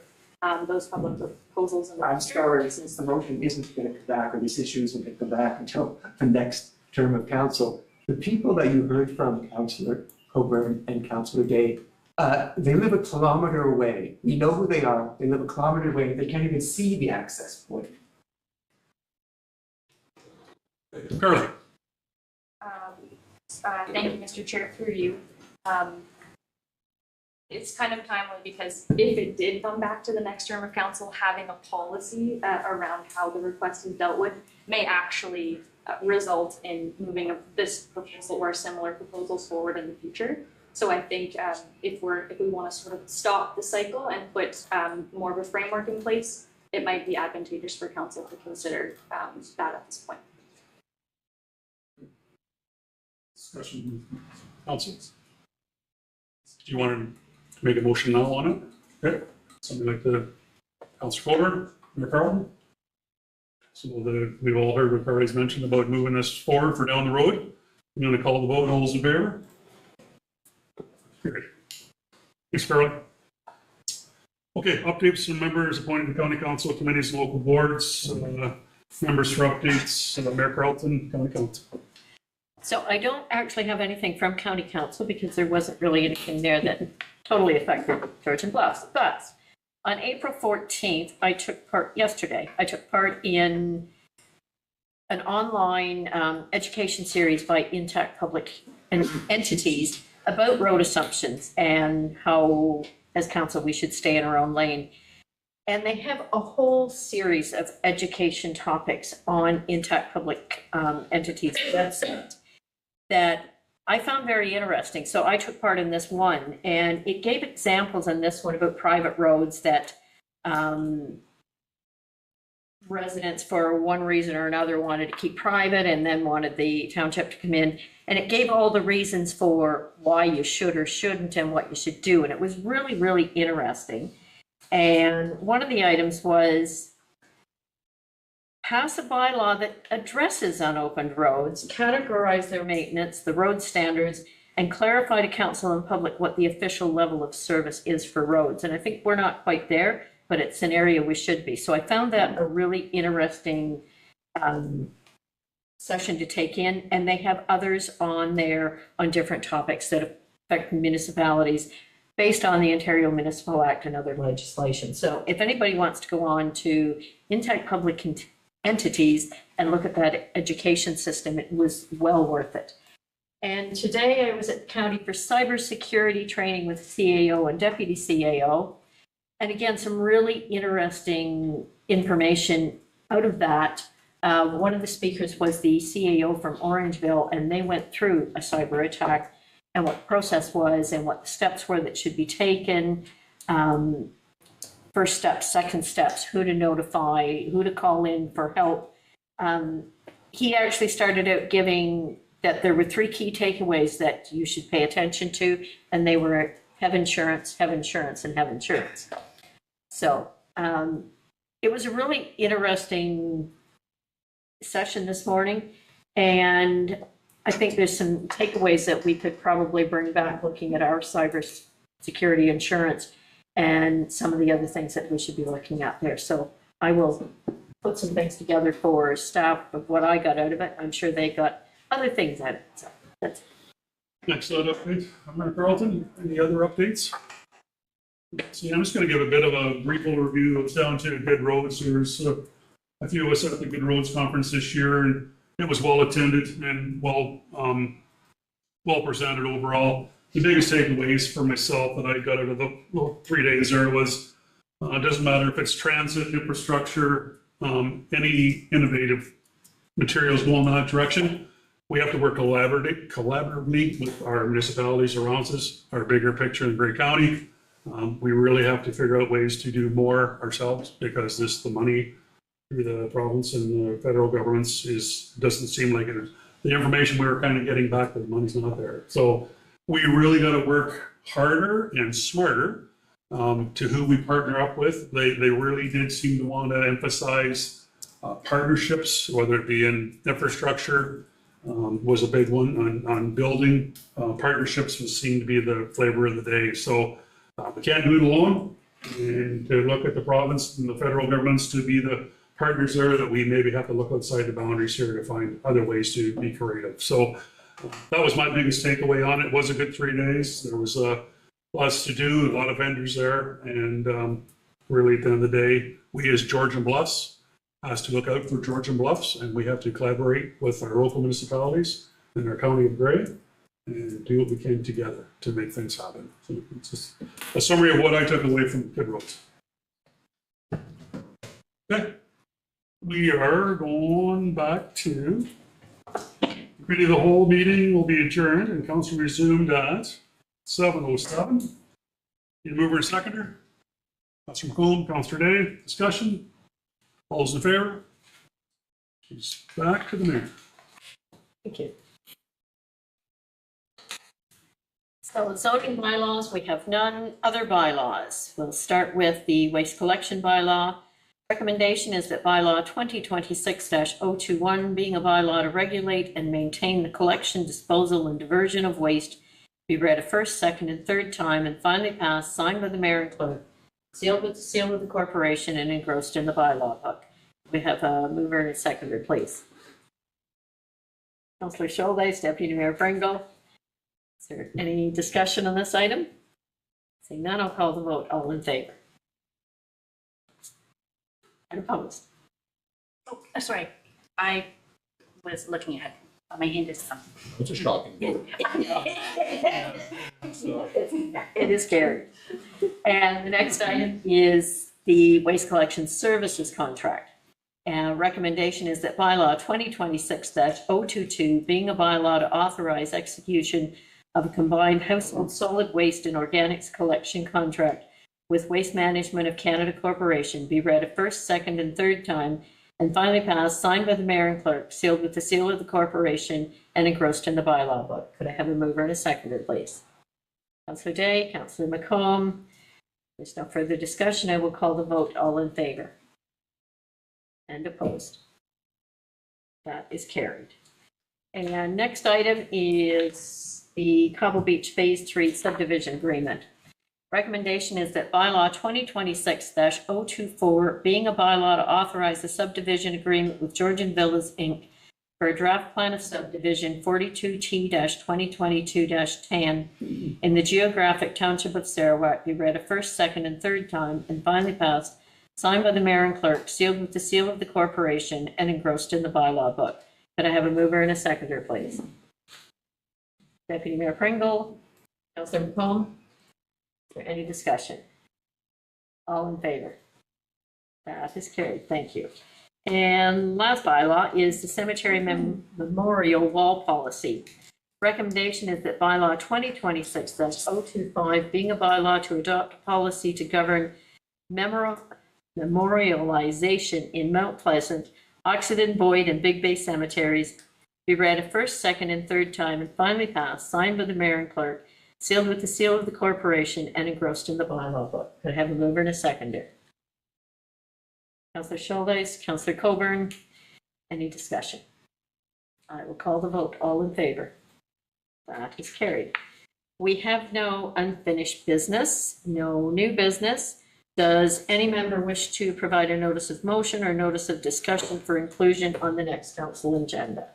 those public proposals and. I'm sorry, since the motion isn't going to come back, or this issue isn't going to come back until the next term of council, the people that you heard from, Councillor Coburn and Councillor Day, they live a kilometer away. We know who they are. They live a kilometer away. They can't even see the access point. Carly. Thank you, Mr. Chair, through you. It's kind of timely because if it did come back to the next term of council, having a policy around how the request is dealt with may actually result in moving this proposal or similar proposals forward in the future. So I think if we want to sort of stop the cycle and put more of a framework in place, it might be advantageous for council to consider that at this point. Discussion with council. Do you want to make a motion now on it? Okay, something like the Councillor Coburn, Mayor Carlton. So we've all heard what Carly's mentioned about moving this forward for down the road. I'm going to call the vote. All those in favor? Great. Thanks, Carly. Okay, updates from members appointed to county council committees and local boards. Members for updates, Mayor Carlton, county council. So I don't actually have anything from county council because there wasn't really anything there that totally affected George and Bluffs. But on April 14th, I took part in an online education series by Intact Public Entities about road assumptions and how, as council, we should stay in our own lane. And they have a whole series of education topics on Intact Public Entities website that I found very interesting. So I took part in this one, and it gave examples in this one about private roads that residents for one reason or another wanted to keep private and then wanted the township to come in. And it gave all the reasons for why you should or shouldn't and what you should do. And it was really, really interesting. And one of the items was pass a bylaw that addresses unopened roads, categorize their maintenance, the road standards, and clarify to council and public what the official level of service is for roads. And I think we're not quite there, but it's an area we should be. So I found that a really interesting session to take in, and they have others on there on different topics that affect municipalities based on the Ontario Municipal Act and other legislation. So if anybody wants to go on to Intact Public Entities and look at that education system, it was well worth it. And today I was at the county for cybersecurity training with CAO and deputy CAO. And again, some really interesting information out of that. One of the speakers was the CAO from Orangeville, and they went through a cyber attack and what the process was and what the steps were that should be taken. First steps, second steps, who to notify, who to call in for help. He actually started out giving that there were 3 key takeaways that you should pay attention to, and they were have insurance, and have insurance. So it was a really interesting session this morning, and I think there's some takeaways that we could probably bring back looking at our cyber security insurance and some of the other things that we should be looking at there. So I will put some things together for staff of what I got out of it. I'm sure they got other things out of it. So that's it. Next update, Mayor Carlton, any other updates? See, I'm just going to give a bit of a brief overview of down to Good Roads. There's a few of us at the Good Roads Conference this year, and it was well attended and well presented overall. The biggest takeaways for myself that I got out of the 3 days there was it doesn't matter if it's transit, infrastructure, any innovative materials going in that direction. We have to work collaboratively with our municipalities around us, our bigger picture in Grey County. We really have to figure out ways to do more ourselves because the money through the province and the federal governments doesn't seem like it. The information we were kind of getting back, but the money's not there. So we really got to work harder and smarter to who we partner up with. They really did seem to want to emphasize partnerships, whether it be in infrastructure, was a big one on building. Partnerships seemed to be the flavor of the day. So we can't do it alone, and to look at the province and the federal governments to be the partners there, that we maybe have to look outside the boundaries here to find other ways to be creative. So that was my biggest takeaway on it. It was a good 3 days. There was lots to do, a lot of vendors there, and really at the end of the day, we as Georgian Bluffs has to look out for Georgian Bluffs, and we have to collaborate with our local municipalities and our county of Grey and do what we can together to make things happen. So it's just a summary of what I took away from Good Roads. Okay, we are going back to committee of the whole. Meeting will be adjourned and council resumed at 7:07. Need a mover and seconder? Councilor McComb, Councilor Day, discussion? All those in favor? He's back to the mayor. Thank you. So zoning bylaws, we have none. Other bylaws. We'll start with the waste collection bylaw. Recommendation is that bylaw 2026-021, being a bylaw to regulate and maintain the collection, disposal, and diversion of waste, be read a first, second, and third time and finally passed, signed by the mayor and clerk, sealed with the seal of the corporation, and engrossed in the bylaw book. We have a mover and a seconder, please. Councillor Scholdeis, Deputy Mayor Pringle. Is there any discussion on this item? Seeing none, I'll call the vote. All in favor? And opposed? Oh, sorry, I was looking ahead. My hand is up. It's a shocking vote. It is carried. And the next item is the waste collection services contract. And recommendation is that bylaw 2026-022, being a bylaw to authorize execution of a combined household solid waste and organics collection contract with Waste Management of Canada Corporation, be read a first, second, and third time and finally passed, signed by the mayor and clerk, sealed with the seal of the corporation, and engrossed in the bylaw book. Could I have a mover and a seconder, please? Councillor Day, Councillor McComb. There's no further discussion. I will call the vote. All in favor? And opposed? That is carried. And next item is the Cobble Beach Phase 3 subdivision agreement. Recommendation is that bylaw 2026-024, being a bylaw to authorize the subdivision agreement with Georgian Villas, Inc. for a draft plan of subdivision 42T-2022-10 in the geographic township of Sarawak be read a first, second, and third time and finally passed, signed by the mayor and clerk, sealed with the seal of the corporation, and engrossed in the bylaw book. Could I have a mover and a seconder, please? Deputy Mayor Pringle, Councillor McComb. Is there any discussion? All in favor? That is carried. Thank you. And last bylaw is the cemetery memorial wall policy. Recommendation is that bylaw 2026-025, being a bylaw to adopt a policy to govern memorialization in Mount Pleasant, Oxenden, Boyd, and Big Bay cemeteries, be read a first, second, and third time and finally passed, signed by the mayor and clerk, sealed with the seal of the corporation, and engrossed in the bylaw book. Could I have a mover and a seconder? Councillor Schuldeis, Councillor Coburn, any discussion? I will call the vote. All in favor? That is carried. We have no unfinished business, no new business. Does any member wish to provide a notice of motion or notice of discussion for inclusion on the next council agenda?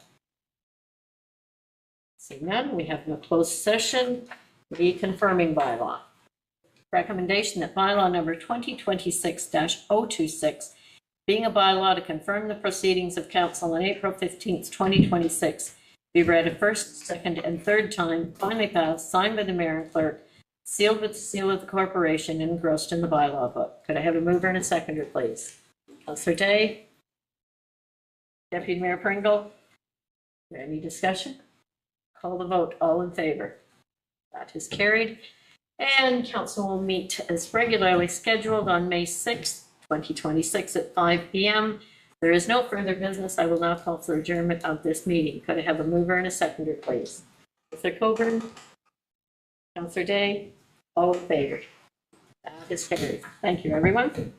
Seeing none, we have no closed session. Reconfirming bylaw. Recommendation that bylaw number 2026-026, being a bylaw to confirm the proceedings of council on April 15th, 2026, be read a first, second, and third time, finally passed, signed by the mayor and clerk, sealed with the seal of the corporation, and engrossed in the bylaw book. Could I have a mover and a seconder, please? Councillor Day? Deputy Mayor Pringle? Is there any discussion? Call the vote. All in favor? That is carried. And council will meet as regularly scheduled on May 6th, 2026 at 5 p.m. There is no further business. I will now call for adjournment of this meeting. Could I have a mover and a seconder, please? Councillor Coburn? Councillor Day? All in favor? That is carried. Thank you, everyone.